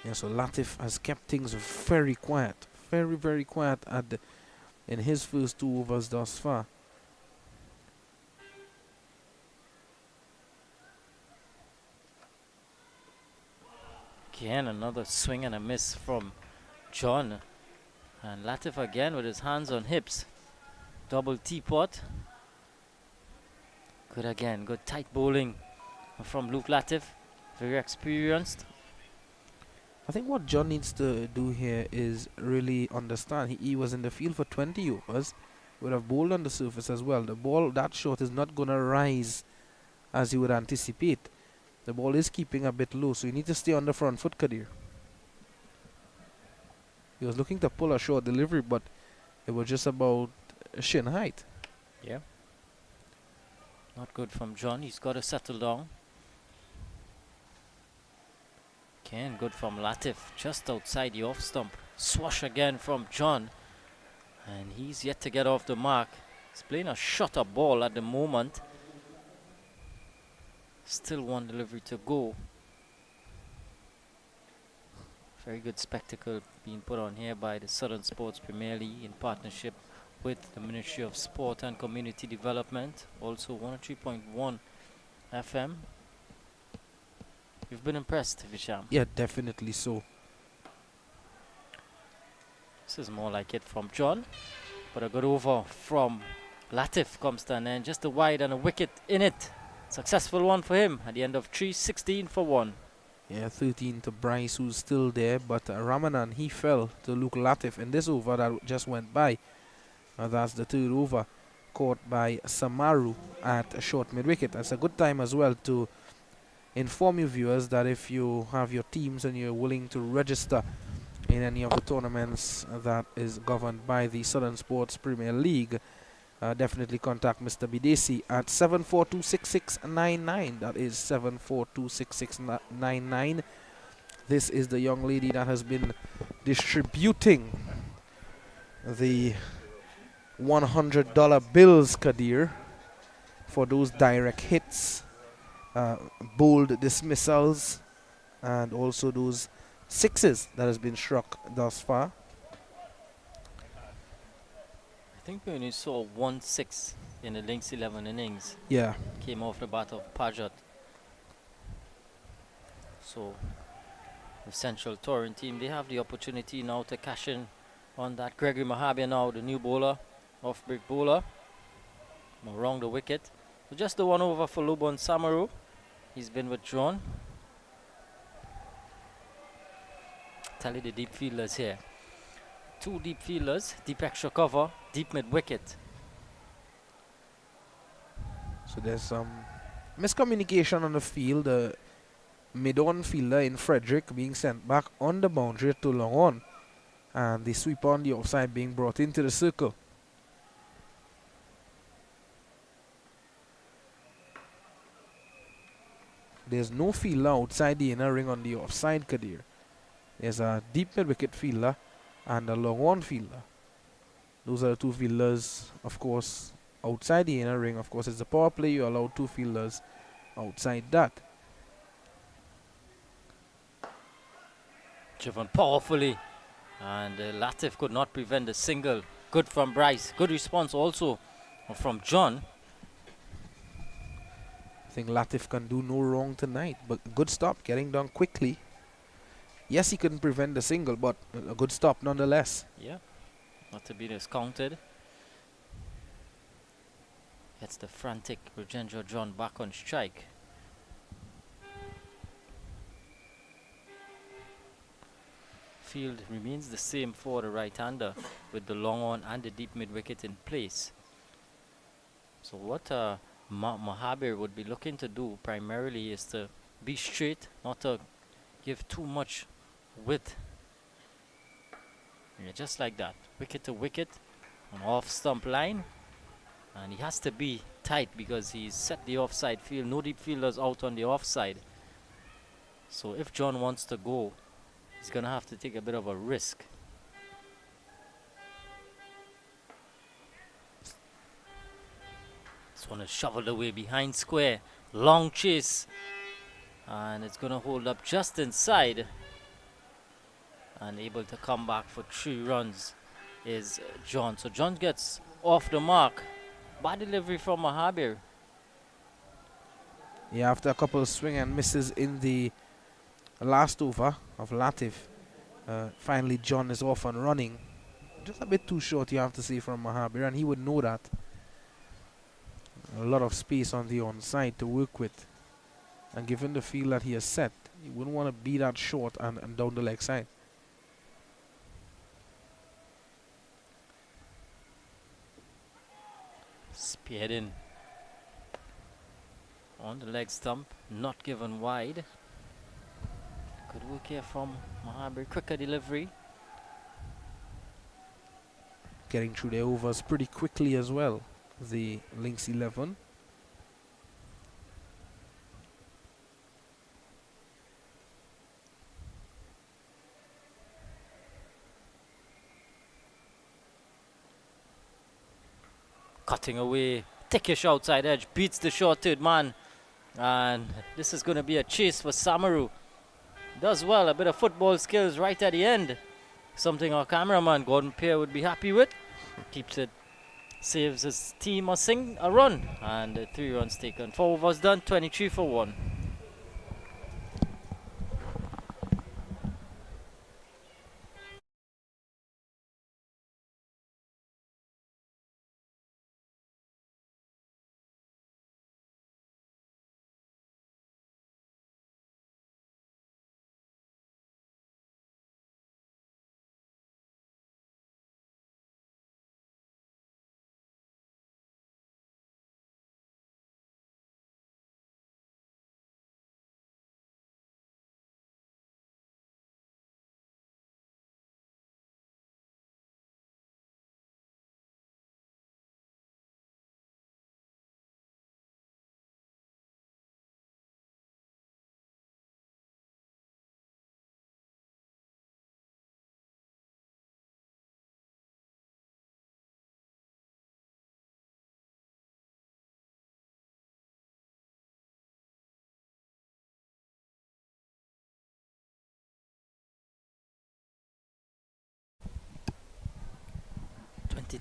B: Yeah, so Latif has kept things very quiet. Very, very quiet in his first 2 overs thus far.
C: Again, another swing and a miss from John. And Latif again with his hands on hips. Double teapot. Good again, good tight bowling from Luke Latif. Very experienced.
B: I think what John needs to do here is really understand. He was in the field for 20 overs, would have bowled on the surface as well. The ball, that shot is not going to rise as you would anticipate. The ball is keeping a bit low, so you need to stay on the front foot, Kadir. He was looking to pull a short delivery, but it was just about shin height.
C: Yeah. Not good from John. He's got to settle down. Again, good from Latif, just outside the off stump. Swash again from John. And he's yet to get off the mark. He's playing a shutter ball at the moment. Still one delivery to go. Very good spectacle being put on here by the Southern Sports Premier League in partnership with the Ministry of Sport and Community Development. Also 103.1 FM. You've been impressed, Visham?
B: Yeah, definitely so.
C: This is more like it from John. But a good over from Latif comes to an end. Just a wide and a wicket in it. Successful one for him at the end of 3, 16 for 1.
B: Yeah, 13 to Bryce, who's still there. But Ramanan, he fell to Luke Latif in this over that just went by. That's the third over, caught by Samaru at a short mid-wicket. That's a good time as well to inform you viewers that if you have your teams and you're willing to register in any of the tournaments that is governed by the Southern Sports Premier League, definitely contact Mr. Bidesi at 7426699. That is 7426699. This is the young lady that has been distributing the $100 bills, Kadir, for those direct hits, bold dismissals, and also those sixes that has been struck thus far.
C: I think we only saw 1-6 in the Lynx 11 innings.
B: Yeah.
C: Came off the bat of Pajot. So the Central Touring team, they have the opportunity now to cash in on that. Gregory Mahabia now, the new bowler, off-break bowler, around the wicket. So just the one over for Lobon Samaru. He's been withdrawn. Tell you the deep fielders here. 2 deep fielders, deep extra cover, deep mid-wicket.
B: So there's some miscommunication on the field. The mid-on fielder in Frederick being sent back on the boundary to long on, and the sweeper on the offside being brought into the circle. There's no fielder outside the inner ring on the offside, Kadir. There's a deep mid-wicket fielder and a long on fielder. Those are the 2 fielders, of course, outside the inner ring. Of course, it's a power play. You allow 2 fielders outside that.
C: Driven powerfully, and Latif could not prevent the single. Good from Bryce. Good response also from John.
B: I think Latif can do no wrong tonight, but good stop, getting done quickly. Yes, he couldn't prevent the single, but a good stop nonetheless.
C: Yeah, not to be discounted. Gets the frantic Rajendra John back on strike. Field remains the same for the right-hander, with the long on and the deep mid-wicket in place. So what Mahabir would be looking to do primarily is to be straight, not to give too much width. Yeah, just like that, wicket to wicket, on off stump line, and he has to be tight because he's set the offside field. No deep fielders out on the offside. So if John wants to go, he's gonna have to take a bit of a risk. This one is shoveled away behind square. Long chase. And it's gonna hold up just inside. And able to come back for 3 runs is John. So John gets off the mark. Bad delivery from Mahabir.
B: Yeah, after a couple of swing and misses in the last over of Latif, finally John is off and running. Just a bit too short, you have to say, from Mahabir, and he would know that. A lot of space on the onside to work with, and given the field that he has set, he wouldn't want to be that short and down the leg side.
C: Speared in on the leg stump, not given wide. Good work here from Mahabir. Quicker delivery.
B: Getting through their overs pretty quickly as well, the Lynx 11.
C: Cutting away, thickish outside edge, beats the short third man. And this is going to be a chase for Samaru. Does well, a bit of football skills right at the end. Something our cameraman Gordon Pear would be happy with. Keeps it, saves his team a run. And 3 runs taken. 4 overs done, 23 for 1.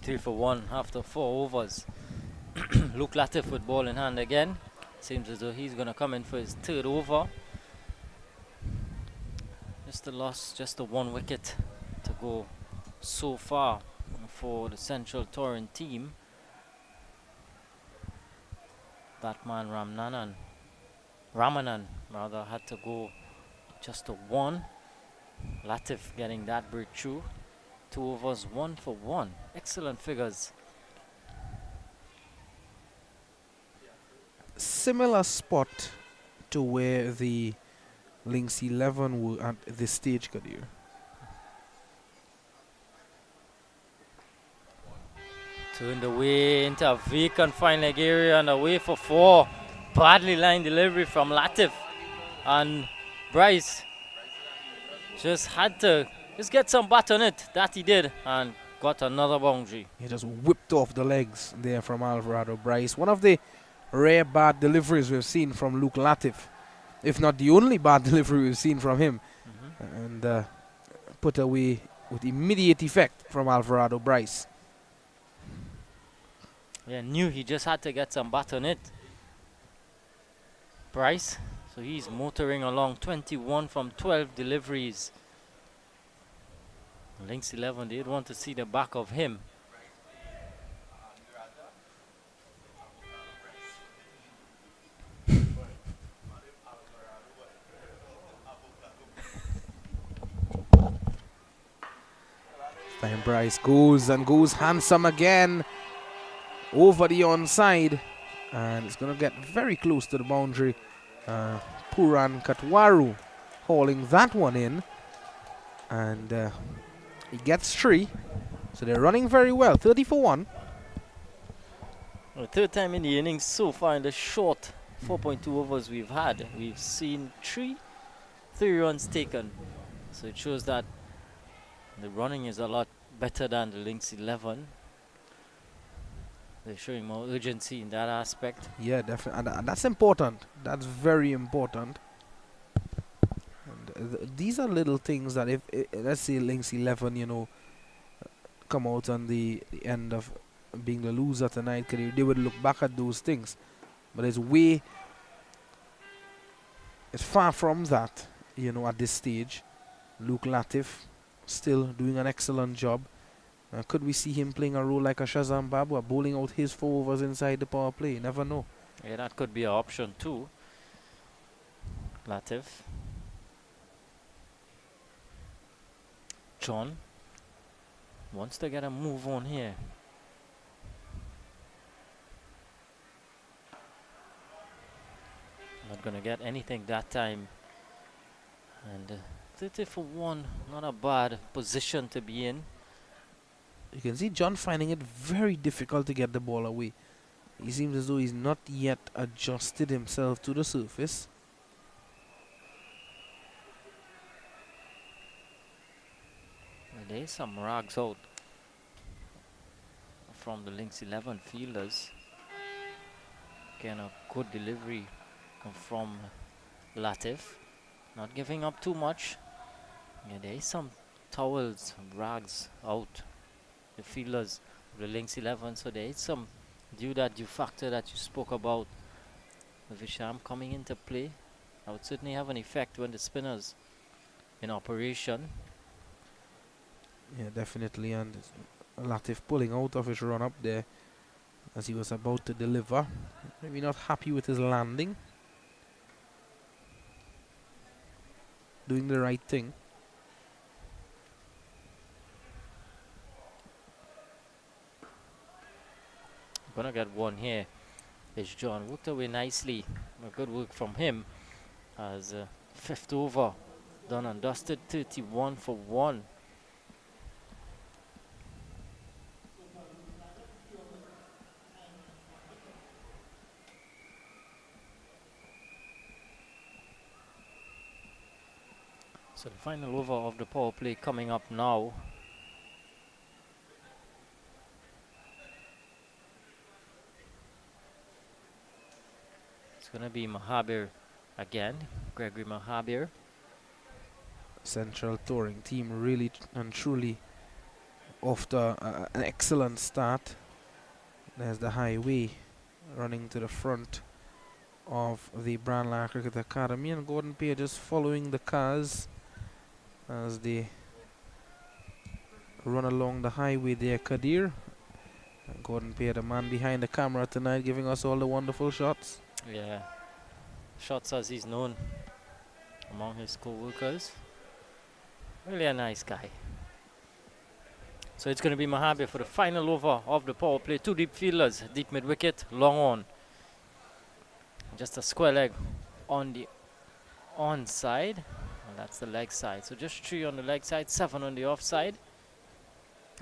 C: Three for 1 after 4 overs. Luke Latif with ball in hand again. Seems as though he's going to come in for his 3rd over. Just a loss, just the 1 wicket to go so far for the Central Touring team. That man Ramanan rather had to go just to 1. Latif getting that breakthrough. 2 overs, 1 for 1. Excellent figures.
B: Similar spot to where the Lynx 11 were at this stage, Kadir.
C: Turned away into a vacant fine leg area and away for 4. Badly lined delivery from Latif. And Bryce just had to get some bat on it. That he did, and got another boundary.
B: He just whipped off the legs there from Alvarado Bryce. One of the rare bad deliveries we've seen from Luke Latif, if not the only bad delivery we've seen from him. And put away with immediate effect from Alvarado Bryce.
C: Yeah, knew he just had to get some bat on it. Bryce, so he's motoring along, 21 from 12 deliveries. Lynx 11 did want to see the back of him.
B: Time Bryce goes handsome again over the onside, and it's going to get very close to the boundary. Puran Katwaru hauling that one in, and he gets 3. So they're running very well. 30 for 1.
C: The third time in the innings so far in the short 4.2 overs we've had. We've seen 3 runs taken. So it shows that the running is a lot better than the Lynx 11. They're showing more urgency in that aspect.
B: Yeah, definitely. And that's important. That's very important. And these are little things that if let's say Lynx 11, you know, come out on the end of being the loser tonight, they would look back at those things. But it's far from that, you know, at this stage. Luke Latif still doing an excellent job. Could we see him playing a role like a Shazam Babu, bowling out his 4 overs inside the power play? Never know.
C: Yeah, that could be an option too. Latif. John wants to get a move on here. Not gonna get anything that time. And 30 for 1, not a bad position to be in.
B: You can see John finding it very difficult to get the ball away. He seems as though he's not yet adjusted himself to the surface.
C: Well, there's some rags out from the Lynx 11 fielders. Again, a good delivery from Latif. Not giving up too much. Yeah, there is some towels, rags out. The fielders of the Lynx 11, so there is some that you factor that you spoke about with Visham coming into play. That would certainly have an effect when the spinners in operation.
B: Yeah, definitely. And Latif pulling out of his run up there as he was about to deliver. Maybe not happy with his landing. Doing the right thing.
C: Gonna get one here. Is John worked away nicely. Good work from him as 5th over done and dusted. 31 for 1. So the final over of the power play coming up now. It's going to be Mahabir again, Gregory Mahabir.
B: Central Touring team really and truly off to an excellent start. There's the highway running to the front of the Brandlar Cricket Academy, and Gordon Page just following the cars as they run along the highway there, Kadir. Gordon Pierre, the man behind the camera tonight, giving us all the wonderful shots.
C: Yeah, shots as he's known among his co-workers. Really a nice guy. So it's going to be Mahabir for the final over of the power play. Two deep fielders, deep mid wicket, long on. Just a square leg on the onside. And that's the leg side. So just 3 on the leg side, 7 on the offside.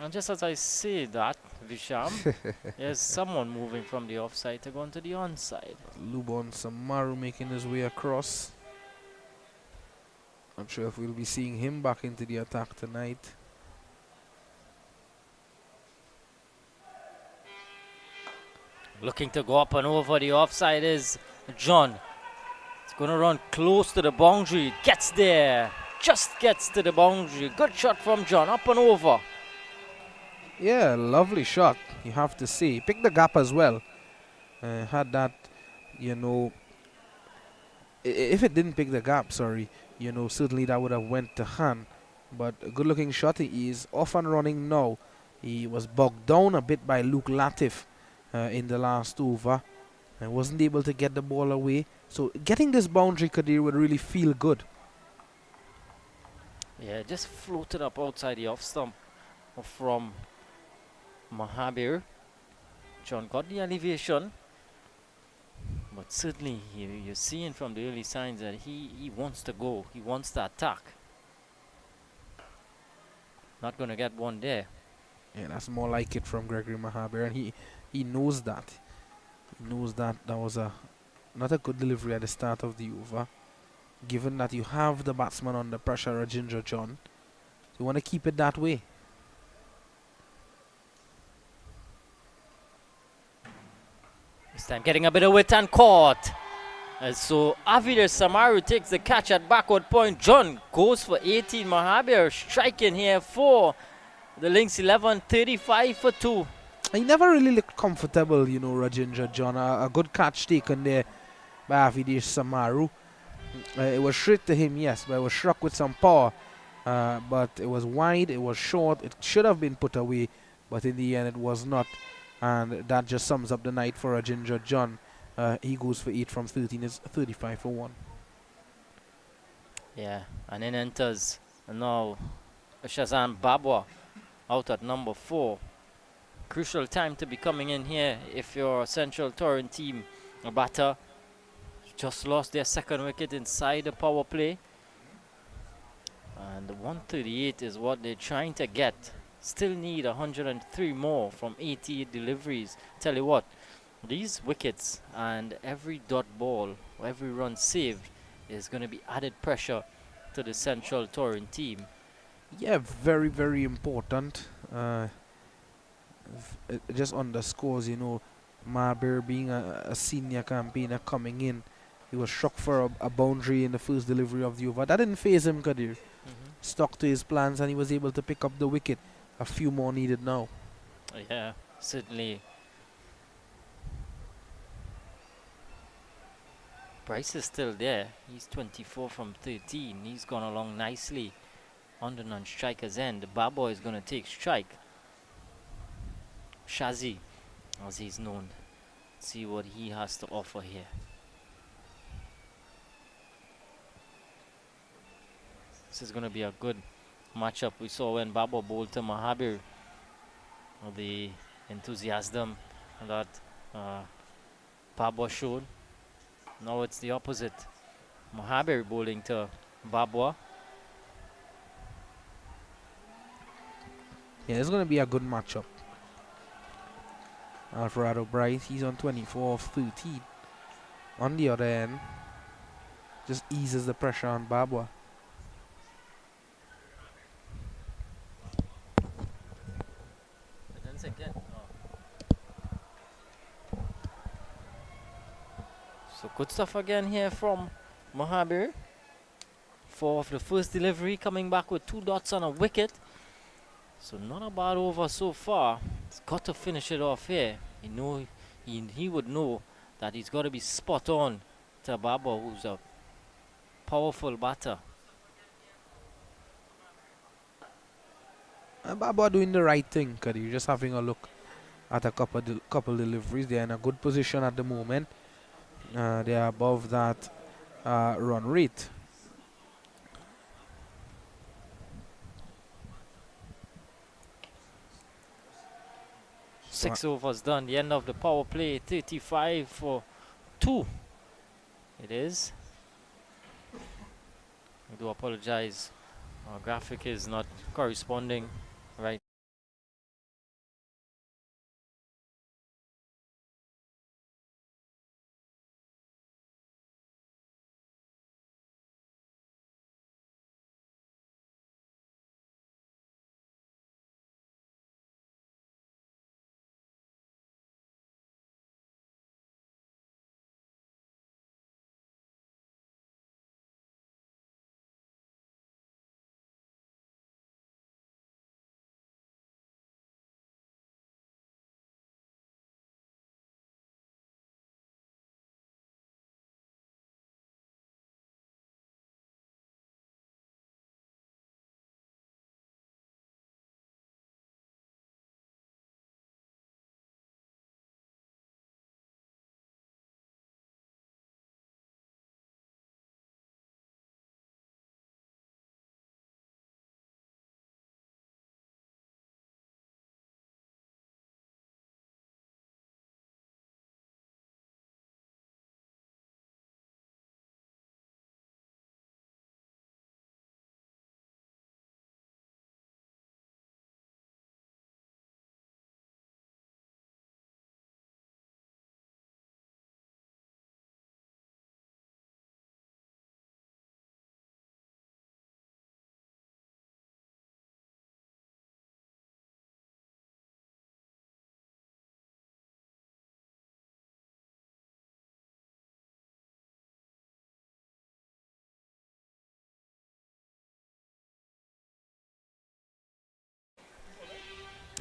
C: And just as I say that, Visham, there's someone moving from the offside to go onto the onside.
B: Lubon Samaru making his way across. Not sure if we'll be seeing him back into the attack tonight.
C: Looking to go up and over the offside is John. It's going to run close to the boundary. Gets there. Just gets to the boundary. Good shot from John. Up and over.
B: Yeah, lovely shot, you have to say. Picked the gap as well. Had that, you know, if it didn't pick the gap, sorry, you know, certainly that would have went to hand. But a good looking shot. He is off and running now. He was bogged down a bit by Luke Latif in the last over and wasn't able to get the ball away. So getting this boundary, Kadir, would really feel good.
C: Yeah, just floated up outside the off stump from Mahabir. John got the elevation, but certainly you're seeing from the early signs that he wants to go. He wants to attack. Not going to get one there.
B: Yeah, that's more like it from Gregory Mahabir, and he knows that. He knows that was not a good delivery at the start of the over. Given that you have the batsman under pressure, Ginger John, you want to keep it that way.
C: This time getting a bit of width and caught. And so Avider Samaru takes the catch at backward point. John goes for 18. Mahabir striking here for the Lynx 11, 35 for 2.
B: He never really looked comfortable, you know, Rajendra John. A good catch taken there by Avider Samaru. It was straight to him, yes, but it was struck with some power. But it was wide, it was short. It should have been put away, but in the end it was not. And that just sums up the night for Rajendra John. He goes for 8 from 13. It's 35 for 1.
C: Yeah, and then enters now Shazam Babwa out at number 4. Crucial time to be coming in here if you're a Central Torrent team. A batter just lost their second wicket inside the power play. And the 138 is what they're trying to get. Still need 103 more from 88 deliveries. Tell you what, these wickets and every dot ball, every run saved is going to be added pressure to the Central Torrent team.
B: Yeah, very, very important. It just underscores, you know, Mahabir being a senior campaigner coming in. He was struck for a boundary in the first delivery of the over. That didn't faze him, Kadir. Stuck to his plans and he was able to pick up the wicket. A few more needed now.
C: Yeah, certainly. Bryce is still there. He's 24 from 13. He's gone along nicely on the non-striker's end. Babo is going to take strike. Shazi, as he's known. See what he has to offer here. This is going to be a good matchup. We saw when Babo bowled to Mahabir, the enthusiasm that Babwa showed. Now it's the opposite. Mahabir bowling to Babwa.
B: Yeah, it's going to be a good matchup. Alvarado Bryce, he's on 24 of 13. On the other end, just eases the pressure on Babwa.
C: So good stuff again here from Mahabir. 4 of the first delivery, coming back with 2 dots on a wicket. So not a bad over so far. He's got to finish it off here. He would know that he's got to be spot on to Baba, who's a powerful batter.
B: Baba doing the right thing, Kadir. Just having a look at a couple deliveries. They're in a good position at the moment. They are above that run rate.
C: 6 overs done. The end of the power play. 35 for 2. It is. I do apologize. Our graphic is not corresponding right.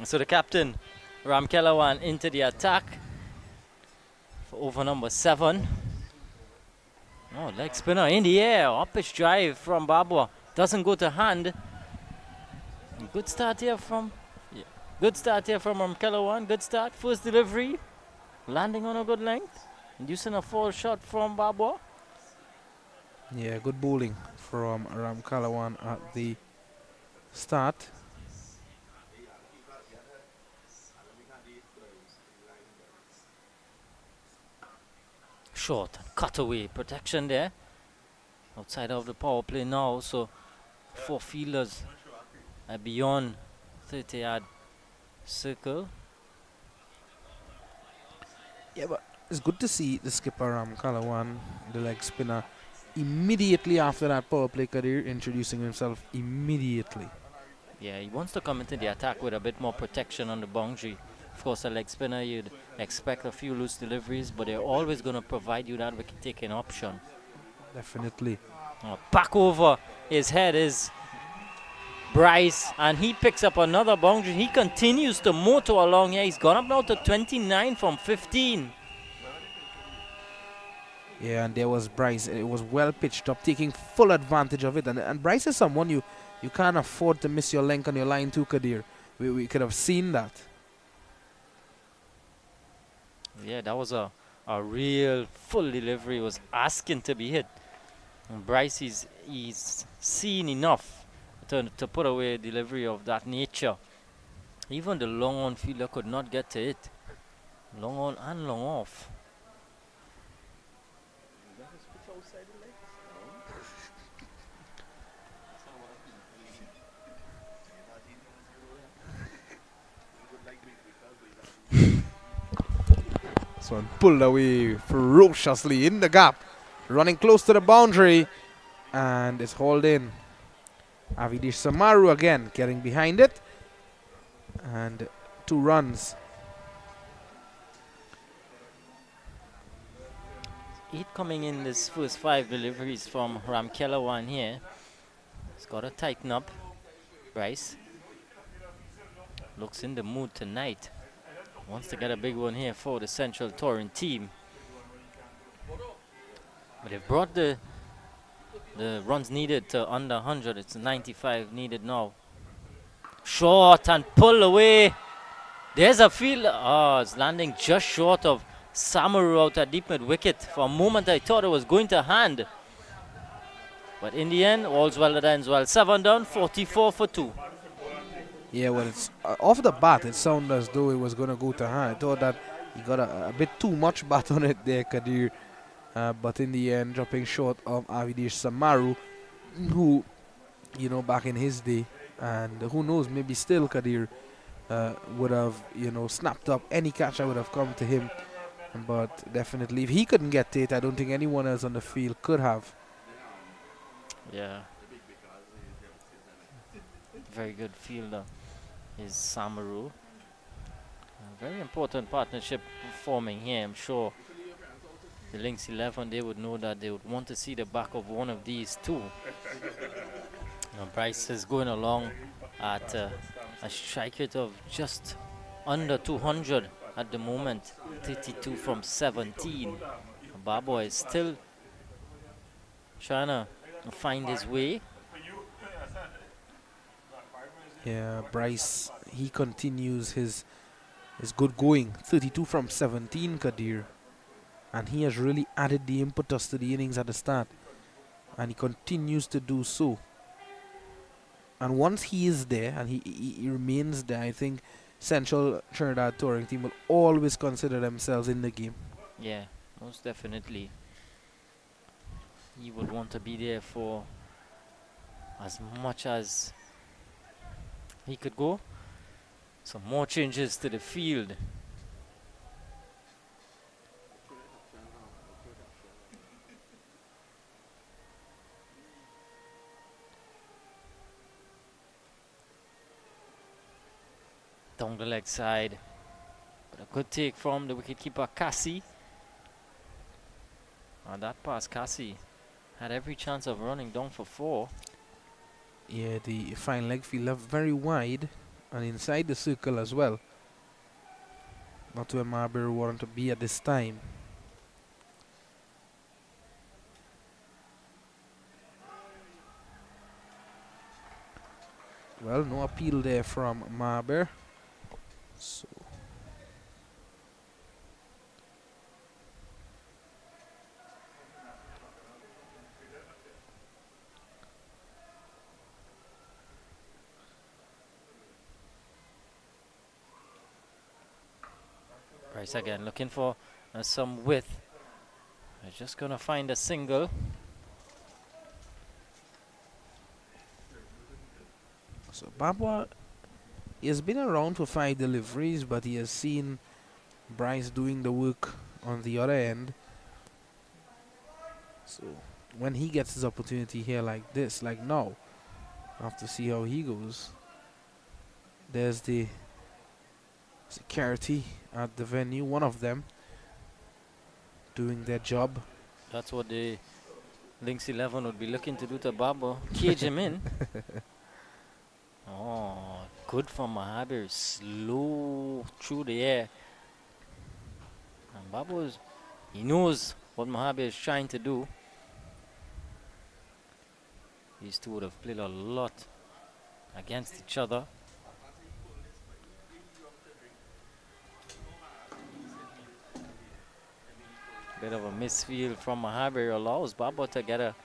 C: So the captain, Ram Kelawan, into the attack for over number 7. Oh, leg spinner in the air. Up pitch drive from Babwa. Doesn't go to hand. Good start here from Good start here from Ram Kelawan. Good start. First delivery. Landing on a good length. Inducing a fall shot from Babwa.
B: Yeah, good bowling from Ram Kalawan at the start.
C: Short cutaway protection there. Outside of the power play now. So 4 fielders are beyond 30-yard circle.
B: Yeah, but it's good to see the skipper Ram Kalawan, the leg spinner, immediately after that power play career, introducing himself immediately.
C: Yeah, he wants to come into the attack with a bit more protection on the boundary. Of course, a leg spinner, you'd expect a few loose deliveries, but they're always going to provide you that wicket-taking option.
B: Definitely.
C: Back over his head is Bryce, and he picks up another boundary. He continues to motor along here. He's gone up now to 29 from 15.
B: Yeah, and there was Bryce. It was well pitched up, taking full advantage of it. And Bryce is someone you can't afford to miss your length on your line too, Kadir. We could have seen that.
C: Yeah, that was a real full delivery. It was asking to be hit. And Bryce, he's seen enough to put away a delivery of that nature. Even the long on fielder could not get to it. Long on and long off.
B: This one pulled away ferociously in the gap, running close to the boundary, and it's hauled in. Avidish Samaru again getting behind it, and 2 runs.
C: 8 coming in this first 5 deliveries from Ram Kelawan here. He's got to tighten up. Bryce looks in the mood tonight. Wants to get a big one here for the Central Touring team. But they've brought the runs needed to under 100. It's 95 needed now. Short and pull away. There's a field. Oh, it's landing just short of Samaru out at deep mid wicket. For a moment, I thought it was going to hand. But in the end, all's well that ends well. 7 down, 44 for 2.
B: Yeah, well, it's off the bat, it sounded as though it was going to go to hand. I thought that he got a bit too much bat on it there, Kadir. But in the end, dropping short of Avidesh Samaru, who, you know, back in his day, and who knows, maybe still Kadir would have, you know, snapped up any catch that would have come to him. But definitely, if he couldn't get to it, I don't think anyone else on the field could have.
C: Yeah. Very good fielder is Samaru. A very important partnership forming here. I'm sure the Lynx 11, they would know that they would want to see the back of one of these two. Now Bryce is going along at a strike rate of just under 200 at the moment. 32 from 17. Babu is still trying to find his way.
B: Yeah, Bryce, he continues his good going. 32 from 17, Kadir. And he has really added the impetus to the innings at the start. And he continues to do so. And once he is there, and he remains there, I think Central Trinidad touring team will always consider themselves in the game.
C: Yeah, most definitely. He would want to be there for as much as he could go. Some more changes to the field. Down the leg side. But a good take from the wicketkeeper Cassie. And that pass, Cassie had every chance of running down for 4.
B: Yeah, the fine leg fielder very wide and inside the circle as well. Not where Marbury wanted to be at this time. Well, no appeal there from Marbury. So
C: Bryce again looking for some width. They're just gonna find a single.
B: So Babwa, he has been around for 5 deliveries, but he has seen Bryce doing the work on the other end. So when he gets his opportunity here like this, like now, I have to see how he goes. There's the security at the venue, one of them doing their job.
C: That's what the Lynx 11 would be looking to do to Babu. Cage him in. Oh, good from Mahabir. Slow through the air. And Babu, he knows what Mahabir is trying to do. These two would have played a lot against each other. Bit of a misfield from Mahabir allows Babu to get a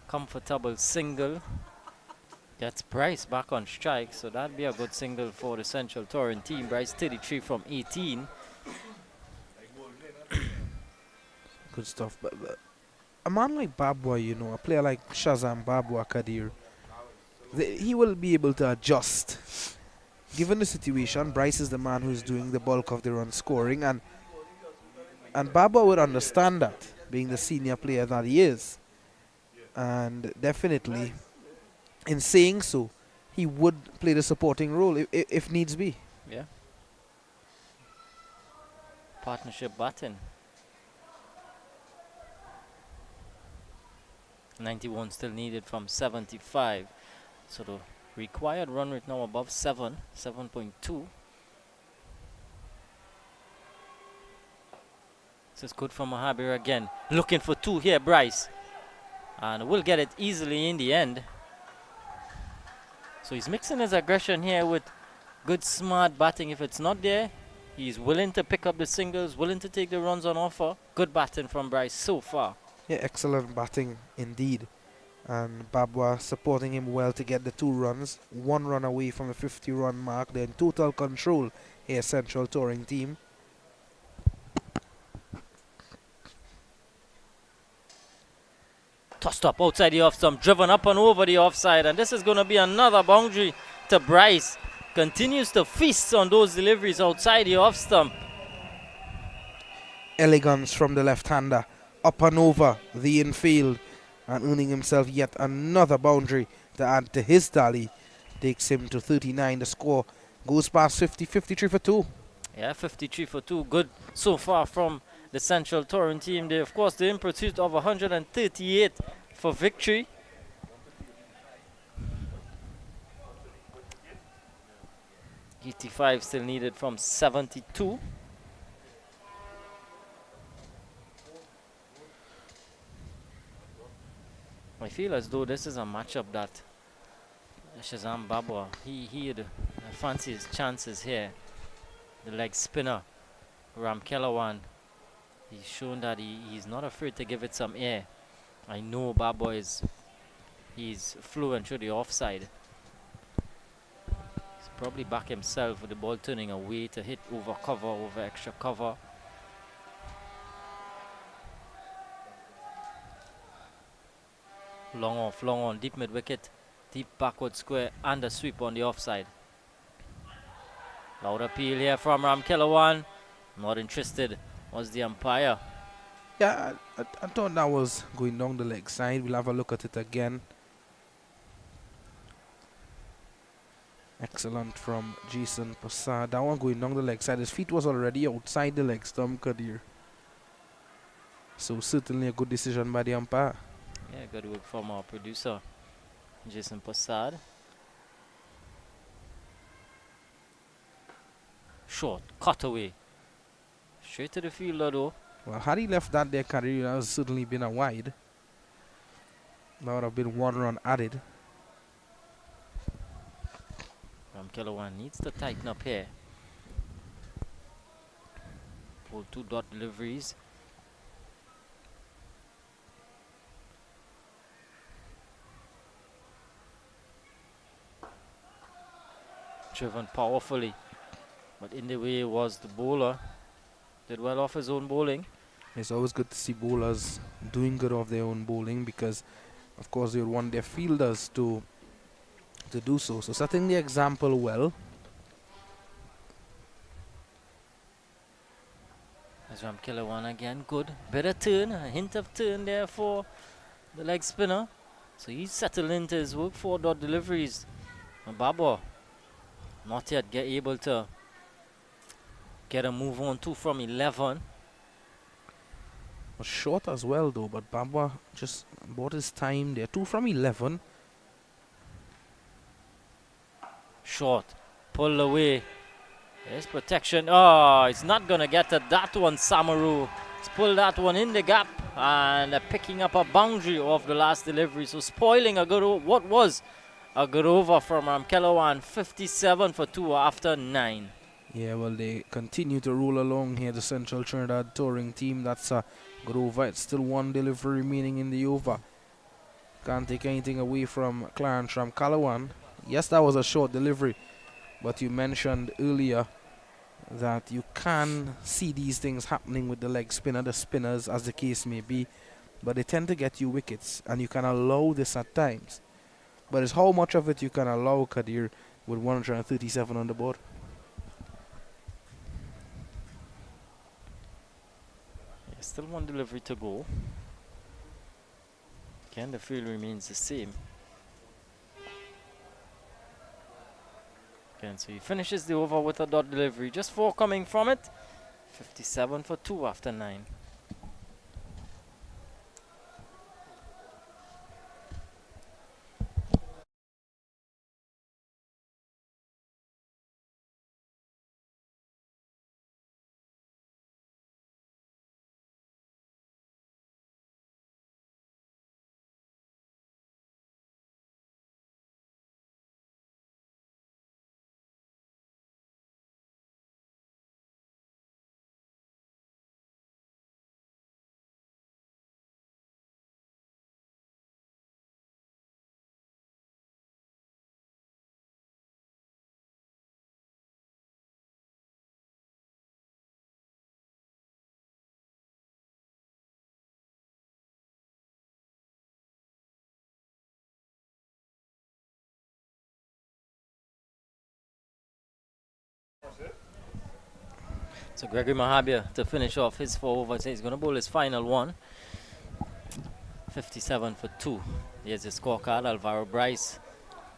C: comfortable single. Gets Bryce back on strike, so that'd be a good single for the Central Touring team. Bryce 33 from 18.
B: Good stuff. But a man like Babwa, you know, a player like Shazam Babwa Kadir, he will be able to adjust. Given the situation, Bryce is the man who's doing the bulk of the run scoring, and Babwa would understand that, being the senior player that he is. And definitely, in saying so, he would play the supporting role if needs be.
C: Yeah. Partnership batting. 91 still needed from 75. So the required run rate now above 7.2. This is good from Mahabir again. Looking for 2 here, Bryce. And we'll get it easily in the end. So he's mixing his aggression here with good smart batting. If it's not there, he's willing to pick up the singles, willing to take the runs on offer. Good batting from Bryce so far.
B: Yeah, excellent batting indeed. And Babwa supporting him well to get the 2 runs. 1 run away from the 50-run mark. They're in total control here, Central Touring team.
C: Tossed up outside the off stump, driven up and over the offside, and this is going to be another boundary to Bryce. Continues to feast on those deliveries outside the off stump.
B: Elegance from the left-hander, up and over the infield, and earning himself yet another boundary to add to his tally. Takes him to 39. The score goes past 50, 53 for 2.
C: Yeah, 53 for 2. Good so far from the Central Touring team. They, of course, they're in pursuit of 138 for victory. $85 still needed from 72. I feel as though this is a matchup that Shazam Babwa, he'd fancy his chances here. The leg spinner, Ram Kelawan, he's shown that he's not afraid to give it some air. I know Babwa he's fluent through the offside. He's probably back himself with the ball turning away to hit over cover, over extra cover. Long off, long on, deep mid wicket, deep backward square, and a sweep on the offside. Loud appeal here from Ram Kelawan. Not interested was the umpire.
B: Yeah, I thought that was going down the leg side. We'll have a look at it again. Excellent from Jason Prasad. That one going down the leg side. His feet was already outside the leg stump, Kadir. So certainly a good decision by the umpire.
C: Yeah, good work from our producer, Jason Prasad. Short, cut away. Straight to the fielder though.
B: Well, had he left that there, Kadir, that would certainly been a wide. That would have been 1 run added.
C: Ram Kelawan needs to tighten up here. Pull 2 dot deliveries. Driven powerfully, but in the way was the bowler. Did well off his own bowling.
B: It's always good to see bowlers doing good off their own bowling because, of course, they would want their fielders to do so. So setting the example well.
C: As Ram Kelawan again, good. Bit of turn, a hint of turn there for the leg spinner. So he's settled into his work, 4 dot deliveries. And Babwa not yet able to get a move on, 2 from 11.
B: Was short as well though, but Babwa just bought his time there. 2 from 11.
C: Short, pull away. There's protection. Oh, it's not gonna get to that one. Samaru. He's pulled that one in the gap and picking up a boundary of the last delivery. So spoiling a good what was a good over from Kelawan. 57 for 2 after 9.
B: Yeah, well, they continue to roll along here, the Central Trinidad Touring team. That's a good over. It's still 1 delivery remaining in the over. Can't take anything away from Clarence Ram Kelawan. Yes, that was a short delivery, but you mentioned earlier that you can see these things happening with the leg spinner, the spinners, as the case may be, but they tend to get you wickets, and you can allow this at times. But it's how much of it you can allow, Kadir, with 137 on the board.
C: Yeah, still 1 delivery to go. Again, the field remains the same. Again, so he finishes the over with a dot delivery. Just 4 coming from it. 57 for 2 after 9. So Gregory Mahabir to finish off his 4 overs. He's going to bowl his final one. 57 for 2. Here's his scorecard. Alvaro Bryce,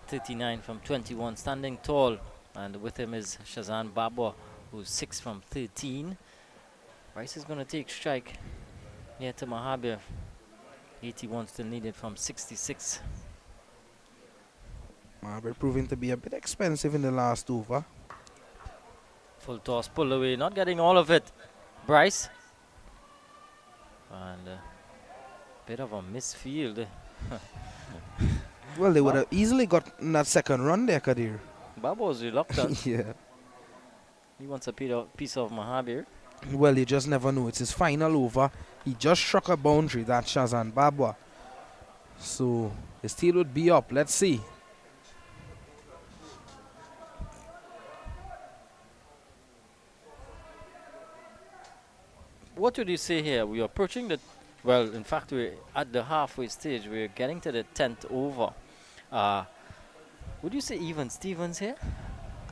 C: 39 from 21, standing tall. And with him is Shazan Babwa, who's 6 from 13. Bryce is going to take strike here to Mahabir. 81 still needed from 66.
B: Mahabir proving to be a bit expensive in the last over.
C: Full toss, pull away, not getting all of it. Bryce. And a bit of a misfield.
B: Well, they would have easily got that second run there, Kadir.
C: Babu was reluctant.
B: Yeah.
C: He wants a piece of Mahabir.
B: Well, you just never know. It's his final over. He just struck a boundary, that Shazan Babwa. So, his team would be up. Let's see.
C: What would you say here? We are approaching the, well, in fact, we're at the halfway stage. We're getting to the 10th over. Would you say even Stevens here?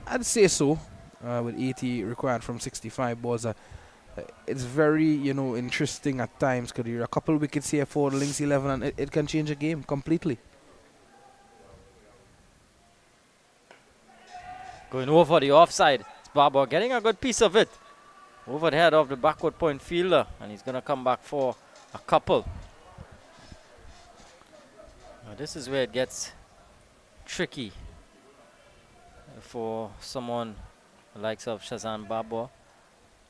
B: I'd say so. With 80 required from 65 balls. It's very, interesting at times, Kadir. A couple wickets here for the Lynx 11 and it can change a game completely.
C: Going over the offside. It's Baba getting a good piece of it. Over the head of the backward point fielder. And he's going to come back for a couple. Now this is where it gets tricky for someone the likes of Shazan Babwa.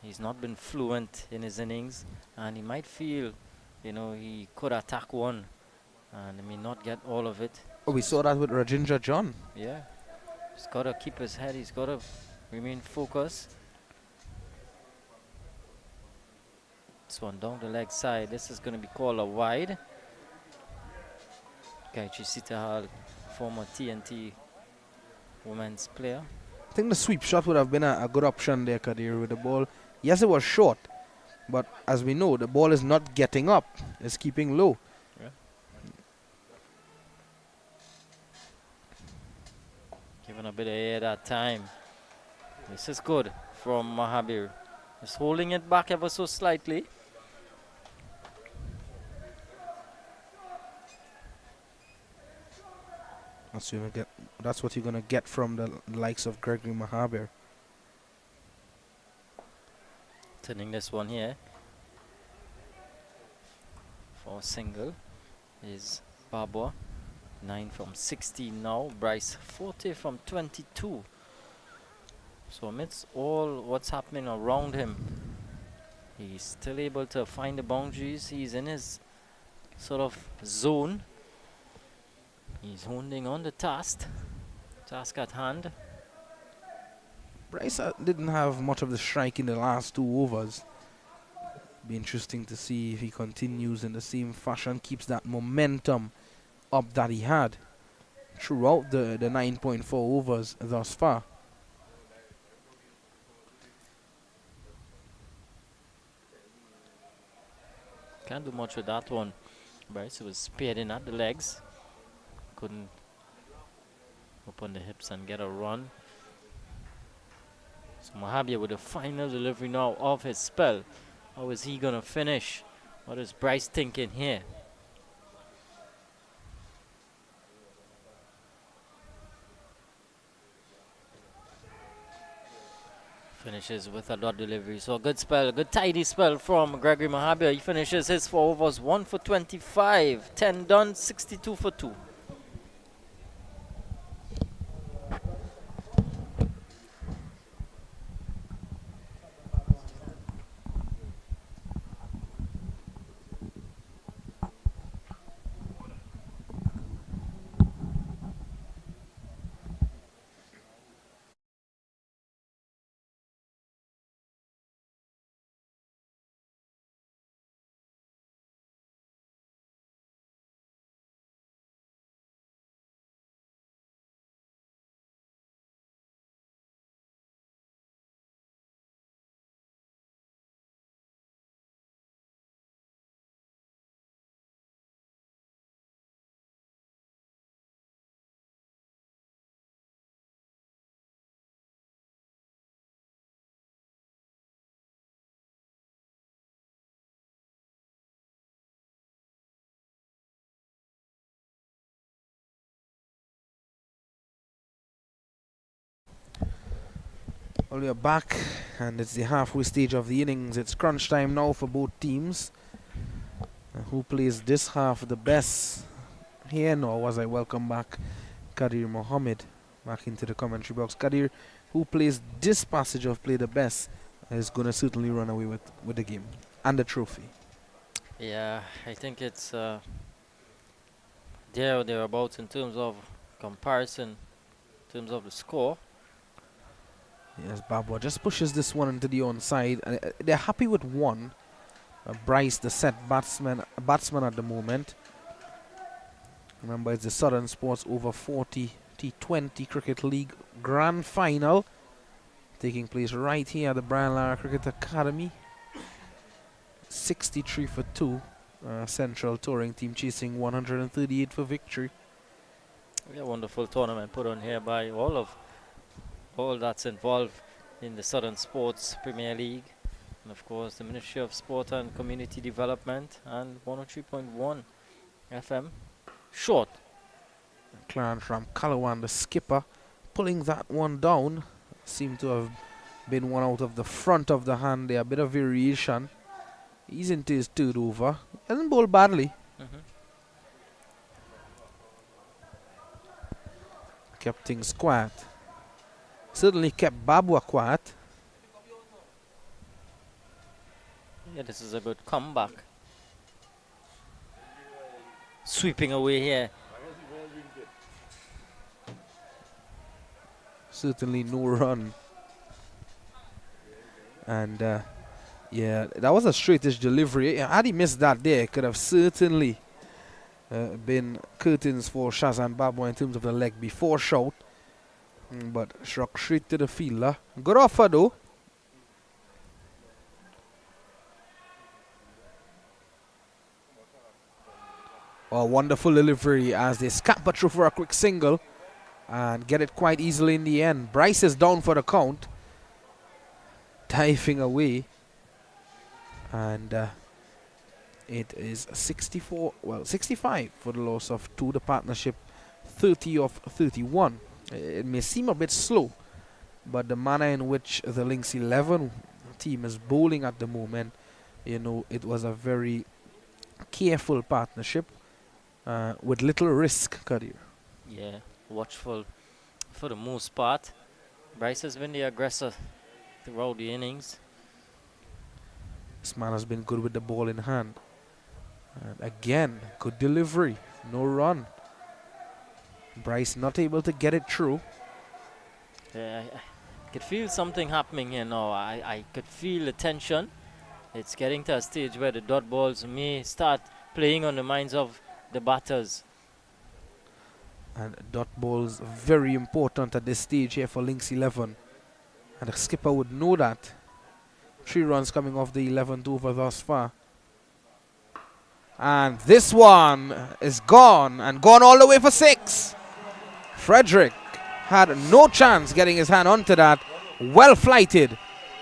C: He's not been fluent in his innings. And he might feel, he could attack one. And he may not get all of it.
B: Oh, we saw that with Rajendra John.
C: Yeah. He's got to keep his head. He's got to remain focused. This one down the leg side. This is going to be called a wide. Gayatri Sitahal, former TNT women's player.
B: I think the sweep shot would have been a good option there, Kadir, with the ball. Yes, it was short. But as we know, the ball is not getting up. It's keeping low.
C: Yeah. Giving a bit of air that time. This is good from Mahabir. Just holding it back ever so slightly.
B: That's what you're gonna get from the likes of Gregory Mahabir.
C: Turning this one here for a single is Babwa. 9 from 16 now. Bryce 40 from 22. So amidst all what's happening around him, he's still able to find the boundaries. He's in his sort of zone. He's holding on the task at hand.
B: Bryce didn't have much of the strike in the last 2 overs. Be interesting to see if he continues in the same fashion, keeps that momentum up that he had throughout the 9.4 overs thus far.
C: Can't do much with that one. Bryce was speared in at the legs. Couldn't open the hips and get a run. So Mahabir with the final delivery now of his spell. How is he gonna finish? What is Bryce thinking here? Finishes with a dot delivery. So a good spell, a good tidy spell from Gregory Mahabir. He finishes his 4 overs, 1 for 25, 10 done, 62 for 2.
B: Well, we are back, and it's the halfway stage of the innings. It's crunch time now for both teams. Who plays this half the best? Here now, as I welcome back Kadir Mohammed back into the commentary box. Kadir, who plays this passage of play the best, is going to certainly run away with the game and the trophy.
C: Yeah, I think it's there or thereabouts in terms of comparison, in terms of the score.
B: Yes, Babwa just pushes this one into the onside. They're happy with one. Bryce, the set batsman at the moment. Remember, it's the Southern Sports Over 40 T20 Cricket League Grand Final taking place right here at the Brian Lara Cricket Academy. 63 for 2. Central touring team chasing 138 for victory.
C: Yeah, wonderful tournament put on here by all that's involved in the Southern Sports Premier League, and of course the Ministry of Sport and Community Development and 103.1 FM. Short.
B: Clarence Ram Kalawan, the skipper, pulling that one down. Seemed to have been one out of the front of the hand there. A bit of variation. He's into his third over. Hasn't bowled badly. Kept things quiet. Certainly kept Babwa quiet.
C: Yeah, this is a good comeback. Sweeping away here.
B: Certainly no run. And yeah, that was a straightish delivery. Had he missed that there, it could have certainly been curtains for Shazan Babwa in terms of the leg before shout. But struck straight to the fielder. Good offer though. A wonderful delivery as they scamper through for a quick single and get it quite easily in the end. Bryce is down for the count. Diving away. And it is 65 for the loss of 2. The partnership 30 of 31. It may seem a bit slow, but the manner in which the Lynx 11 team is bowling at the moment, you know, it was a very careful partnership with little risk, Kadir.
C: Yeah, watchful for the most part. Bryce has been the aggressor throughout the innings.
B: This man has been good with the ball in hand. And again, good delivery, no run. Bryce not able to get it through.
C: Yeah, I could feel something happening here now. I could feel the tension. It's getting to a stage where the dot balls may start playing on the minds of the batters.
B: And dot balls very important at this stage here for Lynx 11. And the skipper would know that. 3 runs coming off the 11th over thus far. And this one is gone, and gone all the way for 6. Frederick had no chance getting his hand onto that. Well flighted.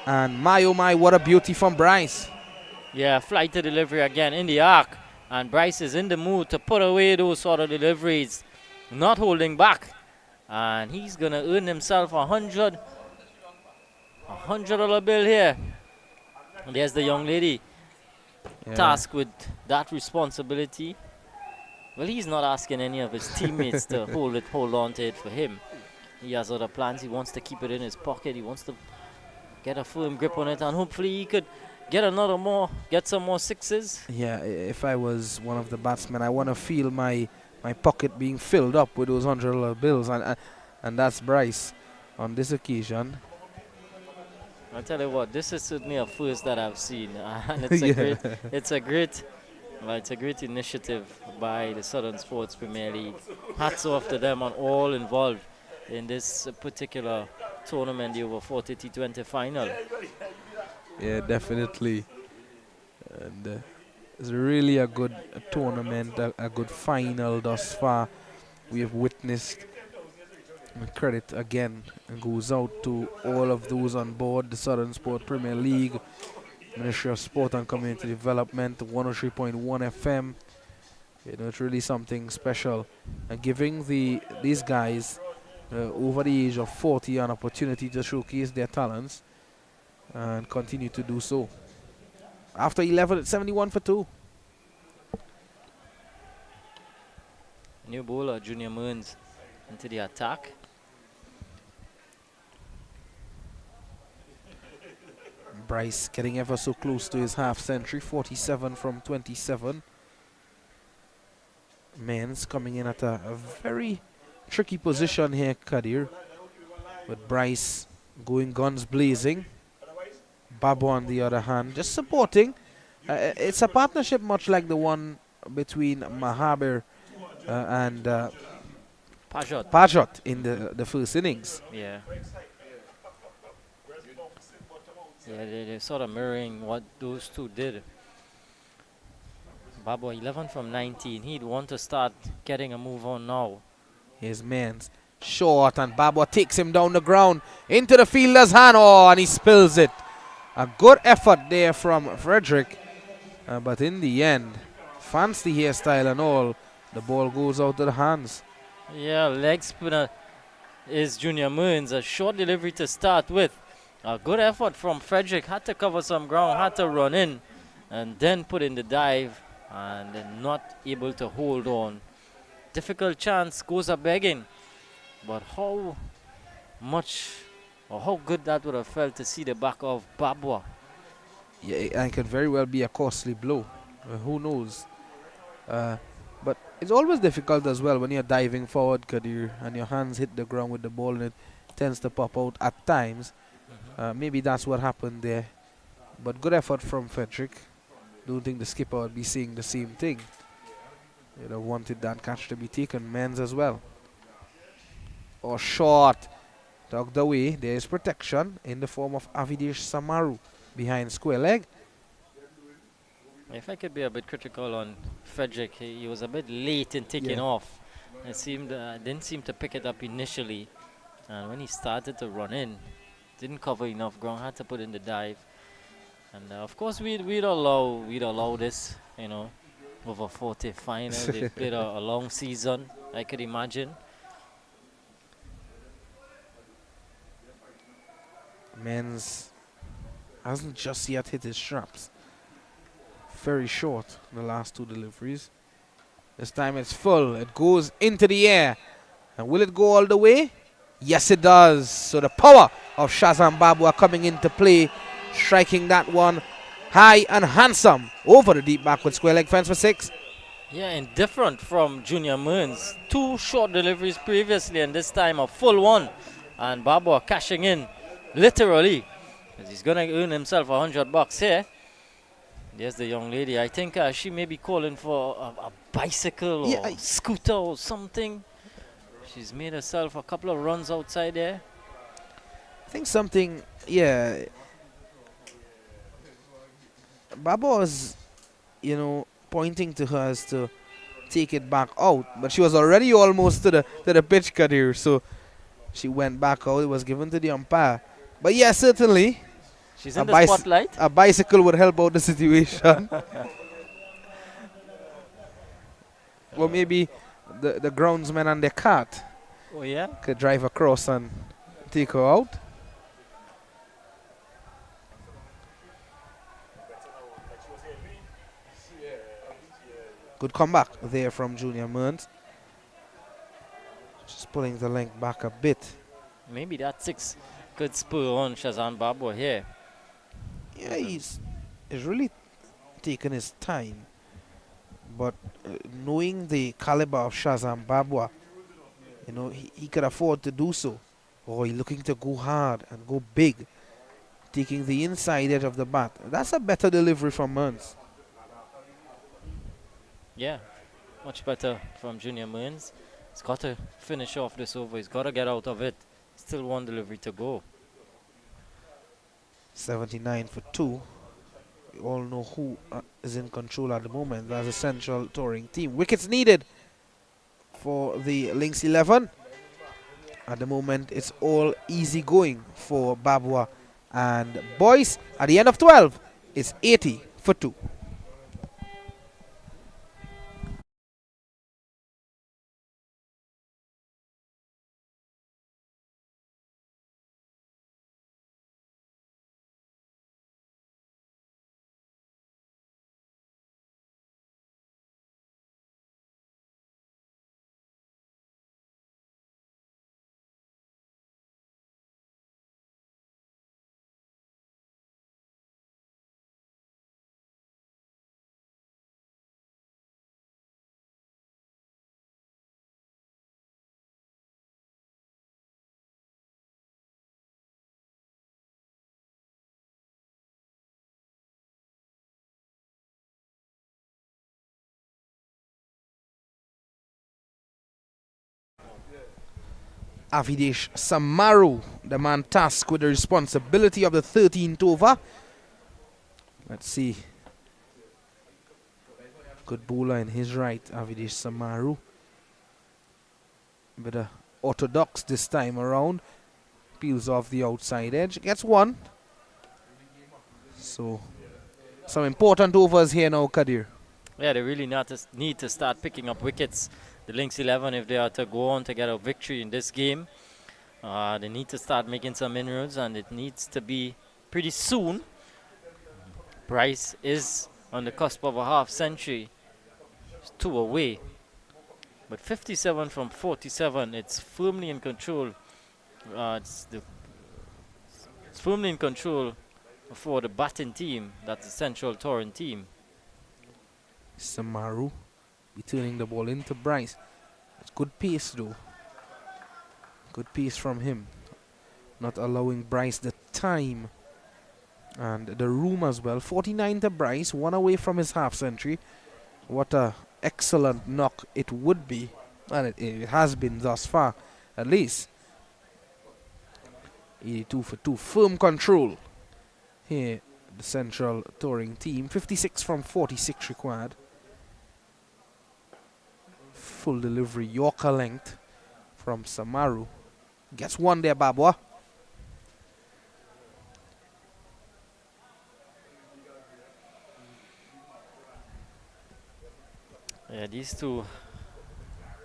B: And my oh my, what a beauty from Bryce.
C: Yeah, flighted delivery again in the arc. And Bryce is in the mood to put away those sort of deliveries. Not holding back. And he's going to earn himself $100 bill here. And there's the young lady tasked with that responsibility. Well, he's not asking any of his teammates to hold on to it for him. He has other plans. He wants to keep it in his pocket. He wants to get a firm grip on it, and hopefully he could get some more 6s.
B: Yeah, if I was one of the batsmen, I want to feel my pocket being filled up with those $100 bills, and that's Bryce on this occasion.
C: I tell you what, this is certainly a first that I've seen, and it's a great initiative by the Southern Sports Premier League. Hats off to them and all involved in this particular tournament, the Over 40 T20 final.
B: Yeah, definitely. And it's really a good tournament, a good final thus far we have witnessed. And credit again goes out to all of those on board the Southern Sport Premier League, Ministry of Sport and Community Development, 103.1 FM. You know, it's really something special, and giving these guys over the age of 40 an opportunity to showcase their talents and continue to do so. After 11, it's 71 for 2.
C: New bowler, Junior Mearns, into the attack.
B: Bryce getting ever so close to his half century, 47 from 27. Men's coming in at a very tricky position here, Kadir. With Bryce going guns blazing. Babu on the other hand, just supporting. It's a partnership much like the one between Mahabir and Pajot in the first innings.
C: Yeah. Yeah, they're sort of mirroring what those two did. Babu 11 from 19. He'd want to start getting a move on now.
B: His man's short and Babu takes him down the ground into the fielder's hand. Oh, and he spills it. A good effort there from Frederick. But in the end, fancy hairstyle and all, the ball goes out of the hands.
C: Yeah, leg spinner is Junior Mearns. A short delivery to start with. A good effort from Frederick. Had to cover some ground, had to run in, and then put in the dive, and then not able to hold on. Difficult chance, goes a begging. But how much or how good that would have felt to see the back of Babwa.
B: Yeah, it could very well be a costly blow. Who knows? But it's always difficult as well when you're diving forward, Kadir, and your hands hit the ground with the ball and it tends to pop out at times. Maybe that's what happened there. But good effort from Frederick. Don't think the skipper would be saying the same thing. You'd have wanted that catch to be taken. Men's as well. Or short. Tugged away. There is protection in the form of Avidesh Samaru behind square leg.
C: If I could be a bit critical on Frederick, he was a bit late in taking off. It seemed didn't seem to pick it up initially, and when he started to run in, didn't cover enough ground. Had to put in the dive, and of course we'd allow this, you know, over 40 final. They played a long season, I could imagine.
B: Men's hasn't just yet hit his straps. Very short in the last two deliveries. This time it's full. It goes into the air. And will it go all the way? Yes, it does. So the power of Shazam Babu are coming into play, striking that one high and handsome over the deep backward square leg fence for 6.
C: Yeah, and different from Junior Mearns. 2 short deliveries previously, and this time a full one. And Babu cashing in, literally, because he's going to earn himself $100 here. There's the young lady. I think she may be calling for a bicycle or scooter or something. She's made herself a couple of runs outside there.
B: I think something, yeah. Baba was, you know, pointing to her as to take it back out, but she was already almost to the pitch cut here, so she went back out. It was given to the umpire. But yeah, certainly.
C: She's in the spotlight.
B: A bicycle would help out the situation. Or maybe the groundsman and their cart could drive across and take her out. Good comeback there from Junior Mearns. Just pulling the length back a bit.
C: Maybe that 6 could spur on Shazam Babu here.
B: Yeah, he's really taken his time. But knowing the caliber of Shazam Babwa, you know, he could afford to do so. Or he's looking to go hard and go big, taking the inside edge of the bat. That's a better delivery from Mearns.
C: Yeah, much better from Junior Mearns. He's got to finish off this over. He's got to get out of it. Still 1 delivery to go.
B: 79 for 2. We all know who is in control at the moment. That's a central touring team. Wickets needed for the Lynx 11. At the moment, it's all easy going for Babwa. And boys, at the end of 12, it's 80 for 2. Avidesh Samaru, the man tasked with the responsibility of the 13th over. Let's see. Good bowler in his right, Avidesh Samaru. Bit orthodox this time around. Peels off the outside edge. Gets one. So, some important overs here now, Kadir.
C: Yeah, they really need to start picking up wickets. The Lynx 11, if they are to go on to get a victory in this game, they need to start making some inroads, and it needs to be pretty soon. Bryce is on the cusp of a half century. It's 2 away. But 57 from 47, it's firmly in control. It's firmly in control for the batting team. That's the Central Torrent team.
B: Samaru be turning the ball into Bryce. It's good pace though. Good pace from him. Not allowing Bryce the time and the room as well. 49 to Bryce, 1 away from his half century. What a excellent knock it would be, and it has been thus far, at least. 82 for 2, firm control here, the Central Touring team. 56 from 46 required. Full delivery, Yorker length from Samaru. Gets one there, Babwa.
C: Yeah, these two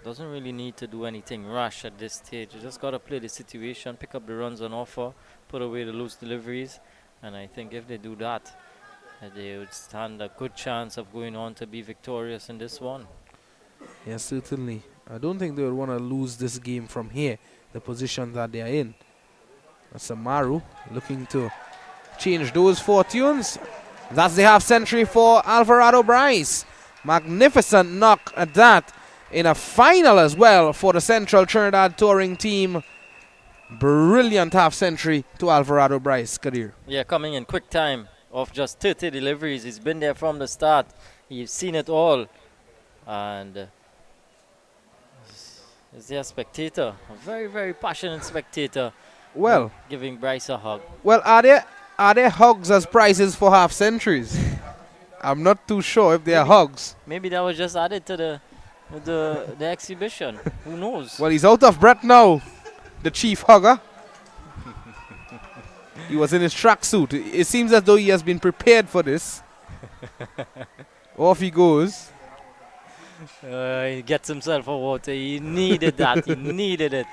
C: doesn't really need to do anything rash at this stage. You just got to play the situation, pick up the runs on offer, put away the loose deliveries, and I think if they do that, they would stand a good chance of going on to be victorious in this one.
B: Yes, certainly. I don't think they would want to lose this game from here, the position that they are in. Samaru looking to change those fortunes. That's the half century for Alvarado Bryce. Magnificent knock at that in a final as well for the Central Trinidad Touring team. Brilliant half century to Alvarado Bryce, Kadir.
C: Yeah, coming in quick time of just 30 deliveries. He's been there from the start. He's seen it all. And is there a spectator? A very, very passionate spectator.
B: Well,
C: giving Bryce a hug.
B: Well, are there hugs as prizes for half centuries? I'm not too sure if they are hugs.
C: Maybe that was just added to the exhibition. Who knows?
B: Well, he's out of breath now, the chief hugger. He was in his tracksuit. It seems as though he has been prepared for this. Off he goes.
C: He gets himself a water. He needed that. He needed it.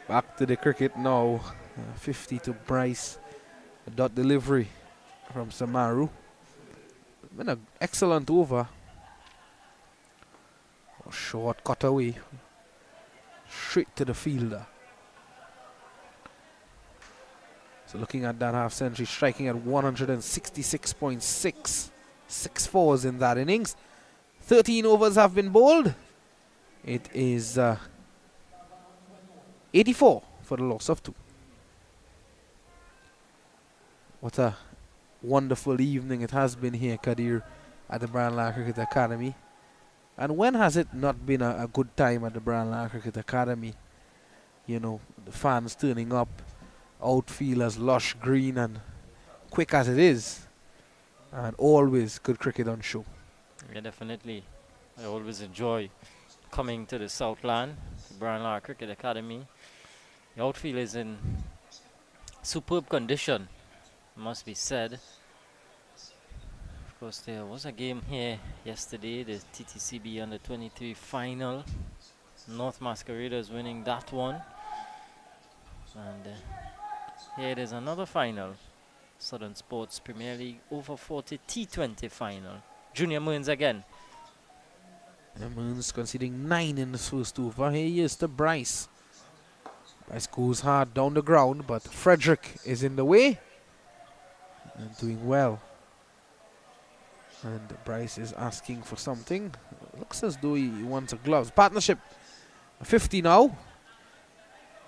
B: Back to the cricket now. 50 to Bryce. A dot delivery from Samaru. Been an excellent over. Short cut away. Straight to the fielder. So looking at that half century, striking at 166.6. 6 fours in that innings. 13 overs have been bowled. It is 84 for the loss of 2. What a wonderful evening it has been here, Kadir, at the Brian Lara Cricket Academy. And when has it not been a good time at the Brian Lara Cricket Academy? You know, the fans turning up, outfield as lush green and quick as it is, and always good cricket on show.
C: Yeah, definitely. I always enjoy coming to the Southland, the Brian Lara Cricket Academy. The outfield is in superb condition, must be said. Of course, there was a game here yesterday, the TTCB Under 23 final. North Masqueraders winning that one. And here it is, another final. Southern Sports Premier League over 40 T20 final. Junior Mearns again.
B: Mearns conceding 9 in the first over. Here he is to Bryce. Bryce goes hard down the ground, but Frederick is in the way and doing well. And Bryce is asking for something. Looks as though he wants a gloves. Partnership 50 now.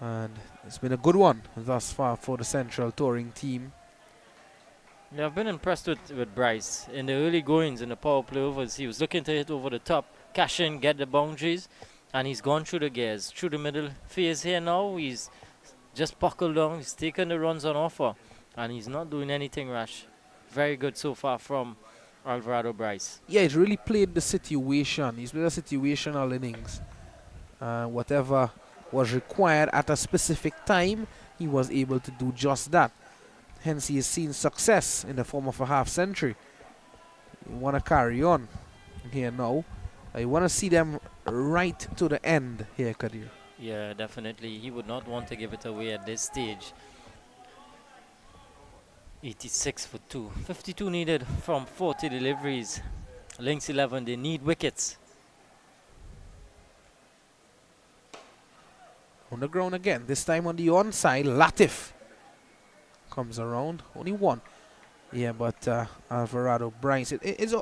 B: And it's been a good one thus far for the Central Touring team.
C: Yeah, I've been impressed with Bryce. In the early goings in the power play overs, he was looking to hit over the top, cash in, get the boundaries, and he's gone through the gears, through the middle phase here now. He's just buckled down, he's taken the runs on offer, and he's not doing anything rash. Very good so far from Alvarado Bryce.
B: Yeah, he's really played the situation. He's played a situational innings. Whatever was required at a specific time, he was able to do just that. Hence, he has seen success in the form of a half century. You want to carry on here now. You want to see them right to the end here, Kadir.
C: Yeah, definitely. He would not want to give it away at this stage. 86 for 2. 52 needed from 40 deliveries. Lynx 11, they need wickets.
B: On the ground again, this time on the onside. Latif comes around, only one. Yeah, but Alvarado Bryce, it's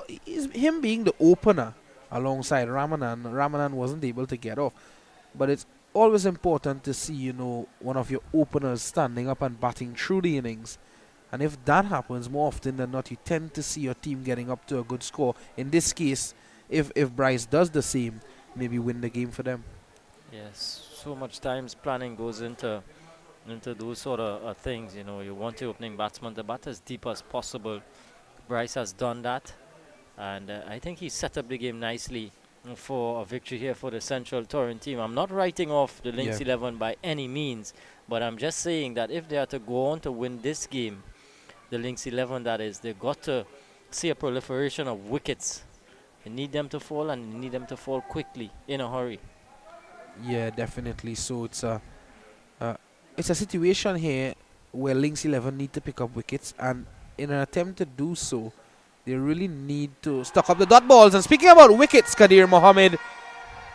B: him being the opener alongside Ramanan. Ramanan wasn't able to get off, but it's always important to see, you know, one of your openers standing up and batting through the innings. And if that happens, more often than not, you tend to see your team getting up to a good score. In this case, if Bryce does the same, maybe win the game for them.
C: Yes, so much times planning goes into those sort of things. You know, you want your opening batsman to bat as deep as possible. Bryce has done that, and I think he set up the game nicely for a victory here for the Central Touring team. I'm not writing off the Lynx 11 by any means, but I'm just saying that if they are to go on to win this game, the Lynx 11 that is, they've got to see a proliferation of wickets. They need them to fall, and they need them to fall quickly, in a hurry.
B: Yeah, definitely. So it's a situation here where Lynx 11 need to pick up wickets, and in an attempt to do so, they really need to stock up the dot balls. And speaking about wickets, Kadir Mohammed,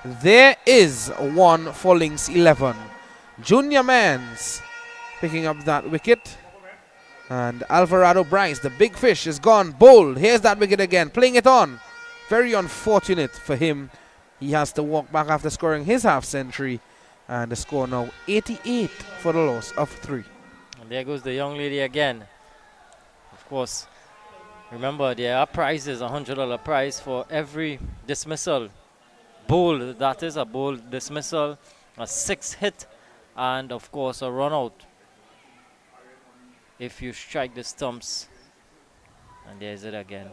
B: there is one for Lynx 11. Junior Mans picking up that wicket. And Alvarado Bryce, the big fish, is gone. Bold. Here's that wicket again. Playing it on. Very unfortunate for him. He has to walk back after scoring his half century. And the score now 88 for the loss of 3.
C: And there goes the young lady again. Of course, remember there are prizes, $100 prize for every dismissal. Bold, that is a bold dismissal, a 6 hit, and of course a run out if you strike the stumps. And there's it again.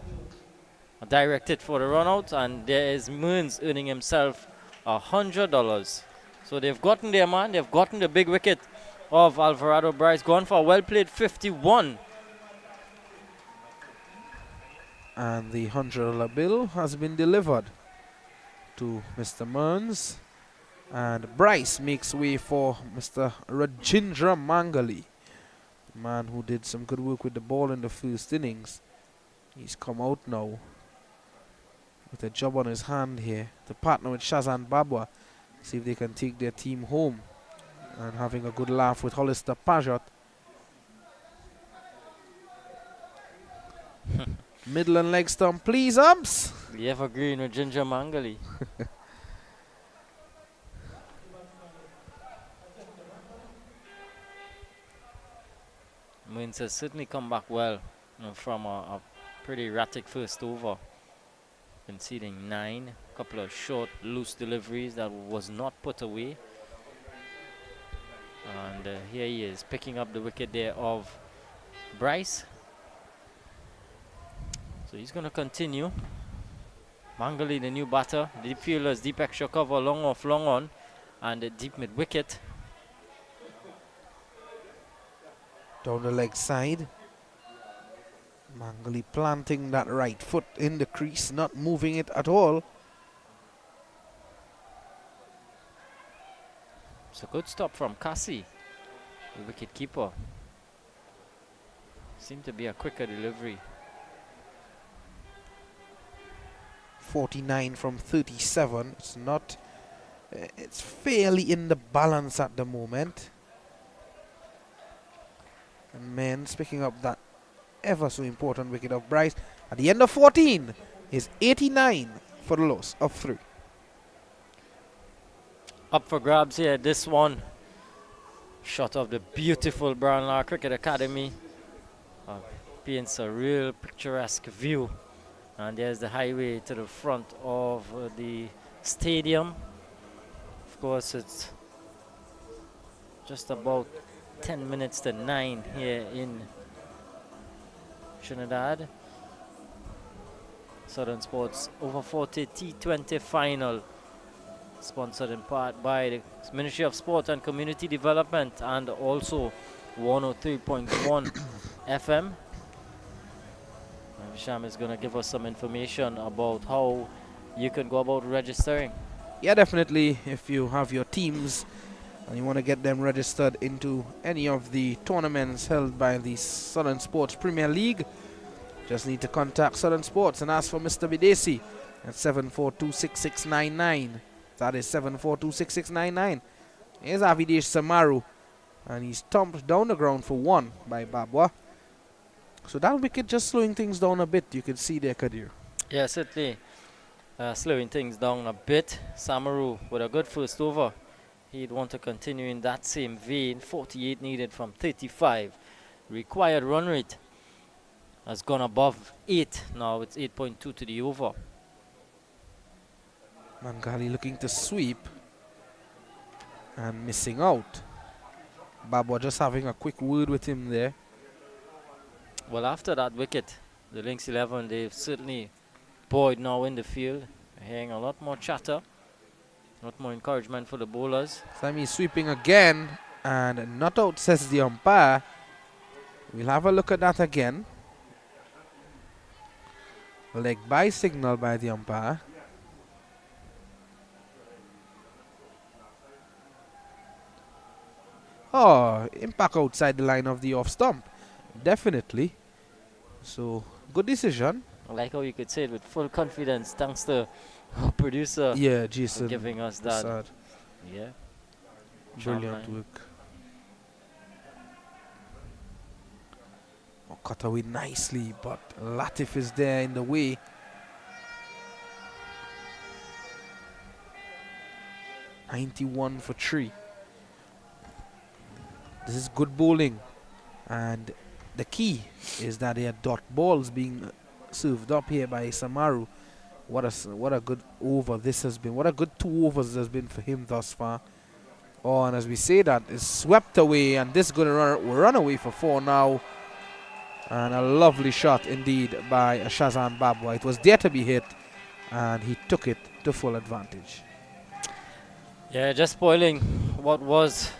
C: A direct hit for the run out, and there is Mearns earning himself $100. So they've gotten their man, they've gotten the big wicket of Alvarado Bryce, gone for a well played 51.
B: And the $100 bill has been delivered to Mr. Mearns. And Bryce makes way for Mr. Rajindra Mangali, the man who did some good work with the ball in the first innings. He's come out now with a job on his hand here to partner with Shazan Babwa, see if they can take their team home, and having a good laugh with Hollister Pajot. Middle and leg stump, please, umps.
C: The evergreen with Ginger Mangali. Mearns has certainly come back well, you know, from a pretty erratic first over. Conceding 9, a couple of short, loose deliveries that was not put away. And here he is, picking up the wicket there of Bryce. So he's going to continue. Mangali, the new batter. Deep fielders, deep extra cover, long off, long on. And a deep mid wicket.
B: Down the leg side. Mangali planting that right foot in the crease, not moving it at all.
C: It's a good stop from Kasi, the wicket keeper. Seemed to be a quicker delivery.
B: 49 from 37. It's not. It's fairly in the balance at the moment. And Mearns picking up that ever so important wicket of Bryce. At the end of 14 is 89 for the loss of 3.
C: Up for grabs here, this one. Shot of the beautiful Brownlar Cricket Academy. Paints a real picturesque view And there's the highway to the front of the stadium. Of course, it's just about 10 minutes to 9 here in Trinidad. Southern Sports Over 40 T20 Final, sponsored in part by the Ministry of Sport and Community Development and also 103.1 FM. Sham is going to give us some information about how you can go about registering.
B: Yeah, definitely. If you have your teams and you want to get them registered into any of the tournaments held by the Southern Sports Premier League, just need to contact Southern Sports and ask for Mr. Bidesi at 7426699. That is 7426699. Here's Avidesh Samaru, and he's thumped down the ground for 1 by Babwa. So that wicket just slowing things down a bit, you can see there, Kadir.
C: Yeah, certainly slowing things down a bit. Samaru with a good first over. He'd want to continue in that same vein. 48 needed from 35. Required run rate has gone above 8. Now it's 8.2 to the over.
B: Mangali looking to sweep and missing out. Babwa just having a quick word with him there.
C: Well, after that wicket, the Lynx 11, they've certainly buoyed now in the field. Hearing a lot more chatter, a lot more encouragement for the bowlers.
B: Sami sweeping again and not out, says the umpire. We'll have a look at that again. Leg by signal by the umpire. Oh, impact outside the line of the off stump. Definitely. So, good decision.
C: I like how you could say it with full confidence, thanks to our producer.
B: Yeah, Jason.
C: Giving us that.
B: Prasad.
C: Yeah.
B: Brilliant
C: Charmline.
B: work. Oh, cut away nicely, but Latif is there in the way. .91 for 3. This is good bowling, and the key is that there are dot balls being served up here by Samaru. What a good over this has been. What a good 2 overs has been for him thus far. Oh, and as we say that, it's swept away, and this is going to run away for 4 now. And a lovely shot indeed by Shazan Babwa. It was there to be hit, and he took it to full advantage.
C: Yeah, just spoiling what was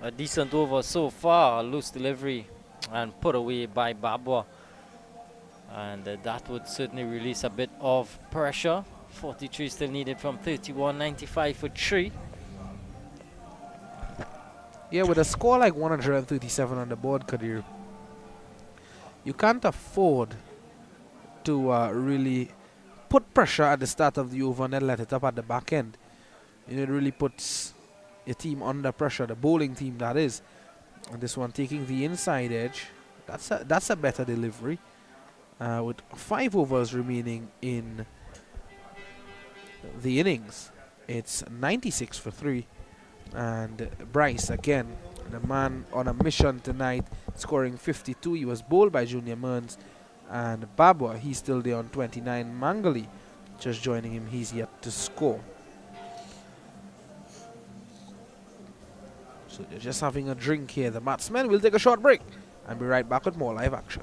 C: a decent over so far. A loose delivery and put away by Babwa. And that would certainly release a bit of pressure. 43 still needed from 31, 95 for 3.
B: Yeah, with a score like 137 on the board, Kadir, you can't afford to really put pressure at the start of the over and then let it up at the back end. You know, it really puts your team under pressure, the bowling team that is. And this one taking the inside edge. That's a better delivery. With 5 overs remaining in the innings, it's 96 for 3. And Bryce again, the man on a mission tonight, scoring 52. He was bowled by Junior Mearns. And Babwa, he's still there on 29. Mangali just joining him, he's yet to score. So they're just having a drink here. The batsmen will take a short break and be right back with more live action.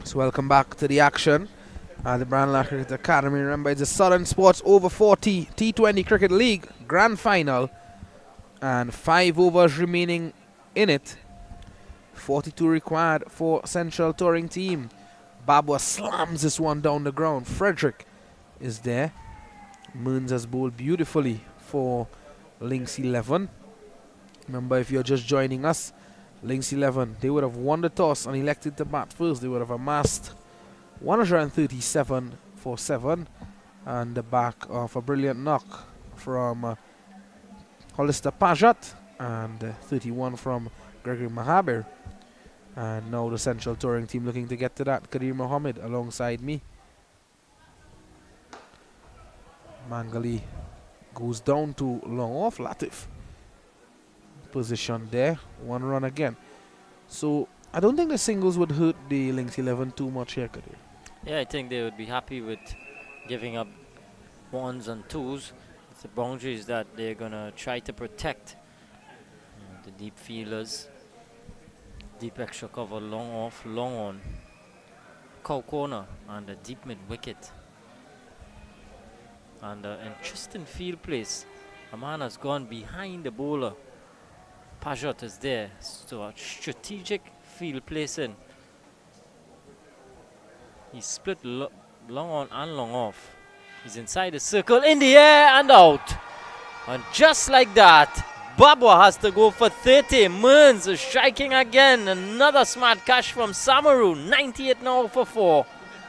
B: So welcome back to the action. The Brandlar Cricket Academy. Remember, it's the Southern Sports Over 40 T20 Cricket League Grand Final. And 5 overs remaining in it. 42 required for Central Touring Team. Babwa slams this one down the ground. Frederick is there. Mearns has bowled beautifully for Lynx 11. Remember, if you're just joining us, Lynx 11, they would have won the toss and elected to bat first. They would have amassed 137 for 7, and the back of a brilliant knock from Hollister Pajat and 31 from Gregory Mahabir. And now the Central Touring Team looking to get to that. Kadir Mohammed alongside me. Mangali goes down to long off. Latif position there. 1 run again. So I don't think the singles would hurt the Lynx 11 too much here, Kadir.
C: Yeah, I think they would be happy with giving up 1s and 2s. It's the boundaries that they're going to try to protect. The deep fielders, deep extra cover, long off, long on, cow corner, and a deep mid wicket. And an interesting field place. A man has gone behind the bowler. Pajot is there, so a strategic field placing. He split long on and long off. He's inside the circle, in the air and out. And just like that, Babwa has to go for 30. Mearns is striking again. Another smart catch from Samaru. 98 now for 4.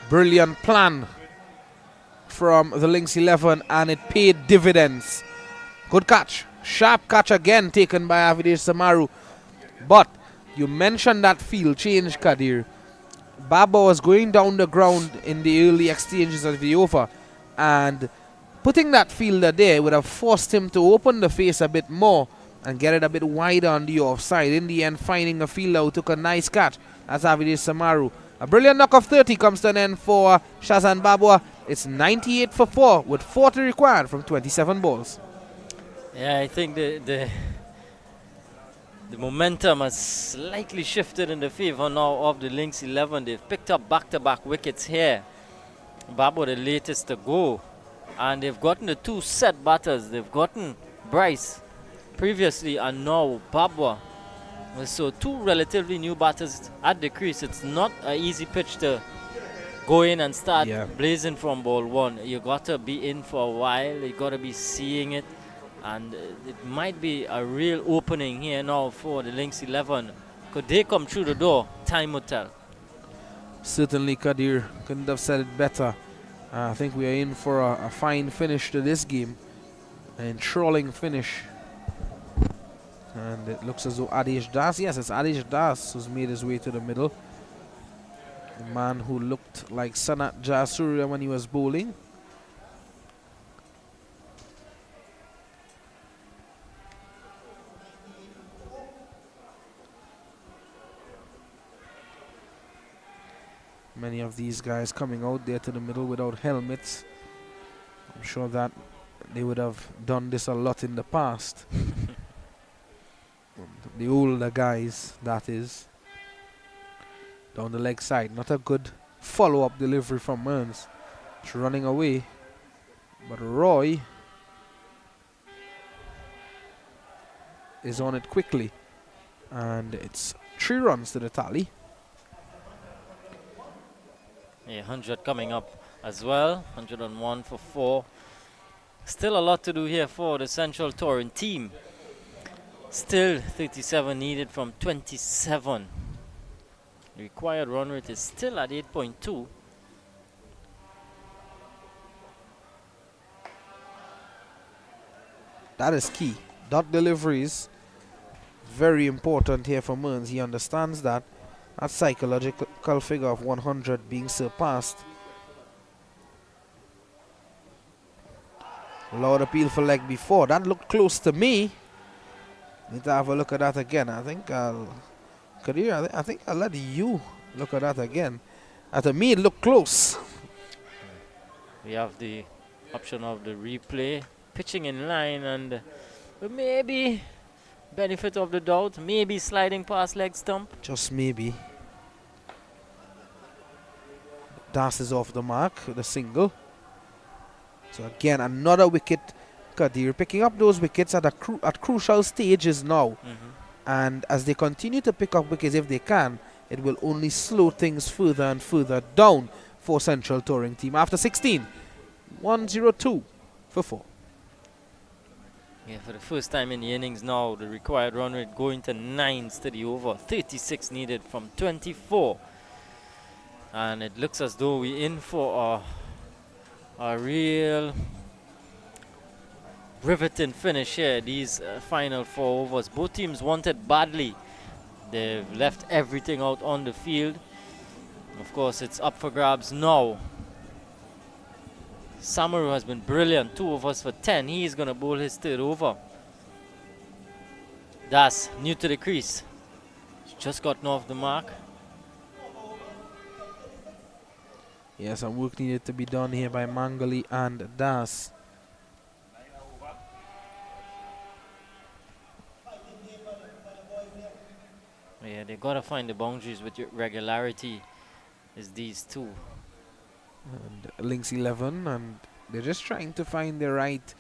B: Brilliant plan from the Lynx 11, and it paid dividends. Good catch. Sharp catch again taken by Avidesh Samaru. But you mentioned that field change, Kadir. Baba was going down the ground in the early exchanges of the over, and putting that fielder there would have forced him to open the face a bit more and get it a bit wider on the offside. In the end, finding a fielder who took a nice catch. That's Avidesh Samaru. A brilliant knock of 30 comes to an end for Shazan Babwa. It's 98 for 4 with 40 required from 27 balls.
C: Yeah, I think the momentum has slightly shifted in the favor now of the Lynx 11. They've picked up back-to-back wickets here. Babwa the latest to go. And they've gotten the 2 set batters. They've gotten Bryce previously and now Babwa. So 2 relatively new batters at the crease. It's not an easy pitch to go in and start blazing from ball 1. You got to be in for a while. You got to be seeing it. And it might be a real opening here now for the Lynx 11. Could they come through the door? Time will tell.
B: Certainly, Kadir couldn't have said it better. I think we are in for a fine finish to this game. An enthralling finish. And it looks as though Adish Das, yes, it's Adish Das who's made his way to the middle. The man who looked like Sanat Jayasuriya when he was bowling. Many of these guys coming out there to the middle without helmets. I'm sure that they would have done this a lot in the past. The older guys, that is. Down the leg side. Not a good follow-up delivery from Mearns. It's running away. But Roy is on it quickly. And it's 3 runs to the tally.
C: Yeah, 100 coming up as well. 101 for 4. Still a lot to do here for the Central Touring team. Still 37 needed from 27. The required run rate is still at 8.2.
B: That is key. Dot deliveries, very important here for Mearns. He understands that. That psychological figure of 100 being surpassed. Loud appeal for leg before. That looked close to me. Need to have a look at that again. I think Kadir, I think I'll let you look at that again. To me, it looked close.
C: We have the option of the replay. Pitching in line and maybe benefit of the doubt. Maybe sliding past leg stump.
B: Just maybe. Das is off the mark with a single. So again, another wicket. Kadir picking up those wickets at crucial stages now. And as they continue to pick up wickets if they can, it will only slow things further and further down for Central Touring Team. After 16, 102 for 4.
C: Yeah, for the first time in the innings now, the required run rate going to 9 steady over. 36 needed from 24. And it looks as though we're in for a real riveting finish here. These final 4 overs. Both teams wanted badly. They've left everything out on the field. Of course, it's up for grabs now. Samaru has been brilliant. 2 overs for 10. He is going to bowl his 3rd over. Das, new to the crease. Just gotten off the mark.
B: Yeah, some work needed to be done here by Mangali and Das.
C: Yeah, they got to find the boundaries with regularity. Is these two.
B: And Links 11, and they're just trying to find the right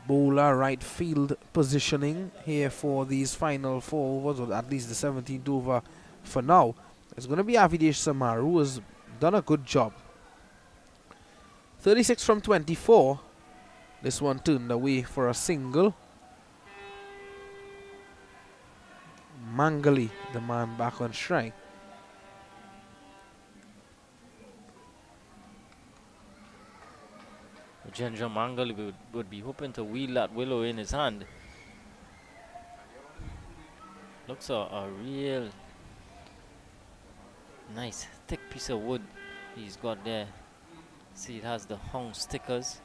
B: bowler, right field positioning here for these final 4 overs, or at least the 17th over for now. It's going to be Avidesh Samaru, who has done a good job. 36 from 24. This one turned away for a single. Mangali, the man back on strike.
C: Jendra Mangali would be hoping to wheel that willow in his hand. Looks a real nice thick piece of wood he's got there. See, it has the hung stickers.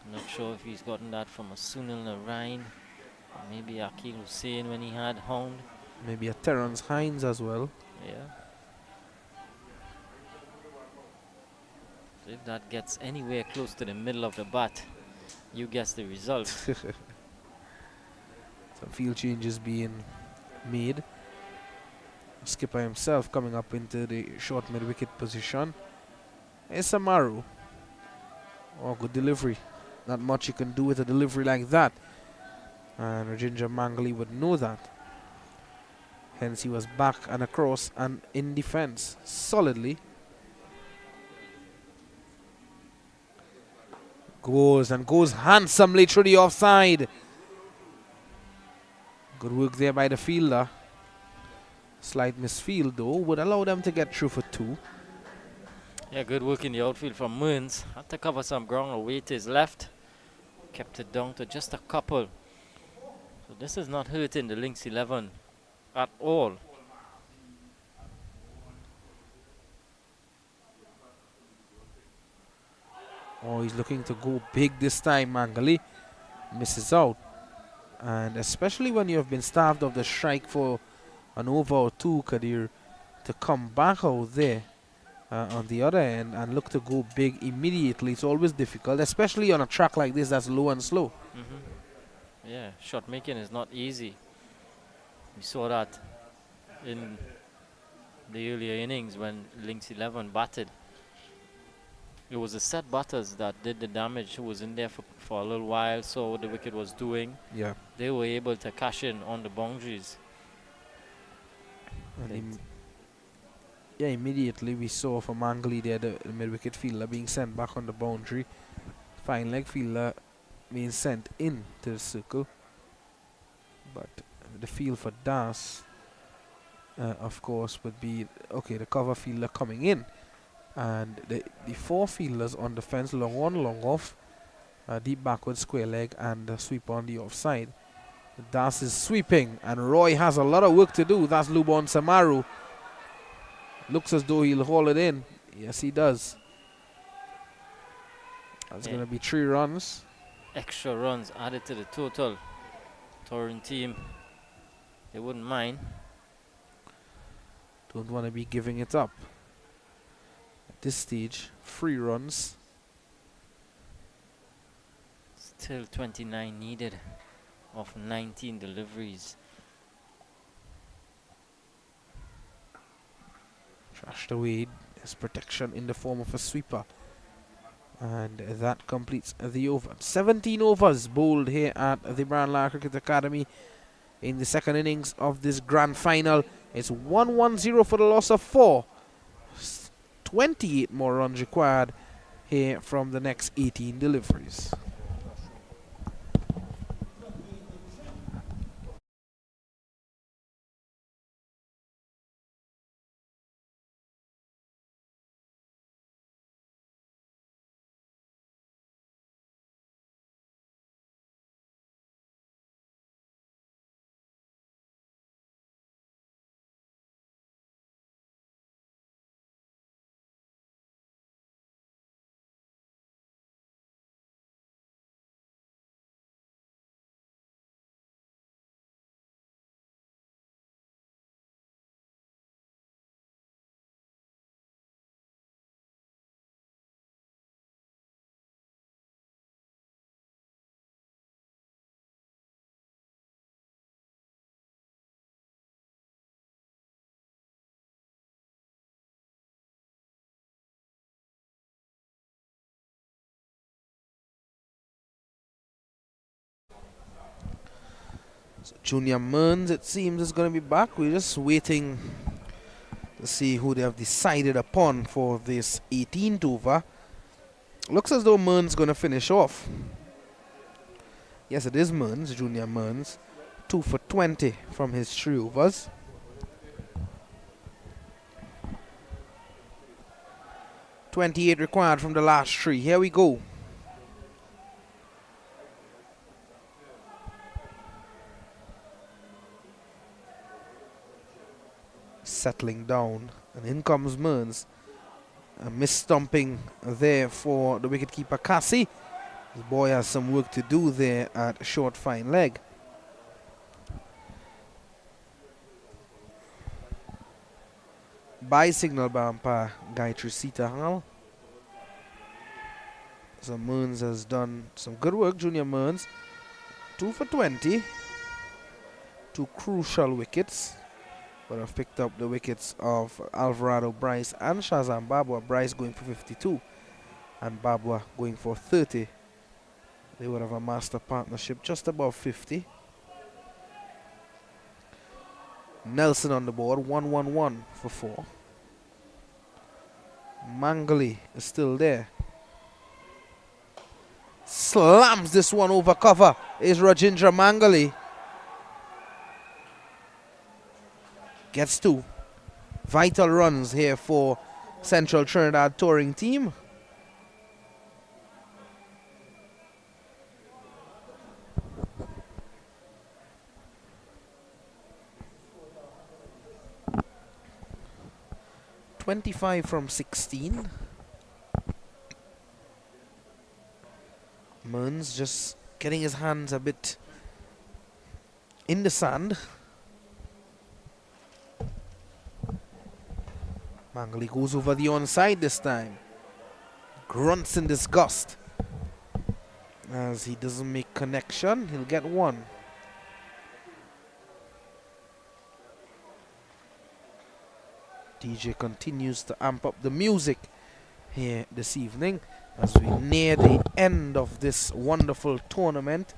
C: I'm not sure if he's gotten that from a Sunil Narain, or maybe Akil Hussain when he had hound.
B: Maybe a Terrence Hines as well.
C: Yeah. So if that gets anywhere close to the middle of the bat, you guess the result.
B: Some field changes being made. Skipper himself coming up into the short mid-wicket position. It's Samaru. Oh, good delivery. Not much you can do with a delivery like that. And Rajendra Mangali would know that. Hence he was back and across and in defense solidly. Goes handsomely through the offside. Good work there by the fielder. Slight misfield though would allow them to get through for 2.
C: Yeah, good work in the outfield from Mearns. Had to cover some ground away to his left. Kept it down to just a couple. So this is not hurting the Lynx 11 at all.
B: Oh, he's looking to go big this time, Mangali. Misses out. And especially when you have been starved of the strike for an over or 2, Kadir, to come back out there on the other end and look to go big immediately, it's always difficult, especially on a track like this that's low and slow.
C: Yeah, shot making is not easy. We saw that in the earlier innings when Lynx 11 batted. It was the set batters that did the damage, who was in there for a little while, saw what the wicket was doing.
B: Yeah.
C: They were able to cash in on the boundaries.
B: And immediately we saw for Mangali there, the mid-wicket fielder being sent back on the boundary. Fine leg fielder being sent in to the circle. But the field for Das, of course, would be, okay, the cover fielder coming in. And the 4 fielders on the fence, long on, long off, deep backward square leg, and sweep on the offside. Das is sweeping, and Roy has a lot of work to do. That's Lubon Samaru. Looks as though he'll haul it in. Yes, he does. That's going to be 3 runs.
C: Extra runs added to the total. Touring team, they wouldn't mind.
B: Don't want to be giving it up. At this stage, 3 runs.
C: Still 29 needed of 19 deliveries.
B: Trashed away his protection in the form of a sweeper. And that completes the over. 17 overs bowled here at the Brown Lara Cricket Academy. in the second innings of this grand final. It's 1-1-0 for the loss of 4. 28 more runs required here from the next 18 deliveries. So Junior Mearns, it seems, is going to be back. We're just waiting to see who they have decided upon for this 18th over. Looks as though Mearns going to finish off. Yes, it is Mearns, Junior Mearns. 2 for 20 from his 3 overs. .28 required from the last 3. Here we go. Settling down, and in comes Mearns. A mis-stumping there for the wicketkeeper Cassie. The boy has some work to do there at short fine leg. By signal by umpire Gayatri Sitahal. So Mearns has done some good work, Junior Mearns. 2 for 20. 2 crucial wickets. But have picked up the wickets of Alvarado Bryce and Shazam Babwa. Bryce going for 52 and Babwa going for 30. They would have a master partnership just above 50. Nelson on the board, 1-1-1 for 4. Mangali is still there. Slams this one over cover is Rajendra Mangali. Gets 2. Vital runs here for Central Trinidad touring team. .25 from 16. Mearns just getting his hands a bit in the sand. Mangali goes over the onside this time. Grunts in disgust. As he doesn't make connection, he'll get 1. DJ continues to amp up the music here this evening as we near the end of this wonderful tournament.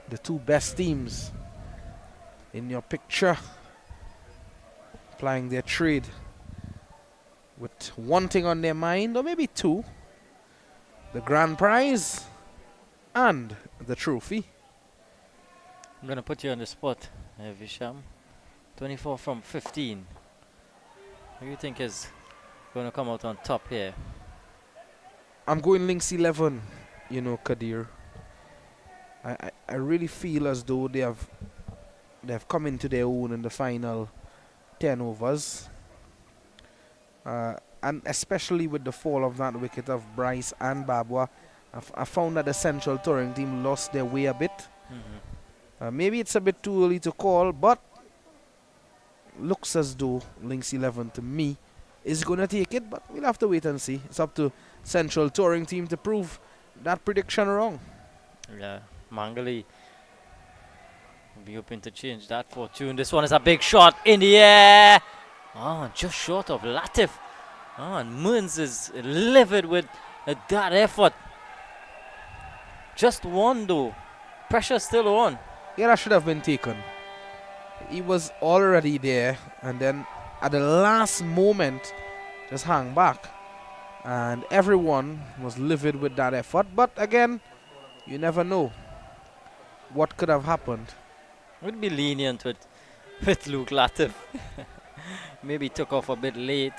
B: The 2 best teams in your picture applying their trade with one thing on their mind, or maybe 2. The grand prize and the trophy.
C: I'm going to put you on the spot, Visham. 24 from 15. Who do you think is going to come out on top here?
B: I'm going links 11, you know, Kadir. I really feel as though they have come into their own in the final 10 overs. And especially with the fall of that wicket of Bryce and Babwa, I found that the Central touring team lost their way a bit. Maybe it's a bit too early to call, but looks as though links 11 to me is going to take it, but we'll have to wait and see. It's up to Central touring team to prove that prediction wrong.
C: Yeah, Mangali will be hoping to change that fortune. This one is a big shot in the air. Oh, just short of Latif. Oh, and Mearns is livid with that effort. Just 1 though. Pressure still on.
B: Yeah, that should have been taken. He was already there, and then at the last moment, just hang back. And everyone was livid with that effort. But again, you never know what could have happened.
C: Would be lenient with Luke Latif. Maybe took off a bit late.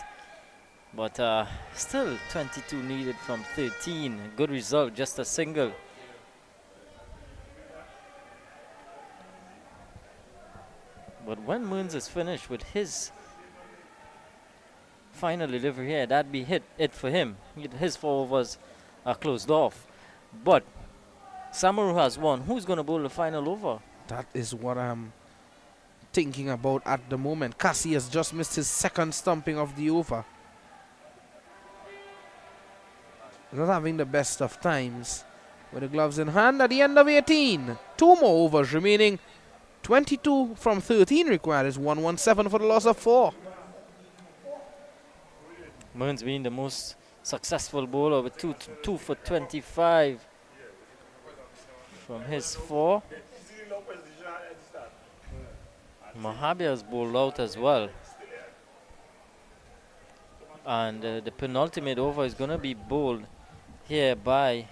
C: But still 22 needed from 13. Good result, just a single. But when Moons is finished with his final delivery here, that'd be it for him. His 4 overs are closed off. But Samaru has won. Who's going to bowl the final over?
B: That is what I'm thinking about at the moment. Cassie has just missed his second stumping of the over. Not having the best of times with the gloves in hand at the end of 18. 2 more overs remaining. 22 from 13 required is 117 for the loss of 4.
C: Moons being the most successful bowler with 2 for 25 from his 4. Mahabir has bowled out as well. And the penultimate over is going to be bowled here by...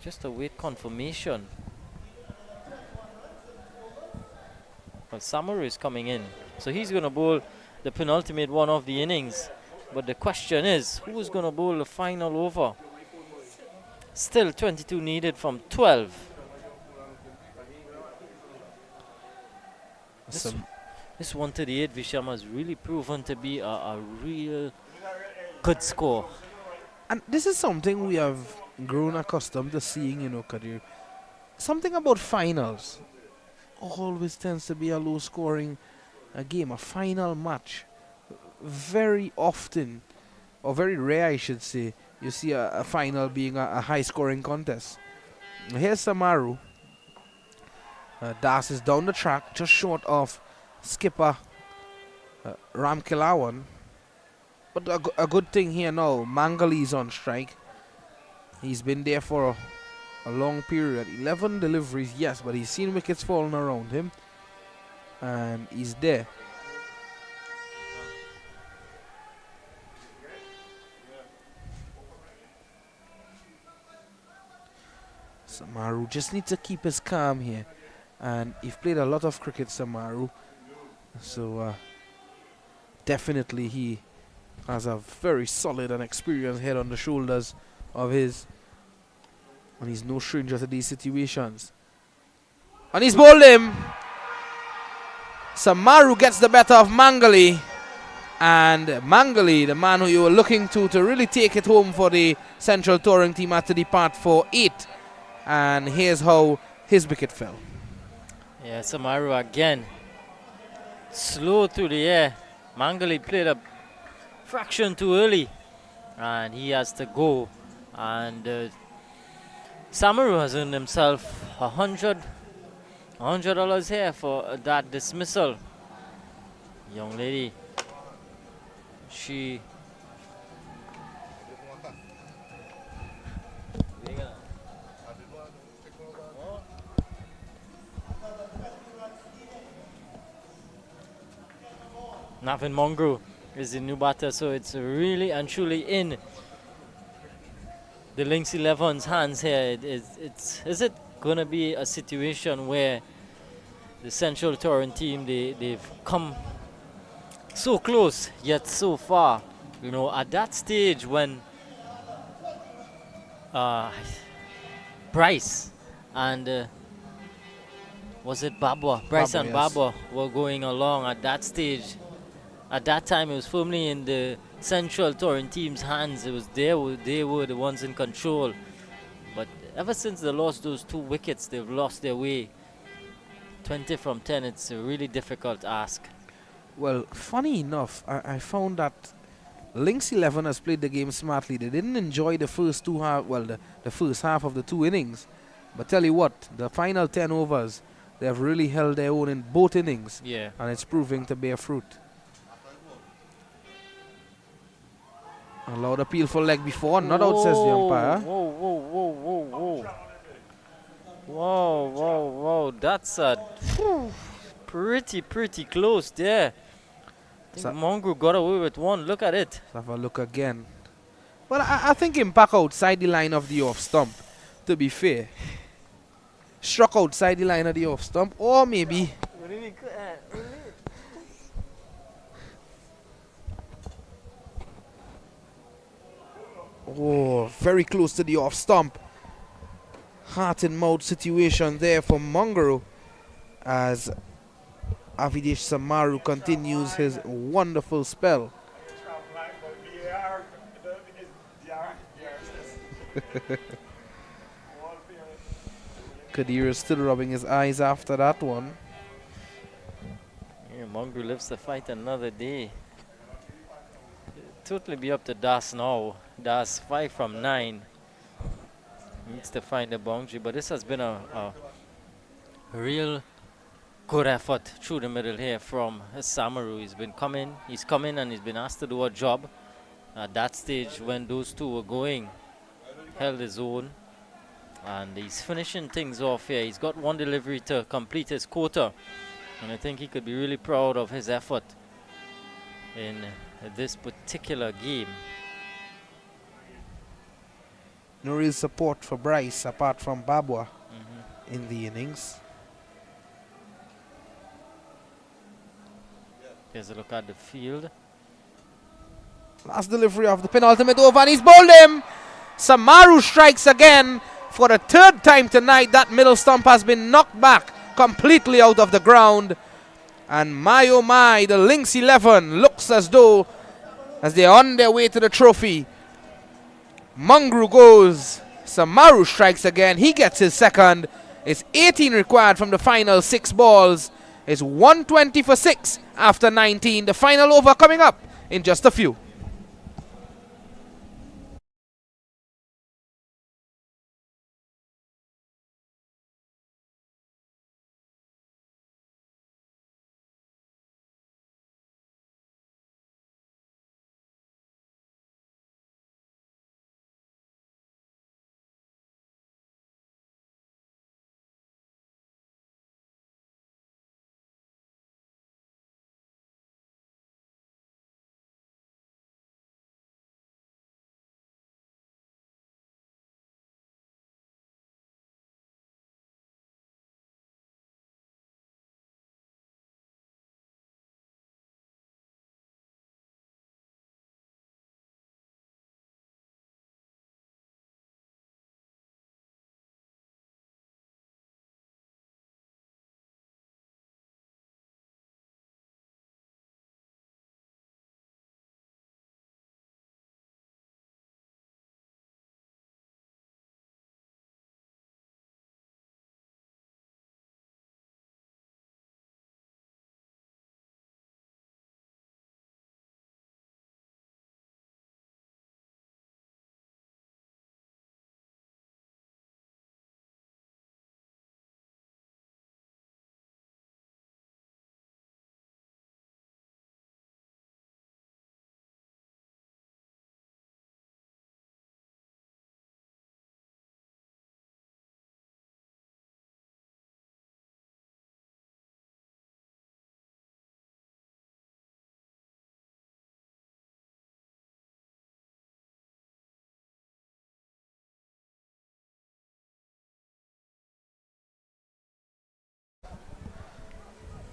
C: Just await confirmation. Well, Samaru is coming in. So he's going to bowl the penultimate one of the innings. But the question is, who's going to bowl the final over? Still 22 needed from 12. This 138 Visham has really proven to be a real good score.
B: And this is something we have grown accustomed to seeing, you know, Kadir. Something about finals always tends to be a low scoring game, a final match. Very often, or very rare I should say, you see a final being a high scoring contest. Here's Samaru. Das is down the track, just short of skipper Ram Kilawan. But a good thing here now, Mangali's on strike. He's been there for a long period. 11 deliveries, yes, but he's seen wickets falling around him. And he's there. Samaru just needs to keep his calm here. And he's played a lot of cricket, Samaru. So definitely he has a very solid and experienced head on the shoulders of his. And he's no stranger to these situations. And he's bowled him. Samaru gets the better of Mangali. And Mangali, the man who you were looking to really take it home for the Central Touring team, had to depart for 8. And here's how his wicket fell.
C: Yeah, Samaru again. Slow through the air. Mangali played a fraction too early. And he has to go. And Samaru has earned himself $100 here for that dismissal. Young lady, she... Navin Mongrel is the new batter, so it's really and truly in the Lynx 11's hands here. Is it going to be a situation where the Central Torrent team, they've come so close yet so far? You know, at that stage when Bryce and was it Babwa? Bryce
B: Babwa,
C: and
B: yes.
C: Babwa were going along at that stage. At that time, it was firmly in the Central Torrent team's hands. It was they were the ones in control. But ever since they lost those 2 wickets, they've lost their way. 20 from 10, it's a really difficult ask.
B: Well, funny enough, I found that Lynx 11 has played the game smartly. They didn't enjoy the first the first half of the 2 innings. But tell you what, the final 10 overs, they have really held their own in both innings.
C: Yeah.
B: And it's proving to bear fruit. Allowed appeal for leg before, not out, says the umpire.
C: Whoa, whoa, whoa, whoa, whoa. Whoa, whoa, whoa. That's a pretty close there. I think Mongrel got away with one. Look at it.
B: Let's have a look again. Well, I think him back outside the line of the off stump, to be fair. Struck outside the line of the off stump, or maybe... Oh, very close to the off stump. Heart and mouth situation there for Mongrel as Avidesh Samaru continues his wonderful spell. Kadir is still rubbing his eyes after that one.
C: Yeah, Mongrel lives to fight another day. Totally be up to Das now. Das 5 from 9. Needs to find the boundary, but this has been a real good effort through the middle here from Samaru. He's coming and he's been asked to do a job. At that stage when those two were going, held his own. And he's finishing things off here. He's got one delivery to complete his quota. And I think he could be really proud of his effort in this particular game.
B: No real support for Bryce apart from Babwa in the innings.
C: Here's a look at the field.
B: Last delivery of the penultimate over and he's bowled him. Samaru strikes again for the third time tonight. That middle stump has been knocked back completely out of the ground. And my oh my, the Lynx 11 looks as though as they're on their way to the trophy. Mongrel goes. Samaru strikes again. He gets his second. It's 18 required from the final 6 balls. It's 120 for 6 after 19. The final over coming up in just a few.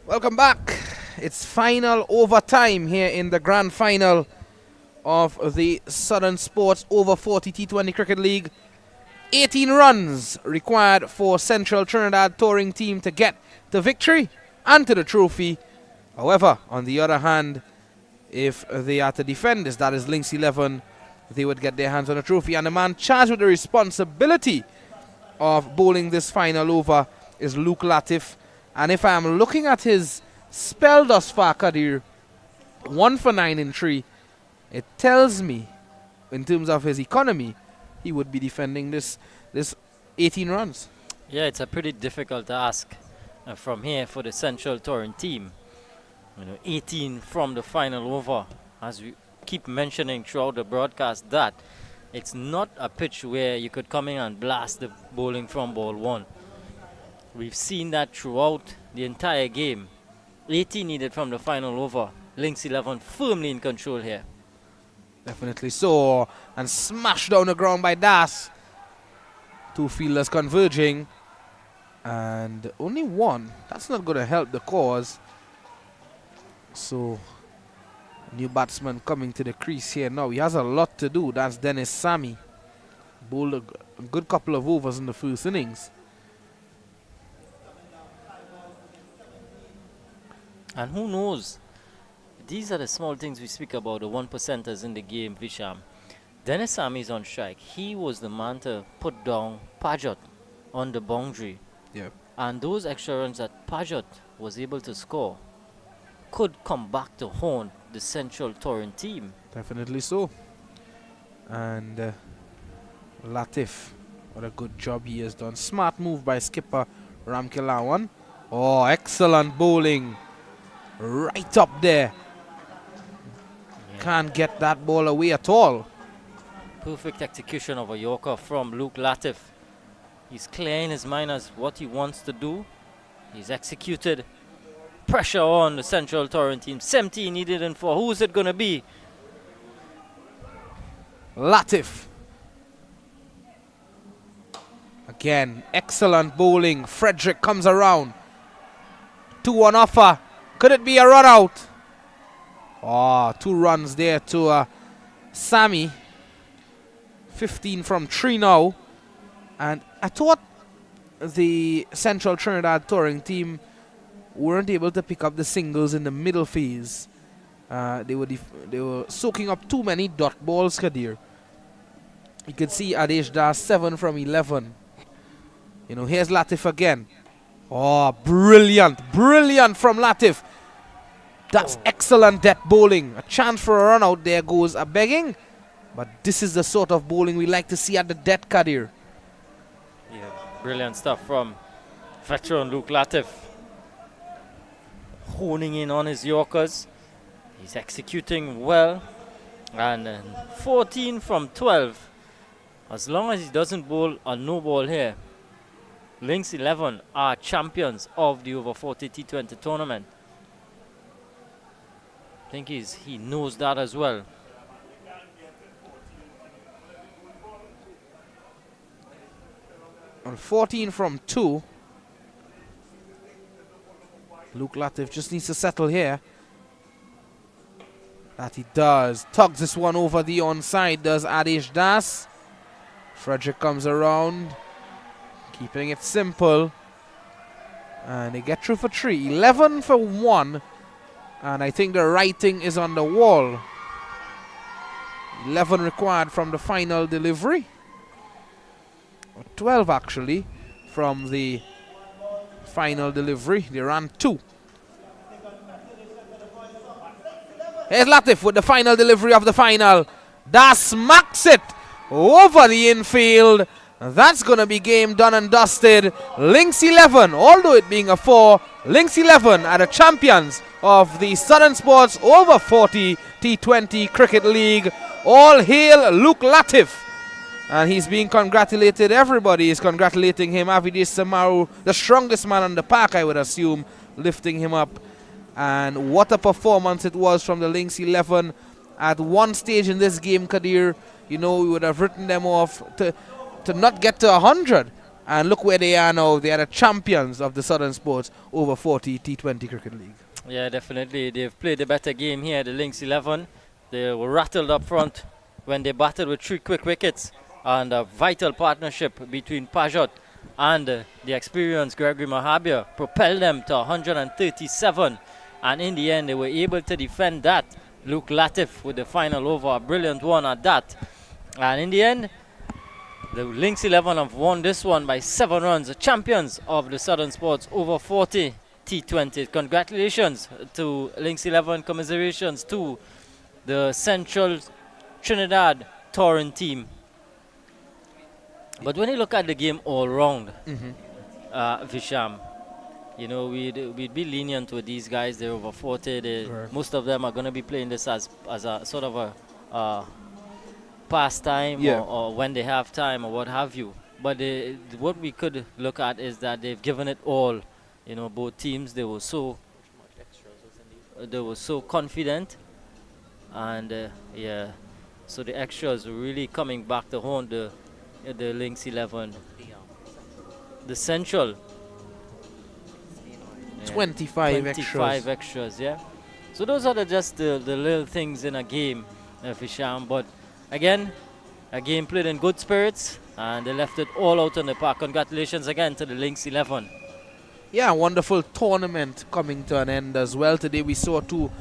B: Welcome back. It's final overtime here in the grand final of the Southern Sports Over 40 T20 Cricket League. 18 runs required for Central Trinidad touring team to get the victory and to the trophy. However, on the other hand, if they are to defend this, that is Lynx 11, they would get their hands on the trophy. And the man charged with the responsibility of bowling this final over is Luke Latif. And if I'm looking at his spell thus far, Kadir, 1 for 9 in 3, it tells me, in terms of his economy, he would be defending this 18 runs.
C: Yeah, it's a pretty difficult task from here for the Central Touring team. 18 from the final over, as we keep mentioning throughout the broadcast that it's not a pitch where you could come in and blast the bowling from ball one. We've seen that throughout the entire game. 80 needed from the final over. Lynx 11 firmly in control here.
B: Definitely so. And smashed down the ground by Das. Two fielders converging. And only one. That's not going to help the cause. So, new batsman coming to the crease here now. He has a lot to do. That's Dennis Sammy. Bowled a good couple of overs in the first innings.
C: And who knows? These are the small things we speak about, the one percenters in the game, Visham. Dennis Sammy is on strike. He was the man to put down Pajot on the boundary.
B: Yeah.
C: And those extra runs that Pajot was able to score could come back to haunt the Central Torrent team.
B: Definitely so. And Latif, what a good job he has done. Smart move by skipper Ramkilawan. Oh, excellent bowling. Right up there.
C: Yeah.
B: Can't get that ball away at all.
C: Perfect execution of a Yorker from Luke Latif. He's clear in his mind as what he wants to do. He's executed. Pressure on the Central Torrent team. 17 needed in 4. Who's it going to be?
B: Latif. Again, excellent bowling. Frederick comes around. 2 on offer. Could it be a run out? Oh, 2 runs there to Sammy. 15 from 3 now. And I thought the Central Trinidad touring team weren't able to pick up the singles in the middle phase. They were soaking up too many dot balls, Kadir. You could see Adesh Das 7 from 11. You know, here's Latif again. Oh, brilliant, brilliant from Latif. That's excellent death bowling. A chance for a run out. There goes a begging. But this is the sort of bowling we like to see at the death, Kadir.
C: Yeah, brilliant stuff from veteran Luke Latif. Honing in on his Yorkers. He's executing well. And 14 from 12. As long as he doesn't bowl a no ball here, Lynx 11 are champions of the over 40 T20 tournament. I think he knows that as well.
B: On 14 from 2. Luke Latif just needs to settle here. That he does. Tugs this one over the onside, does Adesh Das. Frederick comes around, keeping it simple. And they get through for 3. 11 for 1. And I think the writing is on the wall. 11 required from the final delivery. Or 12 actually from the final delivery. They ran 2. Here's Latif with the final delivery of the final. Das smacks it over the infield. That's going to be game done and dusted. Lynx 11, although it being a 4, Lynx 11 are the champions of the Southern Sports Over 40 T20 Cricket League. All hail Luke Latif. And he's being congratulated. Everybody is congratulating him. Avidesh Samaru, the strongest man on the park, I would assume, lifting him up. And what a performance it was from the Lynx 11. At one stage in this game, Kadir, you know, we would have written them off to not get to 100. And look where they are now. They are the champions of the Southern Sports Over 40 T20 Cricket League.
C: Yeah, definitely. They've played a better game here, the Lynx 11. They were rattled up front when they batted with 3 quick wickets. And a vital partnership between Pajot and the experienced Gregory Mahabir propelled them to 137. And in the end, they were able to defend that. Luke Latif with the final over, a brilliant one at that. And in the end, the Lynx 11 have won this one by 7 runs. The champions of the Southern Sports Over 40 T20. Congratulations to Lynx 11. Commiserations to the Central Trinidad Torrent team. But when you look at the game all round, Visham, you know, we'd be lenient with these guys. They're over 40.
B: Right.
C: Most of them are going to be playing this as a sort of a pastime
B: Yeah.
C: or when they have time or what have you. But what we could look at is that they've given it all. You know, both teams, they were so confident, and yeah, so the extras were really coming back to haunt the Lynx 11. The Central. Yeah,
B: 25
C: 25
B: extras.
C: extras, yeah. So those are just the little things in a game, Fisham. But again, a game played in good spirits, and they left it all out on the park. Congratulations again to the Lynx 11.
B: Yeah, wonderful tournament coming to an end as well. Today we saw two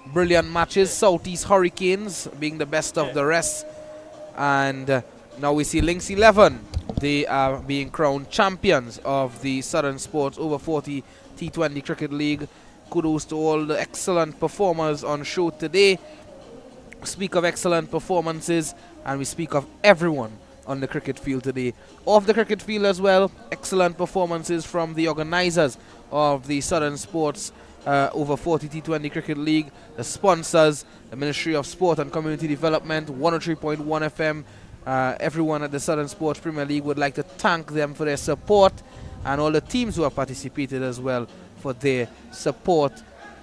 B: brilliant matches. Southeast Hurricanes being the best of the rest. And now we see Lynx 11. They are being crowned champions of the Southern Sports Over 40 T20 Cricket League. Kudos to all the excellent performers on show today. Speak of excellent performances, and we speak of everyone on the cricket field today. Off the cricket field as well, excellent performances from the organizers of the Southern Sports Over 40 T20 Cricket League, the sponsors, the Ministry of Sport and Community Development, 103.1 FM. Everyone at the Southern Sports Premier League would like to thank them for their support, and all the teams who have participated as well for their support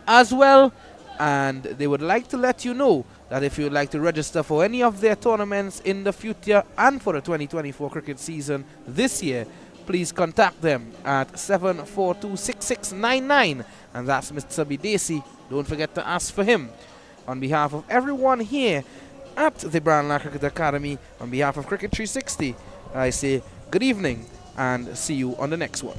B: as well. And they would like to let you know that if you would like to register for any of their tournaments in the future and for the 2024 cricket season this year, please contact them at 7426699, and that's Mr. Bidesi. Don't forget to ask for him. On behalf of everyone here at the Brandlar Cricket Academy, on behalf of Cricket 360, I say good evening and see you on the next one.